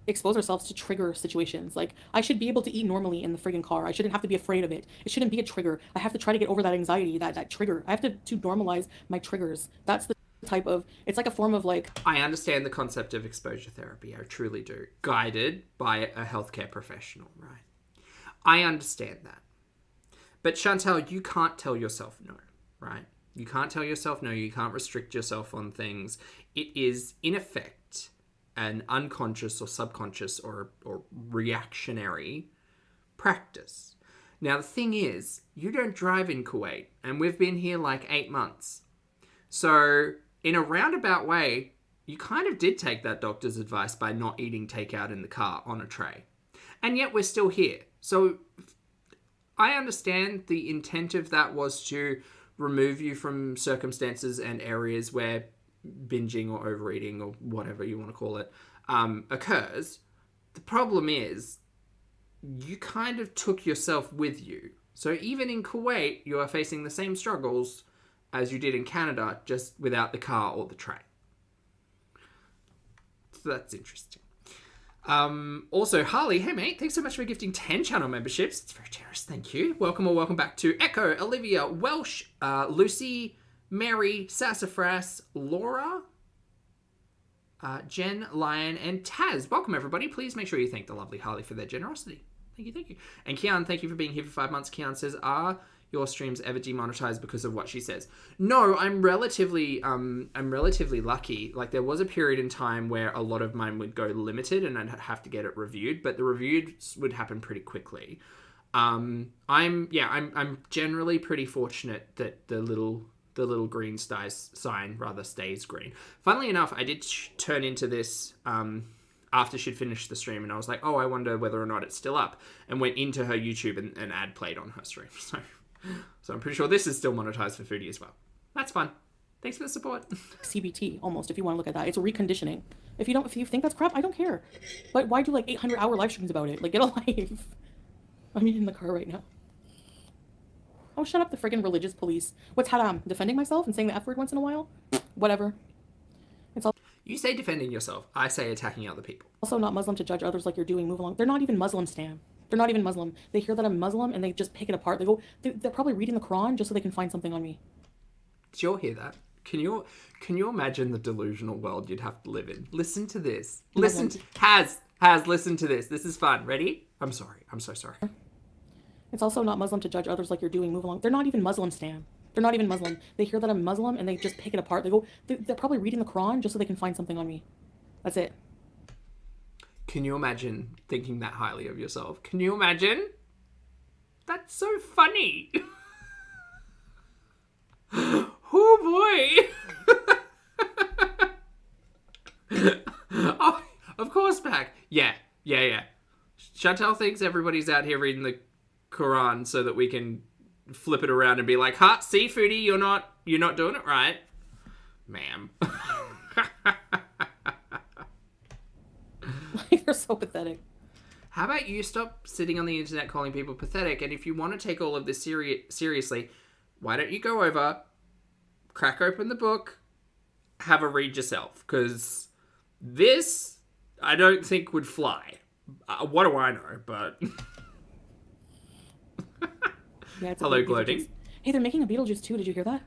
expose ourselves to trigger situations. Like, I should be able to eat normally in the friggin' car. I shouldn't have to be afraid of it. It shouldn't be a trigger. I have to try to get over that anxiety, that trigger. I have to normalize my triggers. That's the type of, it's like a form of I understand the concept of exposure therapy. I truly do. Guided by a healthcare professional, right? I understand that. But Chantal, you can't tell yourself no, right? You can't tell yourself no. You can't restrict yourself on things. It is, in effect, an unconscious or subconscious or reactionary practice. Now, the thing is, you don't drive in Kuwait, and we've been here like 8 months. So, in a roundabout way, you kind of did take that doctor's advice by not eating takeout in the car on a tray. And yet we're still here. So, I understand the intent of that was to remove you from circumstances and areas where binging or overeating or whatever you want to call it occurs. The problem is you kind of took yourself with you. So even in Kuwait, you are facing the same struggles as you did in Canada, just without the car or the tray. So that's interesting. Also, Harley, hey mate, thanks so much for gifting 10 channel memberships. It's very generous, thank you. Welcome or welcome back to Echo, Olivia, Welsh, Lucy, Mary, Sassafras, Laura, Jen, Lion, and Taz. Welcome everybody. Please make sure you thank the lovely Harley for their generosity. Thank you, thank you. And Kian, thank you for being here for 5 months. Kian says, are your streams ever demonetized because of what she says? No, I'm relatively lucky. Like, there was a period in time where a lot of mine would go limited and I'd have to get it reviewed, but the reviews would happen pretty quickly. I'm generally pretty fortunate that the little green sign rather stays green. Funnily enough, I did turn into this after she'd finished the stream, and I was like, oh, I wonder whether or not it's still up, and went into her YouTube and an ad played on her stream. So I'm pretty sure this is still monetized for Foodie as well. That's fun. Thanks for the support. CBT, almost, if you want to look at that. It's reconditioning. If you think that's crap, I don't care. But why do like 800-hour live streams about it? Like, get a life. I'm in the car right now. Oh, shut up, the friggin' religious police. What's haram? Defending myself and saying the F word once in a while? Whatever. It's You say defending yourself. I say attacking other people. also not Muslim to judge others like you're doing. Move along. They're not even Muslim, Stan. They're not even Muslim. They hear that I'm Muslim and they just pick it apart. They go, they're probably reading the Quran just so they can find something on me. Did you all hear that? Can you imagine the delusional world you'd have to live in? Listen to this. Listen to listen to this. This is fun. Ready? I'm sorry. I'm so sorry. It's also not Muslim to judge others like you're doing. Move along. They're not even Muslim, Stan. They're not even Muslim. They hear that I'm Muslim and they just pick it apart. They go, they're probably reading the Quran just so they can find something on me. That's it. Can you imagine thinking that highly of yourself? Can you imagine? That's so funny. Oh boy. Oh, of course back. Yeah. Chantal thinks everybody's out here reading the Quran so that we can flip it around and be like, "Ha, see, Foodie, you're not doing it right, ma'am." You're so pathetic. How about you stop sitting on the internet calling people pathetic? And if you want to take all of this seriously, why don't you go over, crack open the book, have a read yourself? Because this, I don't think would fly. What do I know? But Yeah, it's hello, gloating. Hey, they're making a Beetlejuice too. Did you hear that?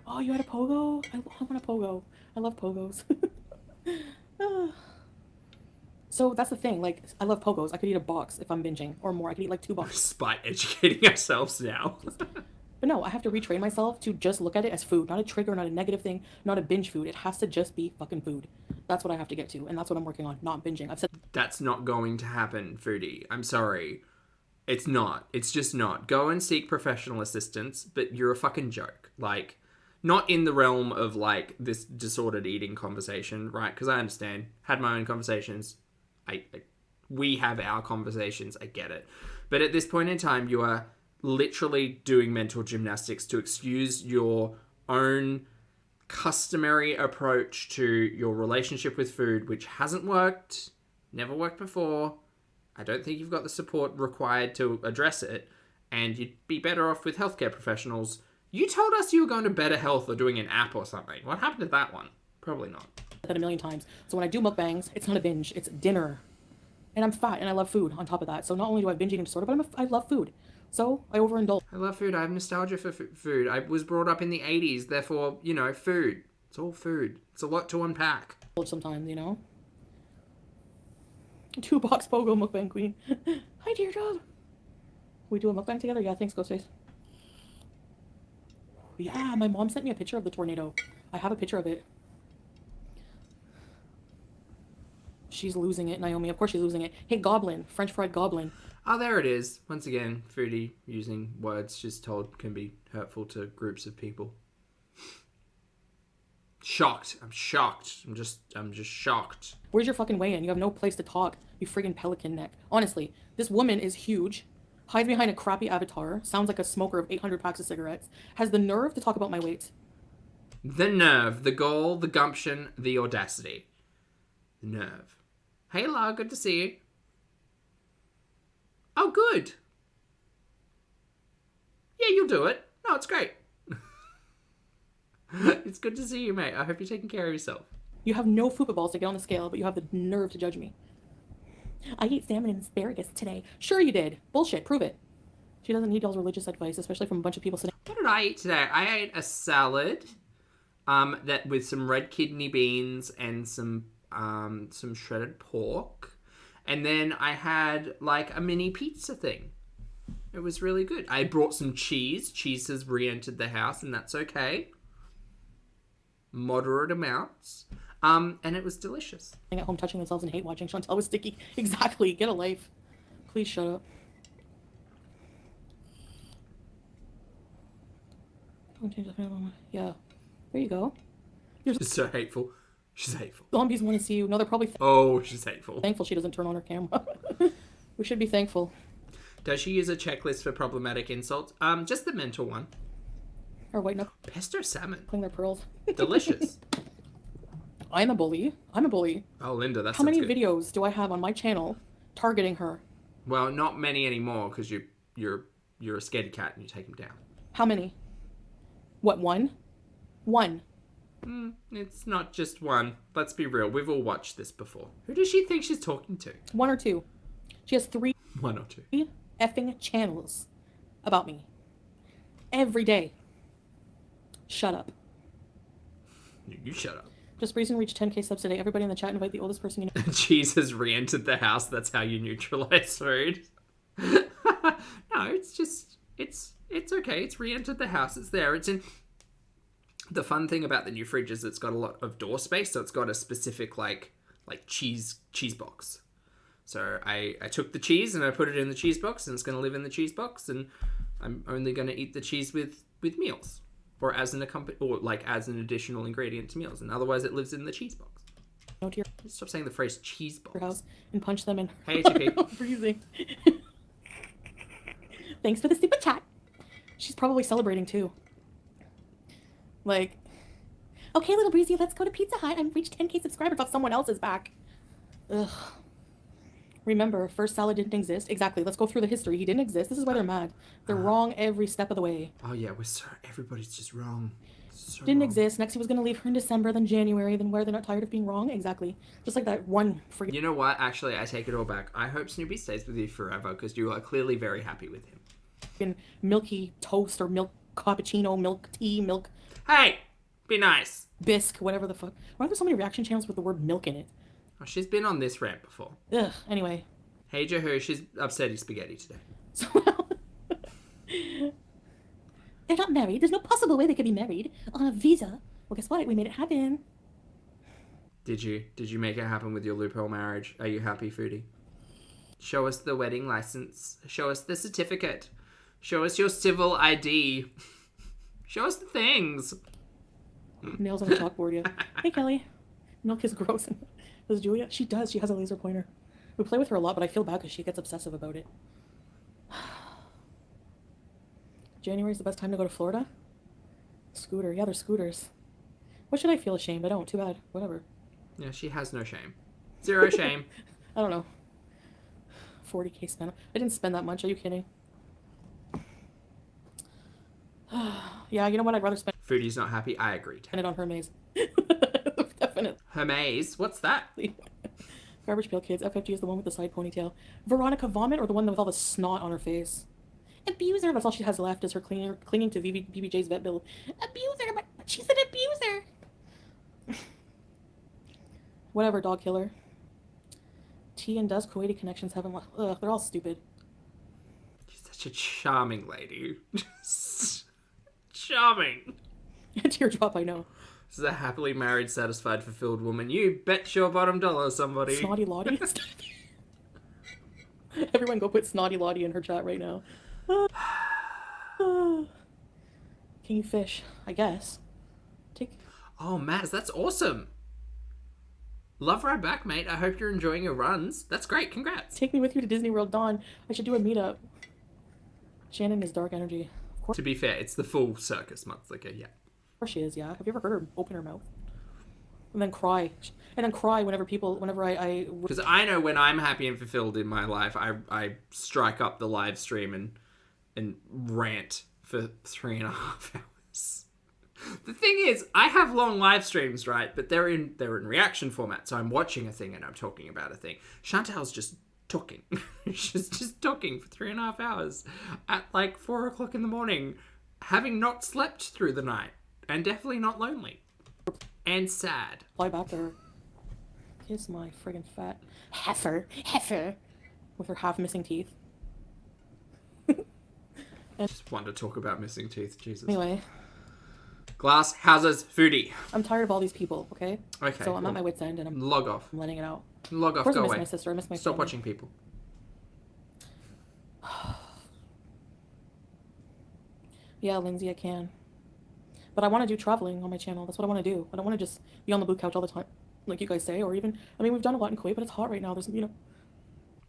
Oh, you had a pogo? I want a pogo. I love pogos. So that's the thing. Like, I love pogos. I could eat a box if I'm binging or more. I could eat like 2 boxes. Despite educating ourselves now. But no, I have to retrain myself to just look at it as food, not a trigger, not a negative thing, not a binge food. It has to just be fucking food. That's what I have to get to, and that's what I'm working on, not binging. I've said that's not going to happen, Foodie. I'm sorry. It's not. It's just not. Go and seek professional assistance, but you're a fucking joke. Like, not in the realm of, like, this disordered eating conversation, right? Because I understand. Had my own conversations. We have our conversations. I get it. But at this point in time, you are literally doing mental gymnastics to excuse your own customary approach to your relationship with food, which hasn't worked, never worked before. I don't think you've got the support required to address it, and you'd be better off with healthcare professionals. You told us you were going to Better Health or doing an app or something. What happened to that one? Probably not. that a million times. So when I do mukbangs, it's not a binge, it's dinner. And I'm fat and I love food on top of that. So not only do I have binge eating disorder, but I love food. So I overindulge. I love food. I have nostalgia for food. I was brought up in the 80s. Therefore, food. It's all food. It's a lot to unpack. Sometimes, 2-box pogo mukbang queen. Hi, dear dog. We do a mukbang together? Yeah, thanks, Ghostface. Yeah, my mom sent me a picture of the tornado. I have a picture of it. She's losing it, Naomi. Of course she's losing it. Hey, goblin. French fried goblin. Oh, there it is. Once again, Foodie using words she's told can be hurtful to groups of people. Shocked. I'm shocked. I'm just shocked. Where's your fucking weigh-in? You have no place to talk, you friggin' pelican neck. Honestly, this woman is huge, hides behind a crappy avatar, sounds like a smoker of 800 packs of cigarettes, has the nerve to talk about my weight. The nerve, the gall, the gumption, the audacity. The nerve. Hey, La, good to see you. Oh, good. Yeah, you'll do it. No, it's great. It's good to see you, mate. I hope you're taking care of yourself. You have no fupa balls to get on the scale, but you have the nerve to judge me. I ate salmon and asparagus today. Sure you did. Bullshit. Prove it. She doesn't need y'all's religious advice, especially from a bunch of people sitting. What did I eat today? I ate a salad, that with some red kidney beans and some shredded pork, and then I had like a mini pizza thing. It was really good. I brought some cheese. Cheese has re-entered the house, and that's okay. Moderate amounts. And it was delicious. At home touching themselves and hate watching Chantal was sticky. Exactly. Get a life. Please shut up. Yeah. There you go. She's so hateful. She's hateful. Zombies want to see you. No, they're probably Oh, she's hateful. thankful she doesn't turn on her camera. We should be thankful. Does she use a checklist for problematic insults? Just the mental one. Or white knuckle Pesto salmon. playing their pearls. Delicious. I'm a bully. I'm a bully. Oh, Linda, that's How many good. videos do I have on my channel targeting her? Well, not many anymore because you're a scaredy cat and you take him down. How many? What, one? One. It's not just one. Let's be real. We've all watched this before. Who does she think she's talking to? One or two. She has 3 One or two. effing channels about me. Every day. Shut up. You shut up. Just recently reached 10k subs today. Everybody in the chat invite the oldest person you know. Cheese has re-entered the house. That's how you neutralize food. No, it's okay. It's re-entered the house. It's there. It's in. The fun thing about the new fridge is it's got a lot of door space, so it's got a specific like cheese box. So I took the cheese and I put it in the cheese box, and it's going to live in the cheese box, and I'm only going to eat the cheese with meals, or as an additional ingredient to meals, and otherwise it lives in the cheese box. Go to your Stop saying the phrase cheese box. house and punch them in. Hey, TP. I'm freezing. Thanks for the super chat. She's probably celebrating too. Like, okay, little breezy, let's go to Pizza Hut. I've reached 10k subscribers off someone else's back. Ugh. Remember, first salad didn't exist. Exactly. Let's go through the history. He didn't exist. This is why they're mad. They're wrong every step of the way. Oh yeah, everybody's just wrong. So Didn't wrong. exist. Next he was going to leave her in December, then January, then why are they not tired of being wrong? Exactly. Just like that one freaking You know what? Actually, I take it all back. I hope Snoopy stays with you forever because you are clearly very happy with him. milky toast or milk cappuccino, milk tea, milk Hey, be nice. bisque, whatever the fuck. Why are there so many reaction channels with the word milk in it? Oh, she's been on this rant before. Ugh. Anyway. Hey, Jehu, she's upsetty spaghetti today. So they're not married. There's no possible way they could be married on a visa. Well, guess what? We made it happen. Did you make it happen with your loophole marriage? Are you happy, Foodie? Show us the wedding license. Show us the certificate. Show us your civil ID. Show us the things. Nails on the chalkboard, yeah. Hey, Kelly. Milk is gross. Does Julia? She does. She has a laser pointer. We play with her a lot, but I feel bad because she gets obsessive about it. January is the best time to go to Florida? Scooter. Yeah, they're scooters. What should I feel ashamed? I don't. Too bad. Whatever. Yeah, she has no shame. Zero shame. I don't know. 40k spent. I didn't spend that much. Are you kidding? Yeah, you know what? I'd rather spend Foodie's not happy. I agree. it on Hermes. Definitely. Hermes? What's that? Garbage Pail Kids. FFG is the one with the side ponytail. Veronica Vomit or the one with all the snot on her face? Abuser. That's all she has left is her clinging to BBJ's vet bill. Abuser, but she's an abuser. Whatever, dog killer. T and does Kuwaiti connections haven't left. Ugh, they're all stupid. She's such a charming lady. Charming. Teardrop, I know. This is a happily married, satisfied, fulfilled woman. You bet your bottom dollar, somebody. Snotty Lottie. Everyone go put Snotty Lottie in her chat right now. Can you fish? I guess. Oh, Maz, that's awesome. Love right back, mate. I hope you're enjoying your runs. That's great. Congrats. Take me with you to Disney World, Dawn. I should do a meetup. Shannon is dark energy. To be fair, it's the full circus month. Okay, yeah. Of course she is, yeah. Have you ever heard her open her mouth? And then cry. And then cry whenever I Because I know when I'm happy and fulfilled in my life, I strike up the live stream and rant for 3.5 hours. The thing is, I have long live streams, right? But they're in reaction format, so I'm watching a thing and I'm talking about a thing. Chantal's just talking. She's just talking for 3.5 hours at like 4 o'clock in the morning, having not slept through the night, and definitely not lonely and sad. fly back to her. Kiss my friggin' fat heifer with her half missing teeth. Just want to talk about missing teeth, Jesus. Anyway, Glass houses foodie. I'm tired of all these people, okay? Okay. So I'm at my wit's end and I'm Log off. letting it out. Log Of off. course I Go miss away. my sister. I miss my Stop family. watching people. Yeah, Lindsay, I can. But I want to do traveling on my channel. That's what I want to do. I don't want to just be on the blue couch all the time, like you guys say, or even, I mean, we've done a lot in Kuwait, but it's hot right now. There's,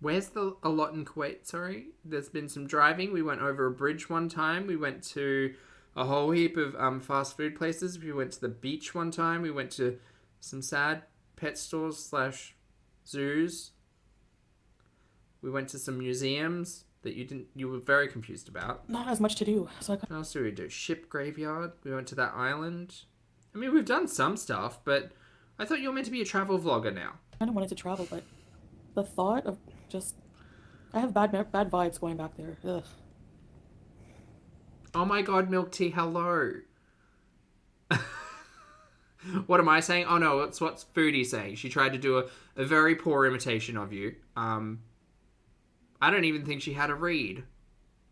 Where's a lot in Kuwait? Sorry, there's been some driving. We went over a bridge one time. We went to a whole heap of fast food places. We went to the beach one time. We went to some sad pet stores / zoos. We went to some museums that you were very confused about. not as much to do. So I What else did we do? Ship graveyard. We went to that island. I mean, we've done some stuff, but I thought you were meant to be a travel vlogger now. kind of wanted to travel, but the thought of just, I have bad vibes going back there. Ugh. Oh my god, Milk Tea, hello. What am I saying? Oh no, it's what Foodie's saying. She tried to do a very poor imitation of you. I don't even think she had a read.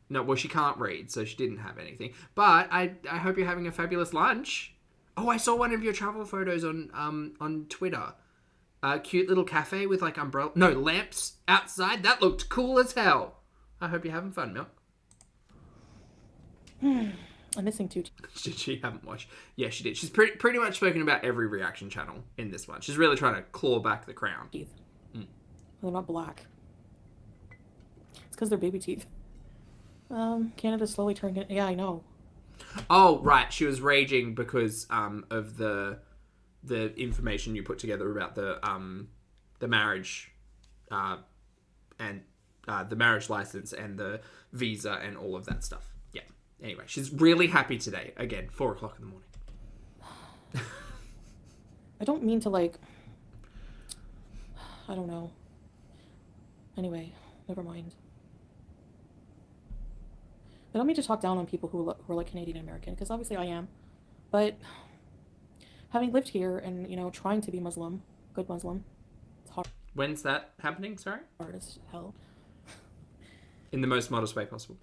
No, well, she can't read, so she didn't have anything. But I hope you're having a fabulous lunch. Oh, I saw one of your travel photos on Twitter. A cute little cafe with like lamps outside. That looked cool as hell. I hope you're having fun, Milk. I'm missing two. Did she haven't watched? Yeah, she did. She's pretty much spoken about every reaction channel in this one. She's really trying to claw back the crown. Teeth. They're not black. It's because they're baby teeth. Canada's slowly turning it. Yeah, I know. Oh, right. She was raging because of the information you put together about the marriage and the marriage license and the visa and all of that stuff. Yeah. Anyway, she's really happy today. Again, 4 o'clock in the morning. I don't mean to, like, I don't know. Anyway, never mind. I don't mean to talk down on people who are like Canadian American, because obviously I am. But having lived here and, trying to be Muslim, good Muslim, it's hard When's that happening? Sorry? as hell. In the most modest way possible.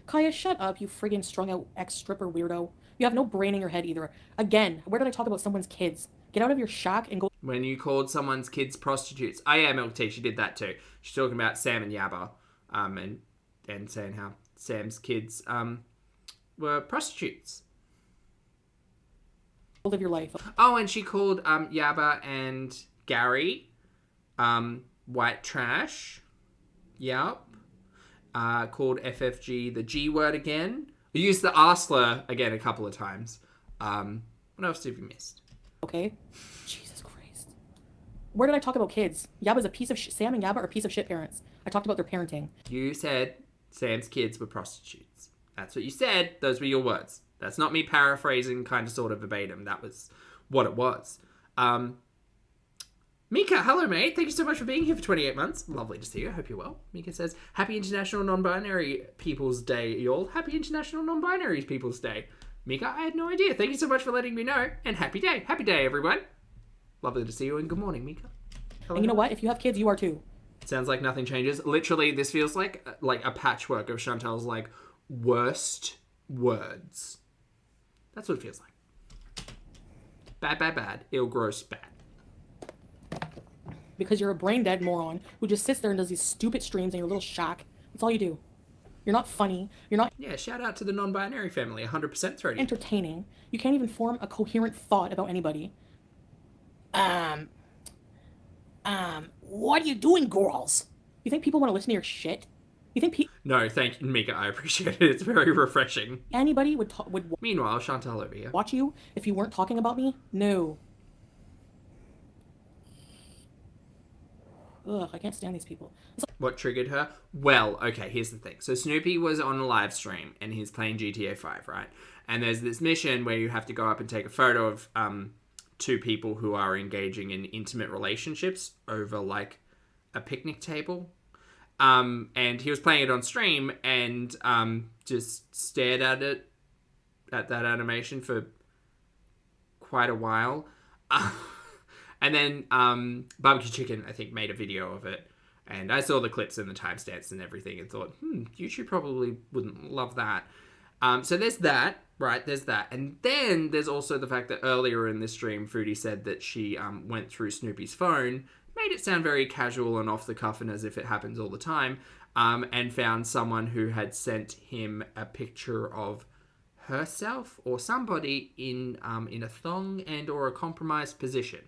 Kaya, shut up, you friggin' strung out ex-stripper weirdo. You have no brain in your head either. Again, where did I talk about someone's kids? Get out of your shack and go. When you called someone's kids prostitutes. Oh yeah, Milk Tea, she did that too. She's talking about Sam and Yabba, and saying how Sam's kids were prostitutes. Live your life. Oh, and she called Yabba and Gary white trash. Yup. Called FFG the G word again. We used the R slur again a couple of times. What else have you missed? Okay? Jesus Christ. Where did I talk about kids? Yabba's a piece of Sam and Yabba are a piece of shit parents. I talked about their parenting. You said Sam's kids were prostitutes. That's what you said. Those were your words. That's not me paraphrasing kind of sort of verbatim. That was what it was. Mika, hello mate. Thank you so much for being here for 28 months. Lovely to see you. I hope you're well. Mika says, Happy International Non-Binary People's Day, y'all. Happy International Non-Binary People's Day. Mika, I had no idea. Thank you so much for letting me know. And happy day. Happy day, everyone. Lovely to see you and good morning, Mika. Hello. And you know what? If you have kids, you are too. Sounds like nothing changes. Literally, this feels like a patchwork of Chantal's like worst words. That's what it feels like. Bad, bad, bad. Ill, gross, bad. Because you're a brain dead moron who just sits there and does these stupid streams in your little shack. That's all you do. You're not funny. You're not Yeah, shout out to the non-binary family. 100% throaty. entertaining. You can't even form a coherent thought about anybody. What are you doing, girls? You think people want to listen to your shit? You think No, thank you, Mika. I appreciate it. It's very refreshing. anybody would Meanwhile, Chantal over here. watch you if you weren't talking about me? No. Ugh, I can't stand these people. It's like, What triggered her? Well, okay, here's the thing. So Snoopy was on a live stream and he's playing GTA 5, right? And there's this mission where you have to go up and take a photo of two people who are engaging in intimate relationships over like a picnic table. And he was playing it on stream and just stared at it, at that animation for quite a while. And then Barbecue Chicken, I think, made a video of it. And I saw the clips and the timestamps and everything and thought, YouTube probably wouldn't love that. So there's that, right? There's that. And then there's also the fact that earlier in this stream, Foodie said that she went through Snoopy's phone, made it sound very casual and off the cuff and as if it happens all the time, and found someone who had sent him a picture of herself or somebody in a thong and or a compromised position.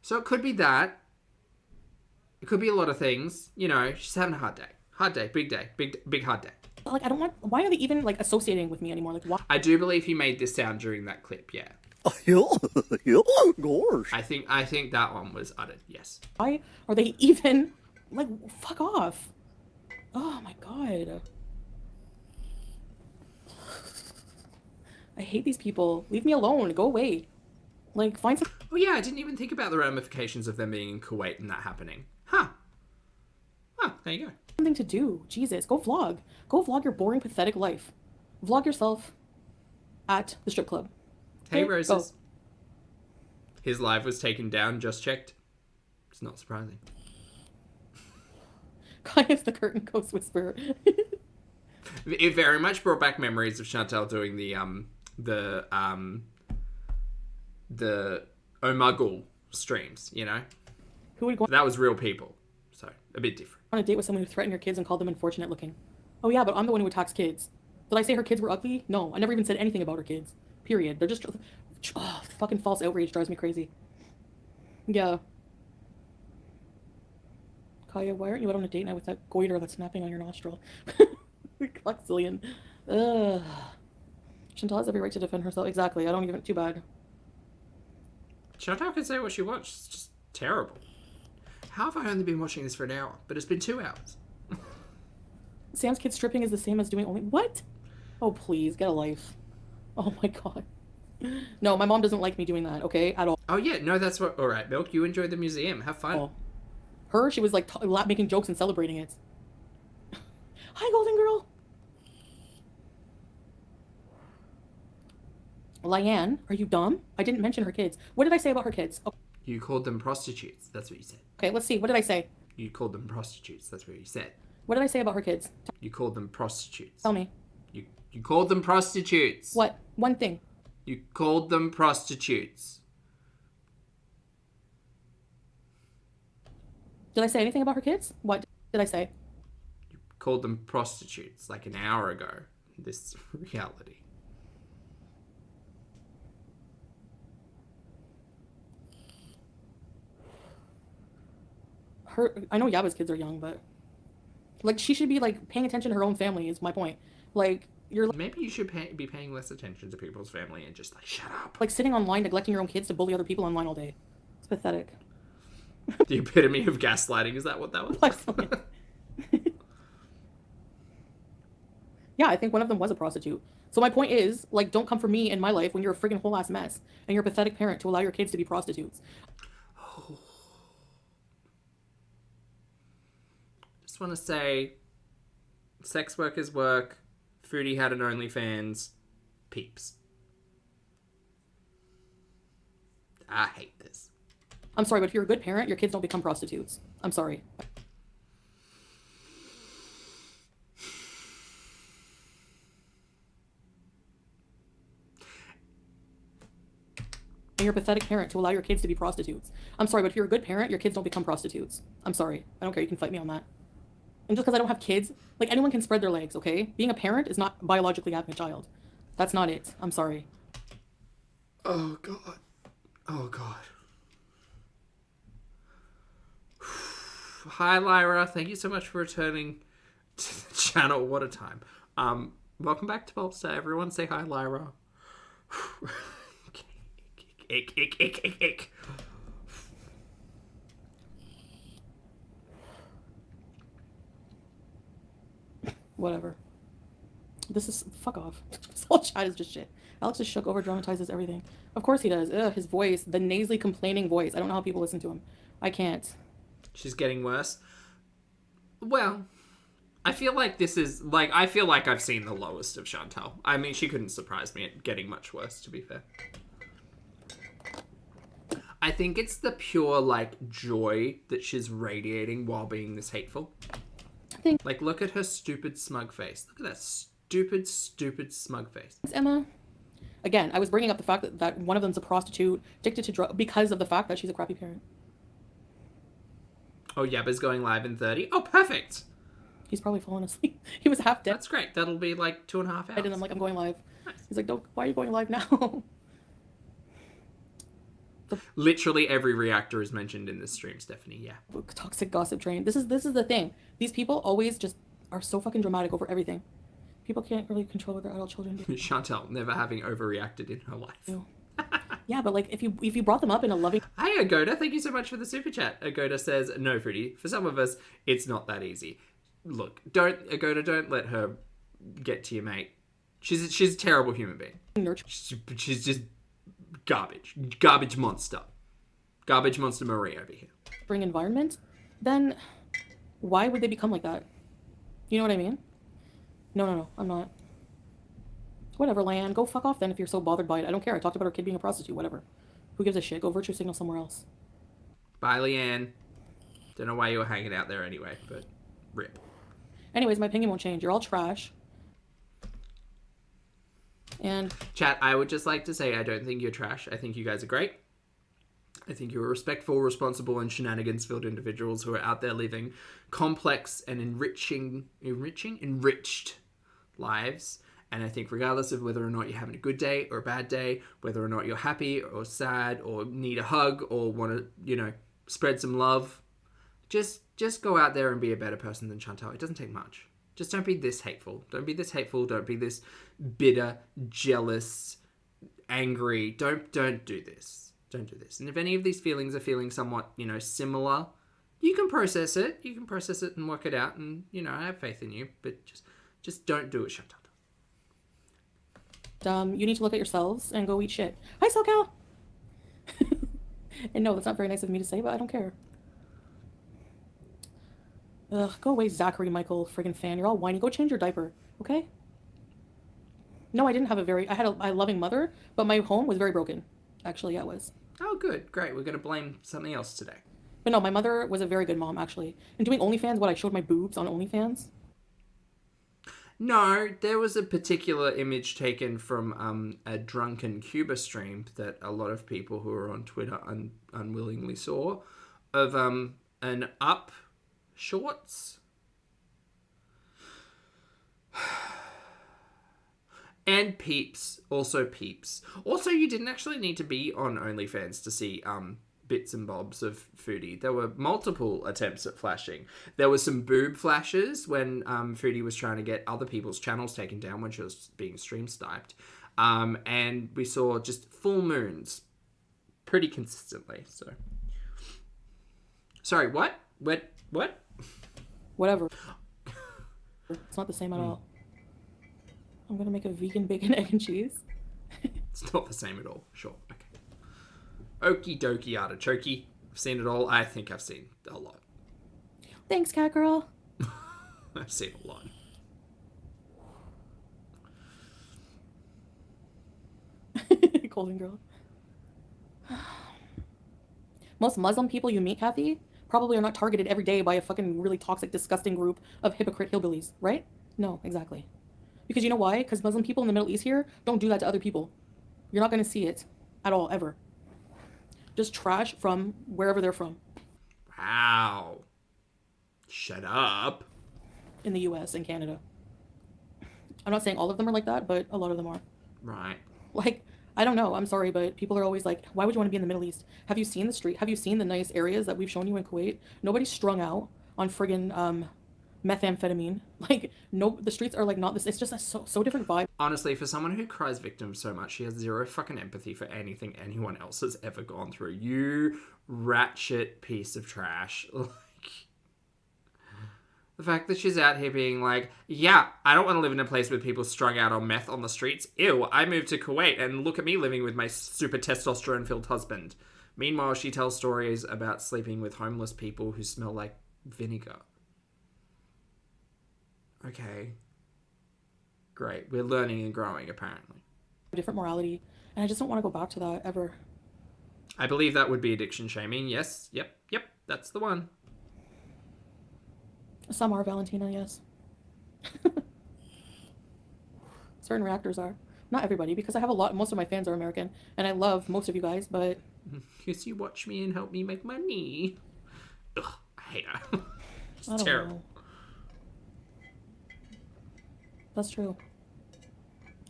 So it could be that. It could be a lot of things. You know, she's having a hard day. Hard day, big hard day. like, I don't want. Why are they even like associating with me anymore? Like, why? I do believe he made this sound during that clip, yeah. Gosh. I think that one was uttered, yes. Why are they even like? Fuck off! Oh my god. I hate these people. Leave me alone. Go away. Like, find some. Oh yeah, I didn't even think about the ramifications of them being in Kuwait and that happening. Huh, there you go. Something to do. Jesus, go vlog. Go vlog your boring, pathetic life. Vlog yourself at the strip club. Hey, Okay, Roses. go. His live was taken down, just checked. It's not surprising. Kai's the curtain ghost whisperer. It very much brought back memories of Chantal doing the Omegle streams, you know? Who would go That was real people, so a bit different. on a date with someone who threatened your kids and called them unfortunate looking? Oh yeah, but I'm the one who attacks kids. Did I say her kids were ugly? No, I never even said anything about her kids. Period. They're just... Oh, fucking false outrage drives me crazy. Yeah. Kaya, why aren't you out on a date night with that goiter that's snapping on your nostril? Coxillion. Ugh. Chantal has every right to defend herself. Exactly. I don't even... Too bad. Chantal can say what she wants. It's just terrible. How have I only been watching this for an hour? But it's been 2 hours. Sam's kid stripping is the same as doing only... What? Oh, please. Get a life. Oh, my God. No, my mom doesn't like me doing that, okay? At all. Oh yeah, no, that's what... Alright, Milk, you enjoy the museum. Have fun. Oh. Her, she was like making jokes and celebrating it. Hi, Golden Girl. Lyanne, are you dumb? I didn't mention her kids. What did I say about her kids? You called them prostitutes. That's what you said. Okay, let's see. What did I say? You called them prostitutes. That's what you said. What did I say about her kids? You called them prostitutes. Tell me. You called them prostitutes. What? One thing. You called them prostitutes. Did I say anything about her kids? What did I say? You called them prostitutes like an hour ago. This reality. I know Yaba's kids are young, but like she should be like paying attention to her own family is my point. Like you're Maybe you should be paying less attention to people's family and just like shut up. like sitting online neglecting your own kids to bully other people online all day. It's pathetic. The epitome of gaslighting. Is that what that was? Yeah, I think one of them was a prostitute. So my point is, like, don't come for me in my life when you're a friggin' whole ass mess and you're a pathetic parent to allow your kids to be prostitutes. Just want to say, sex workers work. Foodie had an OnlyFans. Peeps. I hate this. I'm sorry, but if you're a good parent, your kids don't become prostitutes. I'm sorry. and you're a pathetic parent to allow your kids to be prostitutes. I'm sorry, but if you're a good parent, your kids don't become prostitutes. I'm sorry. I don't care. You can fight me on that. And just because I don't have kids, like, anyone can spread their legs, okay? Being a parent is not biologically having a child. That's not it. I'm sorry. Oh, God. Oh, God. Hi, Lyra. Thank you so much for returning to the channel. What a time. Welcome back to Bulbstar. Everyone say hi, Lyra. Ick. Whatever. This is... Fuck off. This whole chat is just shit. Alex is shook, over-dramatizes everything. Of course he does. Ugh, his voice. The nasally complaining voice. I don't know how people listen to him. I can't. She's getting worse. Well, I feel like this is... Like, I feel like I've seen the lowest of Chantal. I mean, she couldn't surprise me at getting much worse, to be fair. I think it's the pure, like, joy that she's radiating while being this hateful. Like, look at her stupid, smug face. Look at that stupid, smug face. Emma. Again, I was bringing up the fact that one of them's a prostitute, addicted to drugs, because of the fact that she's a crappy parent. Oh, Yabba's going live in 30. Oh, perfect. He's probably fallen asleep. He was half dead. That's great. That'll be like 2.5 hours. And I'm like, I'm going live. Nice. He's like, don't, why are you going live now? Literally every reactor is mentioned in this stream, Stephanie. Yeah. Toxic gossip train. This is the thing. These people always just are so fucking dramatic over everything. People can't really control what their adult children do. Chantal never having overreacted in her life. Yeah, but like if you brought them up in a loving... Hey, Agoda, thank you so much for the super chat. Agoda says, no, Foodie, for some of us, it's not that easy. Look, don't let her get to you, mate. She's a terrible human being. Nurture. She's just garbage monster Marie over here. Bring environment, then why would they become like that? You know what I mean? No, I'm not. Whatever, Lan. Go fuck off then if you're so bothered by it. I don't care. I talked about her kid being a prostitute. Whatever. Who gives a shit? Go virtue signal somewhere else. Bye, Leanne. Don't know why you were hanging out there anyway, but rip. Anyways, my opinion won't change. You're all trash. And... Chat, I would just like to say I don't think you're trash. I think you guys are great. I think you're respectful, responsible, and shenanigans-filled individuals who are out there living complex and enriched lives. And I think regardless of whether or not you're having a good day or a bad day, whether or not you're happy or sad or need a hug or want to, spread some love, just go out there and be a better person than Chantal. It doesn't take much. Just don't be this hateful. Don't be this hateful. Don't be this bitter, jealous, angry. Don't do this. Don't do this. And if any of these feelings are feeling somewhat, similar, you can process it. You can process it and work it out. And, I have faith in you. But just don't do it, Chantal. You need to look at yourselves and go eat shit. Hi, SoCal! And no, that's not very nice of me to say, but I don't care. Ugh, go away, Zachary Michael, friggin' fan. You're all whiny. Go change your diaper, okay? No, I didn't have I had a loving mother, but my home was very broken. Actually, yeah, it was. Oh, good. Great. We're going to blame something else today. But no, my mother was a very good mom, actually. And doing OnlyFans, I showed my boobs on OnlyFans? No, there was a particular image taken from a drunken Cuba stream that a lot of people who are on Twitter unwillingly saw of an up shorts and peeps. Also, you didn't actually need to be on OnlyFans to see bits and bobs of Foodie. There were multiple attempts at flashing. There were some boob flashes when Foodie was trying to get other people's channels taken down when she was being stream sniped. And we saw just full moons pretty consistently. So, sorry, what? What? Whatever. It's not the same at all. I'm gonna make a vegan bacon, egg, and cheese. It's not the same at all. Sure. Okay. Okie dokie artichoke. I've seen it all. I think I've seen a lot. Thanks, cat girl. I've seen a lot. Golden girl. Most Muslim people you meet, Kathy, probably are not targeted every day by a fucking really toxic, disgusting group of hypocrite hillbillies, right? No, exactly. Because you know why? Because Muslim people in the Middle East here don't do that to other people. You're not going to see it at all, ever. just trash from wherever they're from Wow. Shut up. in the US and Canada. I'm not saying all of them are like that, but a lot of them are. Right. Like, I don't know. I'm sorry, but people are always like, why would you want to be in the Middle East? Have you seen the street? Have you seen the nice areas that we've shown you in Kuwait? Nobody's strung out on friggin' methamphetamine. Like, no, the streets are like not this. It's just a so different vibe. Honestly, for someone who cries victim so much, she has zero fucking empathy for anything anyone else has ever gone through. You ratchet piece of trash. Like, the fact that she's out here being like, yeah, I don't want to live in a place with people strung out on meth on the streets. Ew, I moved to Kuwait and look at me living with my super testosterone-filled husband. Meanwhile, she tells stories about sleeping with homeless people who smell like vinegar. Okay. Great. We're learning and growing, apparently. Different morality, and I just don't want to go back to that ever. I believe that would be addiction shaming. Yes. Yep. That's the one. Some are, Valentina, yes. Certain reactors are. Not everybody, because I have most of my fans are American, and I love most of you guys, but... Because you watch me and help me make money. Ugh, I hate her. It's I don't terrible. know. That's true.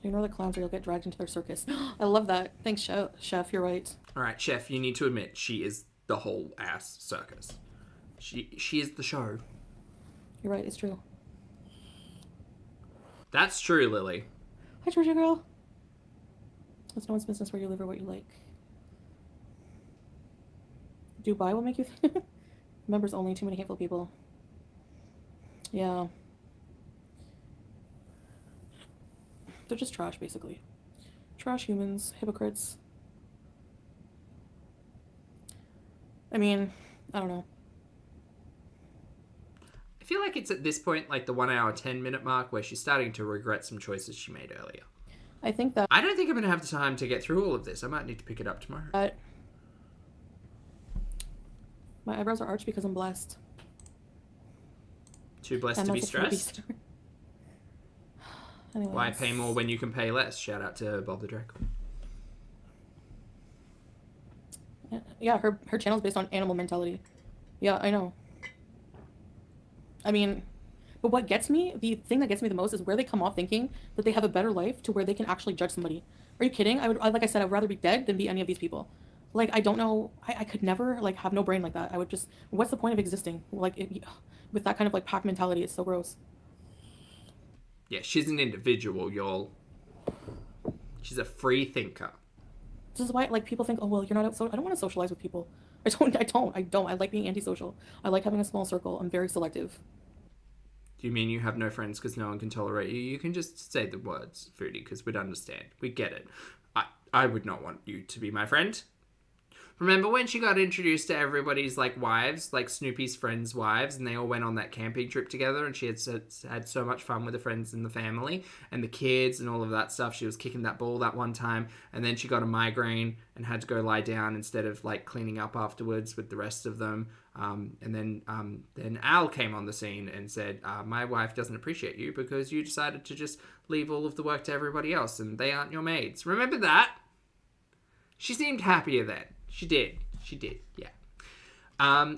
Ignore the clowns or you'll get dragged into their circus. I love that. Thanks, Chef. You're right. All right, Chef, you need to admit she is the whole ass circus. She is the show. You're right. It's true. That's true, Lily. Hi, Georgia girl. It's no one's business where you live or what you like. Dubai will make you... Members only. Too many hateful people. Yeah. They're just trash, basically. Trash humans. Hypocrites. I mean, I don't know. I feel like it's at this point, like the 1 hour, 10-minute mark, where she's starting to regret some choices she made earlier. I think that... I don't think I'm going to have the time to get through all of this. I might need to pick it up tomorrow. My eyebrows are arched because I'm blessed. Too blessed And to be that's a Foodie stressed. story. Anyways. Why pay more when you can pay less? Shout out to Bob the Drake. Yeah, her channel's based on animal mentality. Yeah, I know. I mean, but what gets me, the thing that gets me the most is where they come off thinking that they have a better life to where they can actually judge somebody. Are you kidding? Like I said, I'd rather be dead than be any of these people. Like, I don't know, I could never, like, have no brain like that. I would just, what's the point of existing? Like, with that kind of, like, pack mentality, it's so gross. Yeah, she's an individual, y'all. She's a free thinker. This is why, like, people think, oh, well, you're not, so I don't want to socialize with people. I don't. I like being antisocial. I like having a small circle. I'm very selective. Do you mean you have no friends because no one can tolerate you? You can just say the words, Foodie, because we'd understand. We get it. I would not want you to be my friend. Remember when she got introduced to everybody's, like, wives, like Snoopy's friends' wives, and they all went on that camping trip together, and she had so much fun with the friends and the family and the kids and all of that stuff. She was kicking that ball that one time, and then she got a migraine and had to go lie down instead of, like, cleaning up afterwards with the rest of them. And then Al came on the scene and said, my wife doesn't appreciate you because you decided to just leave all of the work to everybody else, and they aren't your maids. Remember that? She seemed happier then. She did, yeah.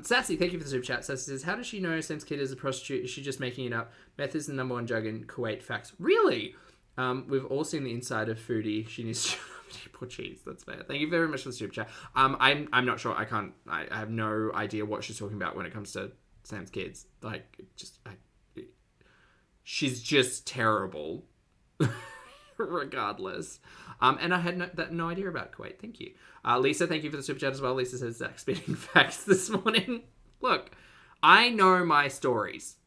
Sassy, thank you for the super chat. Sassy says, how does she know Sam's kid is a prostitute? Is she just making it up? Meth is the number 1 drug in Kuwait. Facts. Really? We've all seen the inside of Foodie. She needs to poor cheese. That's fair. Thank you very much for the super chat. I'm not sure. I have no idea what she's talking about when it comes to Sam's kids. Like, she's just terrible. Regardless. And I had no idea about Kuwait. Thank you. Lisa, thank you for the super chat as well. Lisa says Zach spitting facts this morning. Look, I know my stories,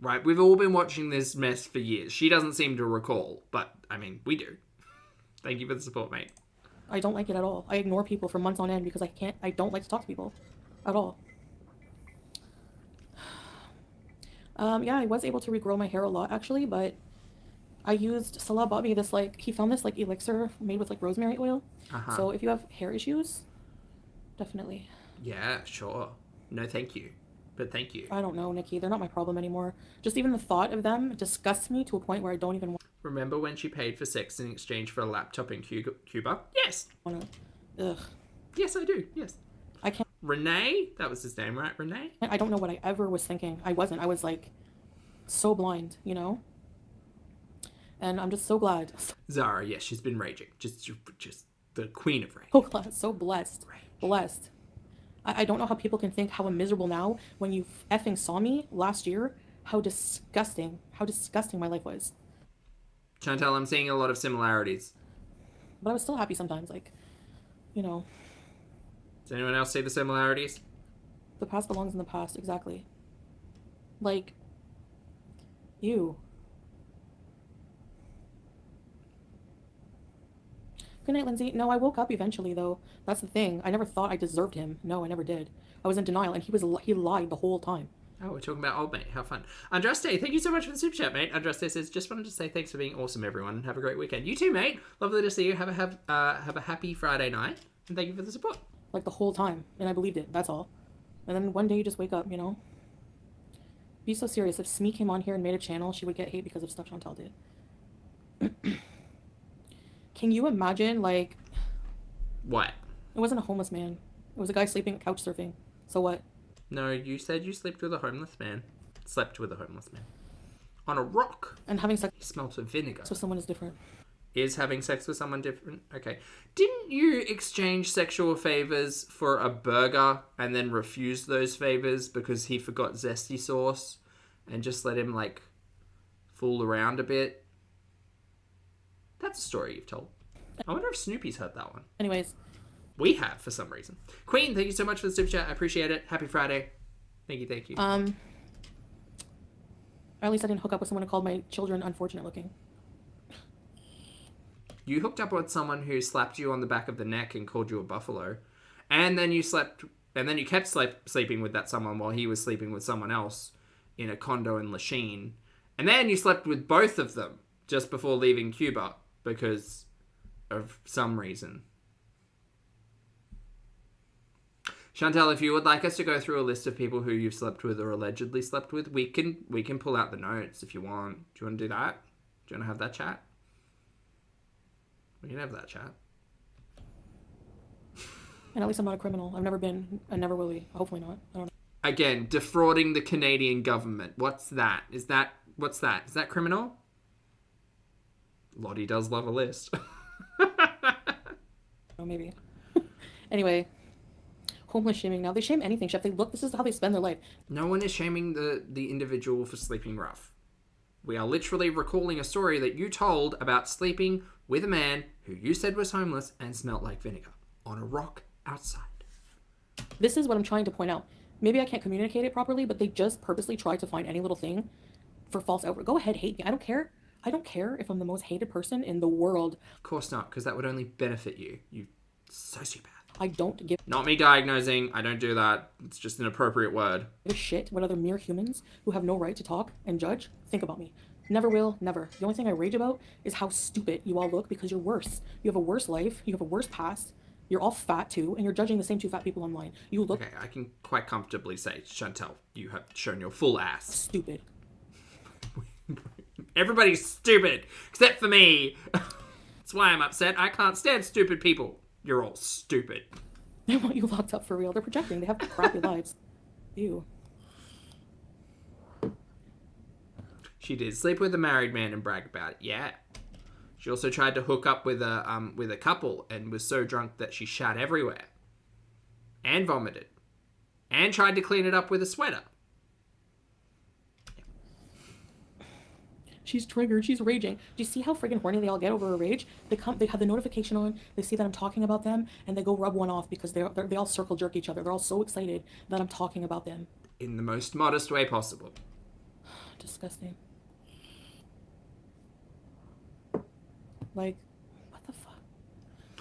right? We've all been watching this mess for years. She doesn't seem to recall, but, I mean, we do. Thank you for the support, mate. I don't like it at all. I ignore people for months on end because I don't like to talk to people at all. Yeah, I was able to regrow my hair a lot, actually, but I used, Salah bought me this, like, he found this, like, elixir made with, like, rosemary oil. Uh-huh. So if you have hair issues, definitely. Yeah, sure. No, thank you. But thank you. I don't know, Nikki. They're not my problem anymore. Just even the thought of them disgusts me to a point where I don't even want Remember when she paid for sex in exchange for a laptop in Cuba? Yes. to. Ugh. Yes, I do. Yes. Renee? That was his name, right? Renee? I don't know what I ever was thinking. I wasn't. I was like so blind, you know? And I'm just so glad. Zara, yes, she's been raging. Just the queen of rage. So glad. So blessed. Blessed. I don't know how people can think how I'm miserable now when you effing saw me last year. How disgusting my life was. Chantal, I'm seeing a lot of similarities. But I was still happy sometimes. Like, you know, Does anyone else see the similarities? the past belongs in the past. Exactly. Like, ew. Good night, Lindsay. No, I woke up eventually, though. That's the thing. I never thought I deserved him. No, I never did. I was in denial, and he lied the whole time. Oh, we're talking about old mate. How fun. Andraste, thank you so much for the super chat, mate. Andraste says, just wanted to say thanks for being awesome, everyone. Have a great weekend. You too, mate. Lovely to see you. Have a happy Friday night, and thank you for the support. Like the whole time, and I believed it. That's all. And then one day you just wake up, you know. Be so serious. If Smee came on here and made a channel, she would get hate because of stuff Chantal did. Can you imagine, like... What? It wasn't a homeless man. It was a guy sleeping couch surfing. So what? No, you said you slept with a homeless man. Slept with a homeless man. On a rock. And having sex He smelt of vinegar. with someone is different. Is having sex with someone different? Okay. Didn't you exchange sexual favors for a burger and then refuse those favors because he forgot zesty sauce and just let him, like, fool around a bit? That's a story you've told. I wonder if Snoopy's heard that one. Anyways. We have, for some reason. Queen, thank you so much for the super chat. I appreciate it. Happy Friday. Thank you, thank you. Or at least I didn't hook up with someone who called my children unfortunate looking. You hooked up with someone who slapped you on the back of the neck and called you a buffalo. And then you kept sleeping with that someone while he was sleeping with someone else in a condo in Lachine. And then you slept with both of them just before leaving Cuba because of some reason. Chantal, if you would like us to go through a list of people who you've slept with or allegedly slept with, we can pull out the notes if you want. Do you want to do that? Do you want to have that chat? We can have that chat. And at least I'm not a criminal. I've never been. I never will be. Hopefully not. I don't know. Again, defrauding the Canadian government. What's that? What's that? Is that criminal? Lottie does love a list. Oh, maybe. Anyway. Homeless shaming now. They shame anything, Chef. This is how they spend their life. No one is shaming the individual for sleeping rough. We are literally recalling a story that you told about sleeping with a man who you said was homeless and smelt like vinegar on a rock outside. This is what I'm trying to point out. Maybe I can't communicate it properly, but they just purposely try to find any little thing for false outrage. Go ahead, hate me. I don't care. I don't care if I'm the most hated person in the world. Of course not, because that would only benefit you. You sociopath. I don't give Not me diagnosing. I don't do that. It's just an appropriate word. a shit what other mere humans who have no right to talk and judge think about me. Never will, never. The only thing I rage about is how stupid you all look because you're worse. You have a worse life. You have a worse past. You're all fat too, and you're judging the same two fat people online. You look Okay, I can quite comfortably say, Chantal, you have shown your full ass. stupid. Everybody's stupid, except for me. That's why I'm upset. I can't stand stupid people. You're all stupid. They want you locked up for real. They're projecting. They have crappy lives. Ew. She did sleep with a married man and brag about it. Yeah. She also tried to hook up with a couple and was so drunk that she shat everywhere. And vomited. And tried to clean it up with a sweater. She's triggered. She's raging. Do you see how friggin' horny they all get over a rage? They have the notification on. They see that I'm talking about them, and they go rub one off because they all circle jerk each other. They're all so excited that I'm talking about them. In the most modest way possible. Disgusting. Like, what the fuck?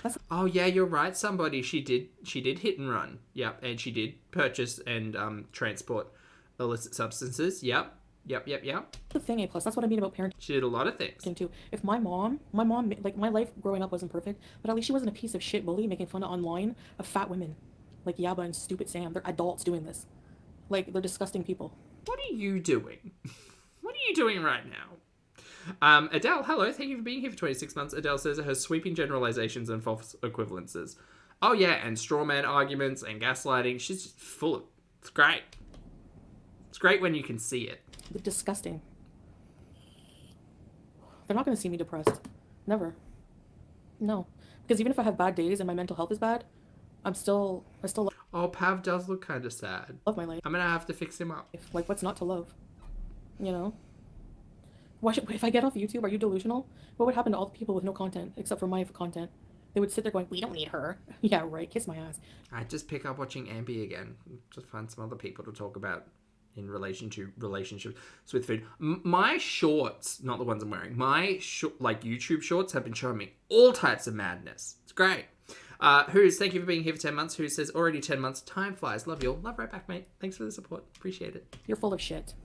That's Oh yeah, you're right. Somebody she did hit and run. Yep, and she did purchase and transport illicit substances. Yep. the thing, A+. That's what I mean about parenting. She did a lot of things. Too. If my mom, like, my life growing up wasn't perfect, but at least she wasn't a piece of shit bully making fun online of fat women. Like Yaba and Stupid Sam. They're adults doing this. Like, they're disgusting people. What are you doing? What are you doing right now? Adele, hello. Thank you for being here for 26 months. Adele says her sweeping generalizations and false equivalences Oh yeah, and straw man arguments and gaslighting. She's just full of. It's great. It's great when you can see it. Disgusting. They're not going to see me depressed. Never. No. Because even if I have bad days and my mental health is bad, I still Oh, Pav does look kind of sad. love my life. I'm gonna have to fix him up. Like, what's not to love? You know? If I get off YouTube, are you delusional? What would happen to all the people with no content, except for my content? They would sit there going, we don't need her. Yeah, right. Kiss my ass. I'd just pick up watching Ambi again. Just find some other people to talk about in relation to relationships with food. My shorts, not the ones I'm wearing, my YouTube shorts have been showing me all types of madness. It's great. Who's, thank you for being here for 10 months. Who says, already 10 months. Time flies. Love you all. Love right back, mate. Thanks for the support. Appreciate it. You're full of shit.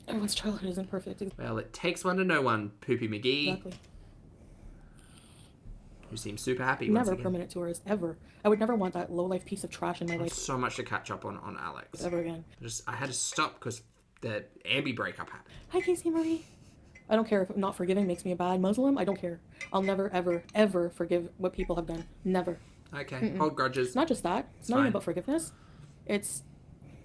Everyone's childhood isn't perfect. Well, it takes one to know one, Poopy McGee. Exactly. Who seems super happy Never once again. permanent tourist, ever. I would never want that low-life piece of trash in my life So much to catch up on Alex. ever again. I had to stop because the Ambi breakup happened. Hi, Casey Marie. I don't care if not forgiving makes me a bad Muslim. I don't care. I'll never, ever, ever forgive what people have done. Never. Okay, hold grudges. It's not just that. It's not even about forgiveness. It's,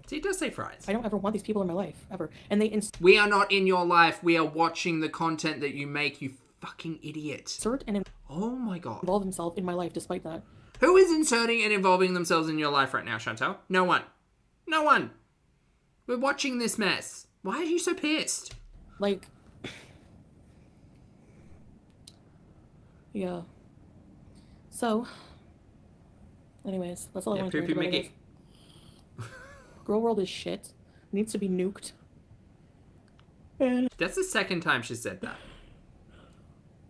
See, it does say fries. I don't ever want these people in my life, ever. And they We are not in your life. We are watching the content that you make, you fucking idiot. insert and Oh my god. involve themselves in my life despite that. Who is inserting and involving themselves in your life right now, Chantal? No one. No one. We're watching this mess. Why are you so pissed? Like, yeah. So, anyways, that's all I want to Poopy talk about. Mickey. Girl world is shit. Needs to be nuked. And That's the second time she said that.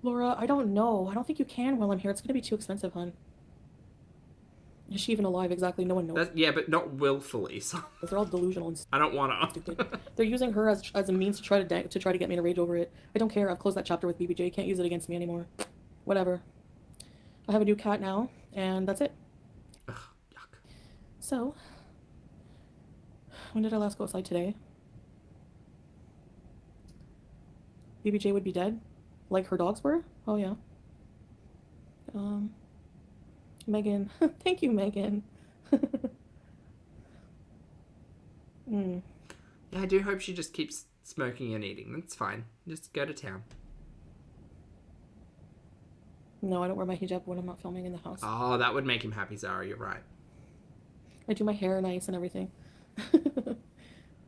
Laura, I don't know. I don't think you can while I'm here. It's gonna be too expensive, hun. Is she even alive? Exactly. No one knows. Yeah, but not willfully. So They're all delusional and I don't want to. stupid. They're using her as a means to try to get me to rage over it. I don't care. I've closed that chapter with BBJ. Can't use it against me anymore. Whatever. I have a new cat now, and that's it. Ugh, yuck. So, when did I last go outside today? BBJ would be dead, like her dogs were. Oh yeah. Megan, thank you, Megan. Yeah, I do hope she just keeps smoking and eating. That's fine. Just go to town. No, I don't wear my hijab when I'm not filming in the house. Oh, that would make him happy, Zara. You're right. I do my hair nice and everything.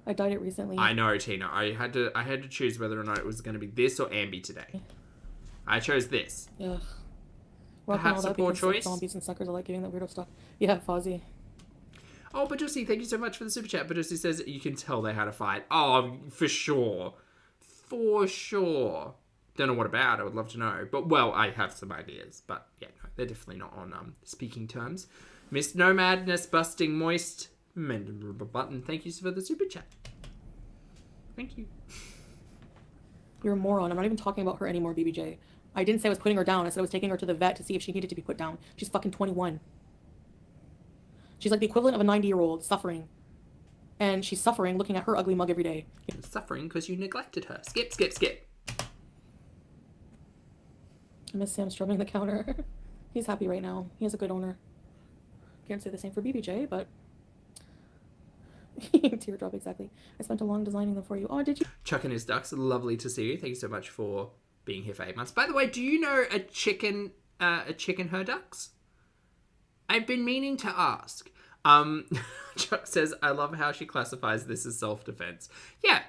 I dyed it recently. I know, Tina. I had to choose whether or not it was going to be this or Ambi today. I chose this. Ugh. Perhaps a poor because choice? Zombies and suckers, I like giving that weirdo stuff. Yeah, Fozzie. Oh, Badusi, thank you so much for the super chat. Badusi says you can tell they had a fight. Oh, for sure. For sure. Don't know what about. I would love to know. But, well, I have some ideas. But, yeah, no, they're definitely not on speaking terms. Miss No Madness, Busting Moist, Button. Thank you for the super chat. Thank you. You're a moron. I'm not even talking about her anymore, BBJ. I didn't say I was putting her down. I said I was taking her to the vet to see if she needed to be put down. She's fucking 21. She's like the equivalent of a 90-year-old suffering. And she's suffering looking at her ugly mug every day. Suffering because you neglected her. Skip, skip, skip. I miss Sam strumming the counter. He's happy right now. He has a good owner. Can't say the same for BBJ, but... Teardrop, exactly. I spent a long designing them for you. Oh, did you? Chuck and his ducks. Lovely to see you. Thank you so much for being here for 8 months. By the way, do you know a chicken her ducks? I've been meaning to ask. Chuck says, I love how she classifies this as self-defense. Yeah.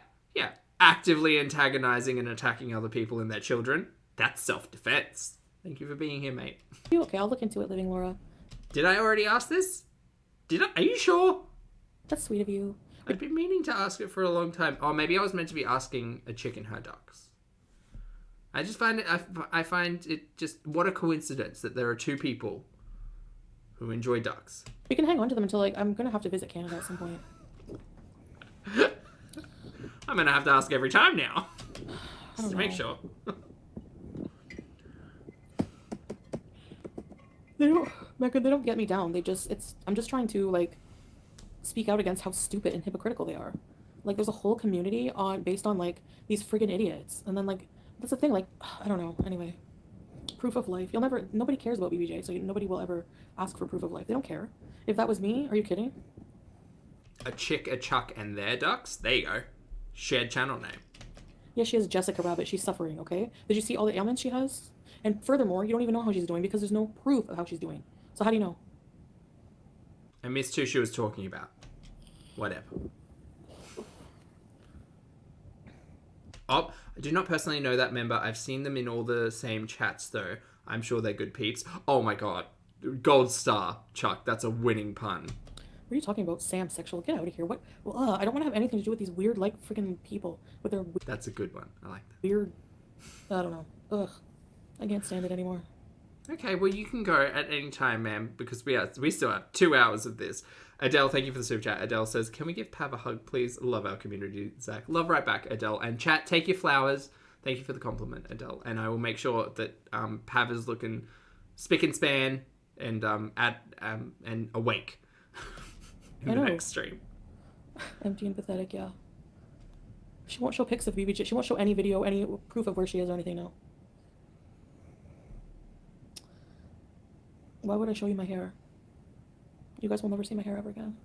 Actively antagonizing and attacking other people and their children. That's self-defense. Thank you for being here, mate. You okay? I'll look into it, Living Laura. Did I already ask this? Did I? Are you sure? That's sweet of you. I've been meaning to ask it for a long time. Oh, maybe I was meant to be asking a chicken her ducks. I just find it, I find it just, what a coincidence that there are two people who enjoy ducks. We can hang on to them until, like, I'm gonna have to visit Canada at some point. I'm gonna have to ask every time now. Just to make know. sure. They don't, Mecca, they don't get me down. They just, I'm just trying to, like, speak out against how stupid and hypocritical they are. Like, there's a whole community based on, like, these friggin' idiots. And then, like, that's the thing, like, I don't know. Anyway. proof of life. Nobody cares about BBJ, so nobody will ever ask for proof of life. They don't care. If that was me, are you kidding? A chick, a chuck, and their ducks. There you go. Shared channel name. Yeah, she has Jessica Rabbit. She's suffering, okay? Did you see all the ailments she has? And furthermore, you don't even know how she's doing because there's no proof of how she's doing. So how do you know? I missed who she was talking about. Whatever. Oh, I do not personally know that member. I've seen them in all the same chats, though. I'm sure they're good peeps. Oh my god. Gold star, Chuck. That's a winning pun. What are you talking about? Sam sexual? Get out of here. What? Well, I don't want to have anything to do with these weird, like, freaking people with their That's a good one. I like that. weird. I don't know. Ugh. I can't stand it anymore. Okay, well, you can go at any time, ma'am, because we still have 2 hours of this. Adele, thank you for the super chat. Adele says, can we give Pav a hug, please? Love our community, Zach. Love right back, Adele. And chat, take your flowers. Thank you for the compliment, Adele. And I will make sure that Pav is looking spick and span and and awake in the next stream. Empty and pathetic, yeah. She won't show pics of BBJ. She won't show any video, any proof of where she is or anything now. Why would I show you my hair? You guys will never see my hair ever again.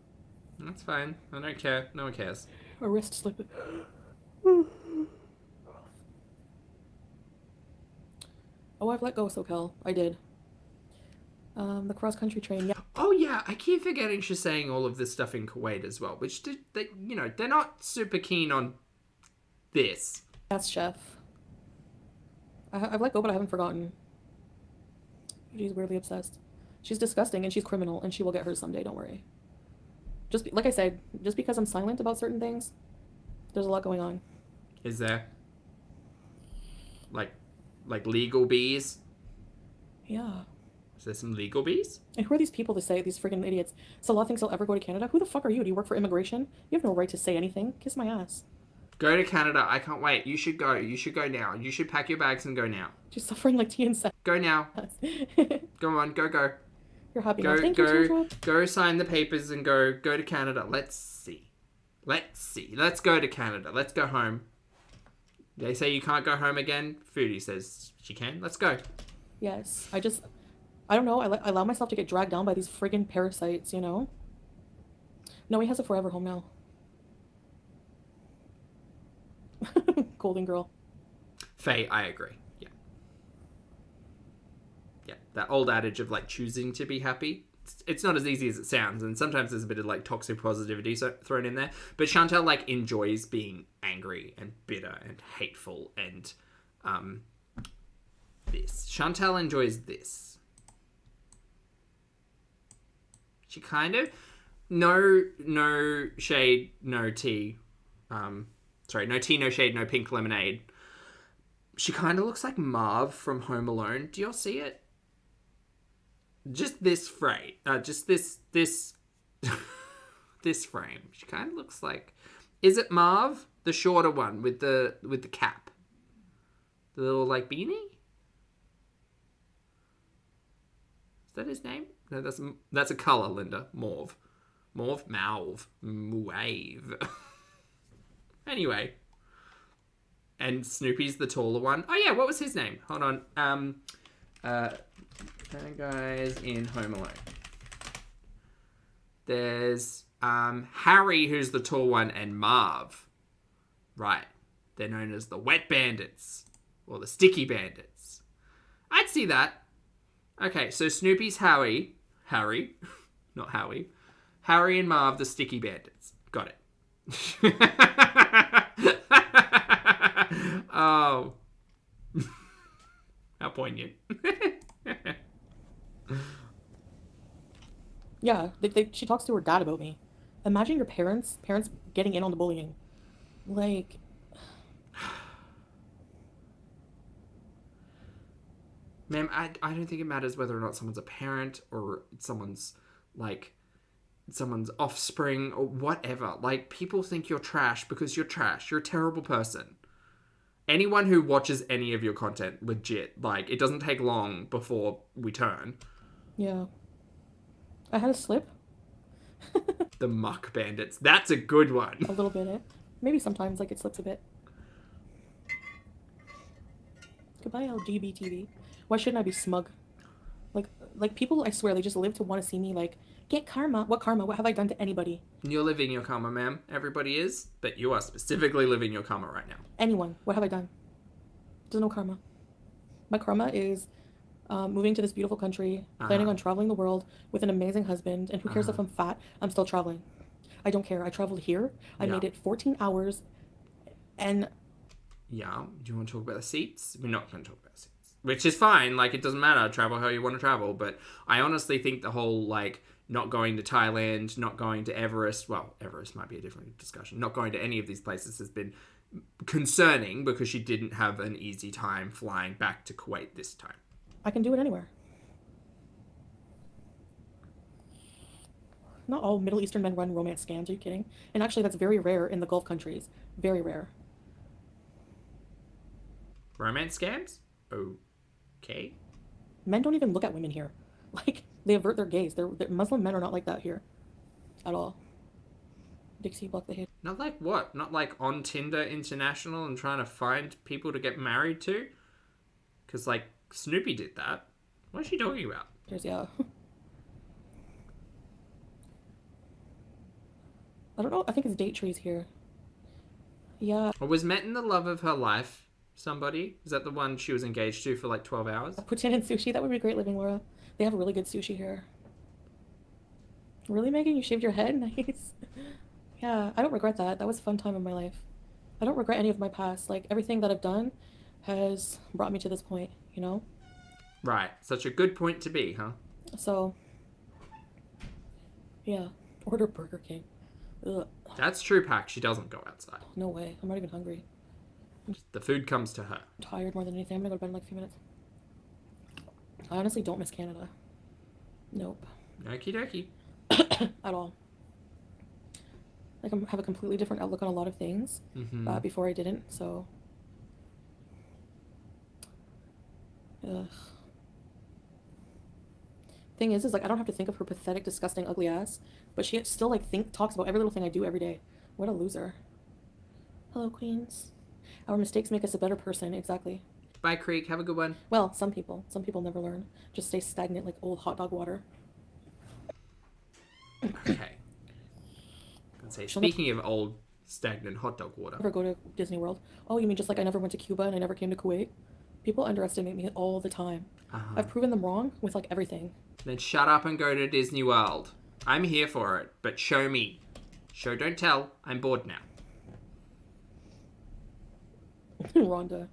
That's fine. I don't care. No one cares. A wrist slip. Oh, I've let go, SoCal. I did. The cross-country train, yeah. Oh, yeah. I keep forgetting she's saying all of this stuff in Kuwait as well, which, they're not super keen on this. That's Chef. I've let go, but I haven't forgotten. She's weirdly obsessed. She's disgusting, and she's criminal, and she will get hers someday, don't worry. Like I said, just because I'm silent about certain things, there's a lot going on. Is there? Like legal bees? Yeah. Is there some legal bees? And who are these people to say, these friggin' idiots? Salah thinks I'll ever go to Canada? Who the fuck are you? Do you work for immigration? You have no right to say anything. Kiss my ass. Go to Canada. I can't wait. You should go. You should go now. You should pack your bags and go now. She's suffering like tea and sex. Go now. Go on. Go. You're happy Go, now. Thank you, Chantal. go sign the papers and go to Canada. Let's see. Let's go to Canada. Let's go home. They say you can't go home again. Foodie says she can. Let's go. Yes. I don't know. I allow myself to get dragged down by these friggin' parasites, you know? No, he has a forever home now. Golden girl. Faye, I agree. Yeah, that old adage of like choosing to be happy. It's not as easy as it sounds, and sometimes there's a bit of like toxic positivity thrown in there. But Chantal like enjoys being angry and bitter and hateful and this. Chantal enjoys this. She kind of no shade, no tea. No tea, no shade, no pink lemonade. She kind of looks like Marv from Home Alone. Do y'all see it? Just this frame. Just this this frame. She kind of looks like. Is it Marv, the shorter one with the cap, the little like beanie? Is that his name? No, that's a color, Linda. Mauve, mauve, wave. Anyway. And Snoopy's the taller one. Oh yeah, what was his name? Hold on. Bad guys in Home Alone. There's Harry, who's the tall one, and Marv. Right. They're known as the Wet Bandits. Or the Sticky Bandits. I'd see that. Okay, so Snoopy's Harry, not Howie. Harry and Marv, the Sticky Bandits. Got it. Oh. How poignant. Yeah, she talks to her dad about me. Imagine your parents getting in on the bullying. Like... Ma'am, I don't think it matters whether or not someone's a parent or someone's offspring or whatever. Like, people think you're trash because you're trash. You're a terrible person. Anyone who watches any of your content, legit, like, it doesn't take long before we turn. Yeah. I had a slip. The Muck Bandits. That's a good one. A little bit. Maybe sometimes, like, it slips a bit. Goodbye, LGBTV. Why shouldn't I be smug? Like people, I swear, they just live to want to see me like get karma. What karma? What have I done to anybody? You're living your karma, ma'am. Everybody is, but you are specifically living your karma right now. Anyone? What have I done? There's no karma. My karma is moving to this beautiful country, planning on traveling the world with an amazing husband, and who cares if I'm fat? I'm still traveling. I don't care. I traveled here. I made it 14 hours, and Yeah, do you want to talk about the seats? We're not going to talk about the seats. Which is fine, like, it doesn't matter, travel how you want to travel, but I honestly think the whole, like, not going to Thailand, not going to Everest, well, Everest might be a different discussion, not going to any of these places has been concerning because she didn't have an easy time flying back to Kuwait this time. I can do it anywhere. Not all Middle Eastern men run romance scams, are you kidding? And actually, that's very rare in the Gulf countries. Very rare. Romance scams? Okay. Men don't even look at women here. Like, they avert their gaze. They're Muslim men are not like that here. At all. Dixie, block the hate. Not like what? Not like on Tinder International and trying to find people to get married to? Because, like, Snoopy did that. What is she talking about? Yeah. I don't know. I think it's date trees here. Yeah. Or was Metin the love of her life somebody? Is that the one she was engaged to for like 12 hours? Poutine and sushi. That would be great living, Laura. They have really good sushi here. Really, Megan? You shaved your head? Nice. Yeah, I don't regret that. That was a fun time in my life. I don't regret any of my past. Like, everything that I've done has brought me to this point, you know? Right. Such a good point to be, huh? So, yeah. Order Burger King. Ugh. That's true, Pac. She doesn't go outside. No way. I'm not even hungry. The food comes to her. I'm tired more than anything. I'm gonna go to bed in like a few minutes. I honestly don't miss Canada. Nope. Okie dokie. At all. Like, I have a completely different outlook on a lot of things. Before I didn't, so... Ugh. Thing is like, I don't have to think of her pathetic, disgusting, ugly ass, but she still, like, talks about every little thing I do every day. What a loser. Hello, queens. Our mistakes make us a better person, exactly. Bye, Creek. Have a good one. Well, some people. Some people never learn. Just stay stagnant like old hot dog water. Okay. I'd say, speaking of old, stagnant hot dog water. Never go to Disney World. Oh, you mean just like I never went to Cuba and I never came to Kuwait? People underestimate me all the time. I've proven them wrong with, like, everything. Then shut up and go to Disney World. I'm here for it, but show me. Show, don't tell. I'm bored now. Rhonda.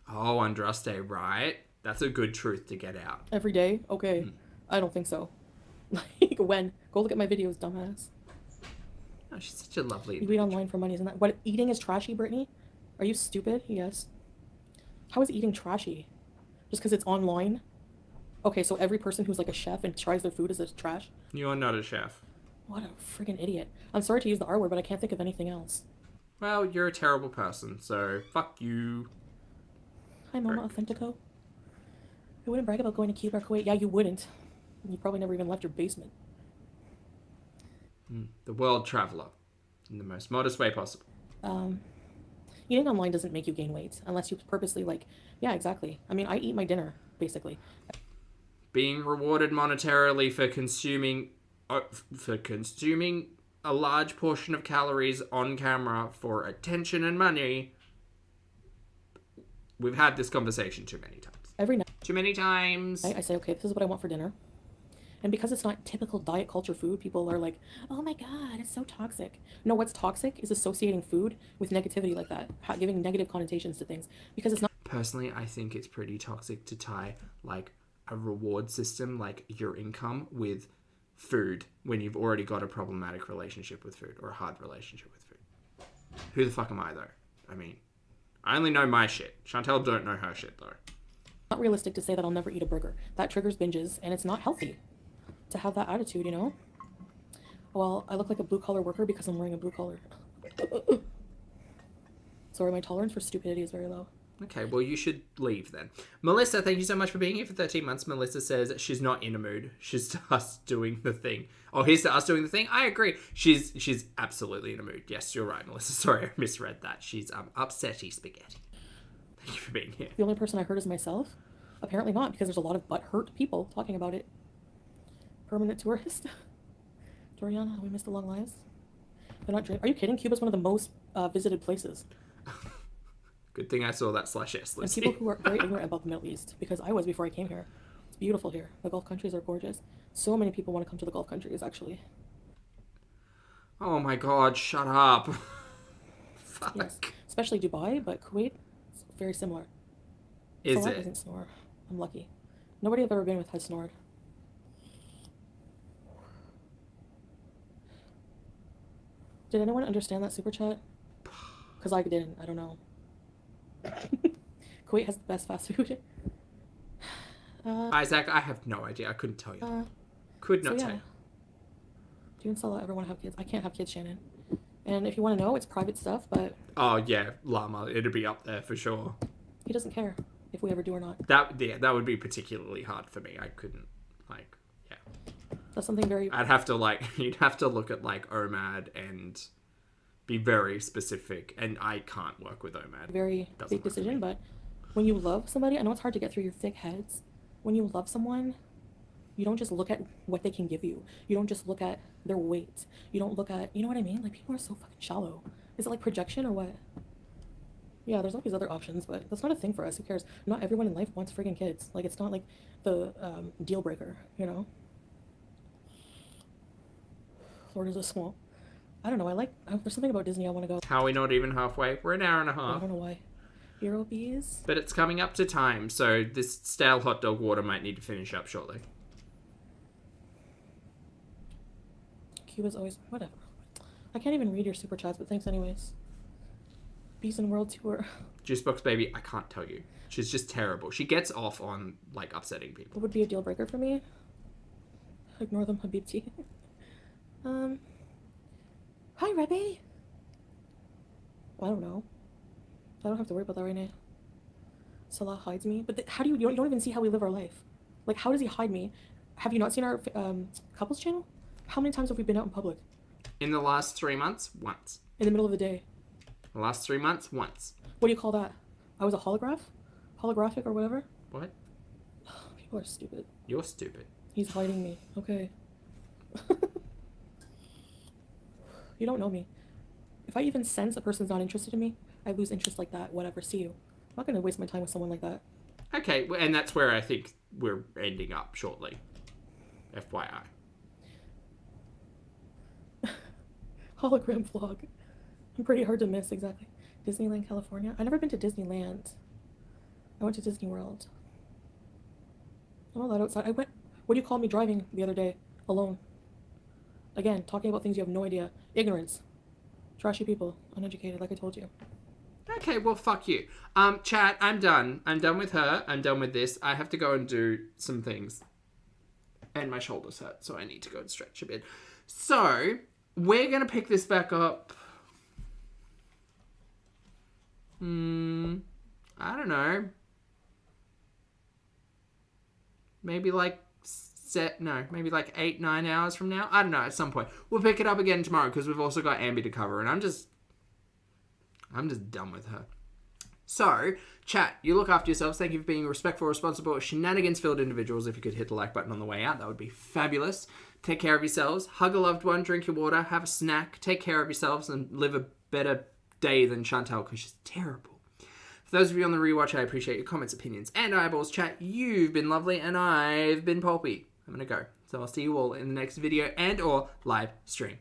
Oh, Andraste, right? That's a good truth to get out. Every day? Okay. I don't think so. Like, when? Go look at my videos, dumbass. Oh, she's such a lovely... You eat online for money, isn't that... What, eating is trashy, Brittany? Are you stupid? Yes. How is eating trashy? Just because it's online? Okay, so every person who's like a chef and tries their food is trash? You're not a chef. What a friggin' idiot. I'm sorry to use the R word, but I can't think of anything else. Well, you're a terrible person, so fuck you. Hi, Mama Authentico. I wouldn't brag about going to Cuba or Kuwait. Yeah, you wouldn't. You probably never even left your basement. The world traveler. In the most modest way possible. Eating online doesn't make you gain weight unless you purposely, like, yeah, exactly. I mean, I eat my dinner, basically. Being rewarded monetarily for consuming a large portion of calories on camera for attention and money. We've had this conversation too many times. Every night. Too many times. I say, okay, this is what I want for dinner. And because it's not typical diet culture food, people are like, oh my God, it's so toxic. No, what's toxic is associating food with negativity like that, giving negative connotations to things. Because it's not... Personally, I think it's pretty toxic to tie, like, a reward system, like your income, with food when you've already got a problematic relationship with food or a hard relationship with food. Who the fuck am I, though? I mean, I only know my shit. Chantal don't know her shit, though. Not realistic to say that I'll never eat a burger. That triggers binges, and it's not healthy to have that attitude, you know? Well, I look like a blue-collar worker because I'm wearing a blue collar. Sorry, my tolerance for stupidity is very low. Okay, well, you should leave then. Melissa, thank you so much for being here for 13 months. Melissa says she's not in a mood. She's to us doing the thing. Oh, here's to us doing the thing? I agree. She's absolutely in a mood. Yes, you're right, Melissa. Sorry, I misread that. She's upsetty spaghetti. Thank you for being here. The only person I hurt is myself? Apparently not, because there's a lot of butthurt people talking about it. Permanent tourist. Doriana, we missed the long lives. They're not Are you kidding? Cuba's one of the most visited places. Good thing I saw that /S, And people who are very ignorant about the Middle East, because I was before I came here. It's beautiful here. The Gulf countries are gorgeous. So many people want to come to the Gulf countries, actually. Oh my god, shut up. Fuck. Yes, especially Dubai, but Kuwait is very similar. Is Salah it? doesn't snore. I'm lucky. Nobody I've ever been with has snored. Did anyone understand that super chat? Because I didn't. I don't know. Kuwait has the best fast food. Isaac, I have no idea. I couldn't tell you. Could not tell you. Do you and Salah ever want to have kids? I can't have kids, Shannon. And if you want to know, it's private stuff, but... Oh, yeah, Llama. It'd be up there for sure. He doesn't care if we ever do or not. That would be particularly hard for me. I couldn't, yeah. That's something very... I'd have to, you'd have to look at, OMAD and be very specific. And I can't work with OMAD. Very big decision, but when you love somebody, I know it's hard to get through your thick heads. When you love someone, you don't just look at what they can give you. You don't just look at their weight. You don't look at, you know what I mean? People are so fucking shallow. Is it projection or what? Yeah, there's all these other options, but that's not a thing for us. Who cares? Not everyone in life wants friggin' kids. It's not the deal breaker, you know? Florida's a swamp. I don't know. There's something about Disney I want to go. How are we not even halfway? We're an hour and a I half. don't know why. Eurobees? But it's coming up to time, so this stale hot dog water might need to finish up shortly. Cuba's always... Whatever. I can't even read your super chats, but thanks anyways. Bees in World Tour. Juicebox Baby, I can't tell you. She's just terrible. She gets off on, upsetting people. What would be a deal breaker for me? Ignore them, Habibti. Hi, Rebbe. I don't know. I don't have to worry about that right now. Salah hides me. But how do you don't even see how we live our life. How does he hide me? Have you not seen our couples channel? How many times have we been out in public? In the last 3 months, once. In the middle of the day. The last 3 months, once. What do you call that? I was a holograph? Holographic or whatever? What? People are stupid. You're stupid. He's hiding me. Okay. You don't know me. If I even sense a person's not interested in me, I lose interest like that. Whatever. See you. I'm not going to waste my time with someone like that. Okay, and that's where I think we're ending up shortly. FYI. Hologram vlog. I'm pretty hard to miss, exactly. Disneyland, California. I've never been to Disneyland. I went to Disney World. I'm allowed outside. What do you call me driving the other day? Alone. Again, talking about things you have no idea. Ignorance. Trashy people. Uneducated, like I told you. Okay, well, fuck you. Chat, I'm done. I'm done with her. I'm done with this. I have to go and do some things. And my shoulders hurt, so I need to go and stretch a bit. So, we're going to pick this back up. I don't know. Maybe maybe 8-9 hours from now. I don't know, at some point. We'll pick it up again tomorrow because we've also got Ambi to cover, and I'm just done with her. So, chat, you look after yourselves. Thank you for being respectful, responsible, shenanigans-filled individuals. If you could hit the like button on the way out, that would be fabulous. Take care of yourselves. Hug a loved one. Drink your water. Have a snack. Take care of yourselves and live a better day than Chantal because she's terrible. For those of you on the rewatch, I appreciate your comments, opinions, and eyeballs. Chat, you've been lovely, and I've been pulpy. I'm going to go. So I'll see you all in the next video and or live stream.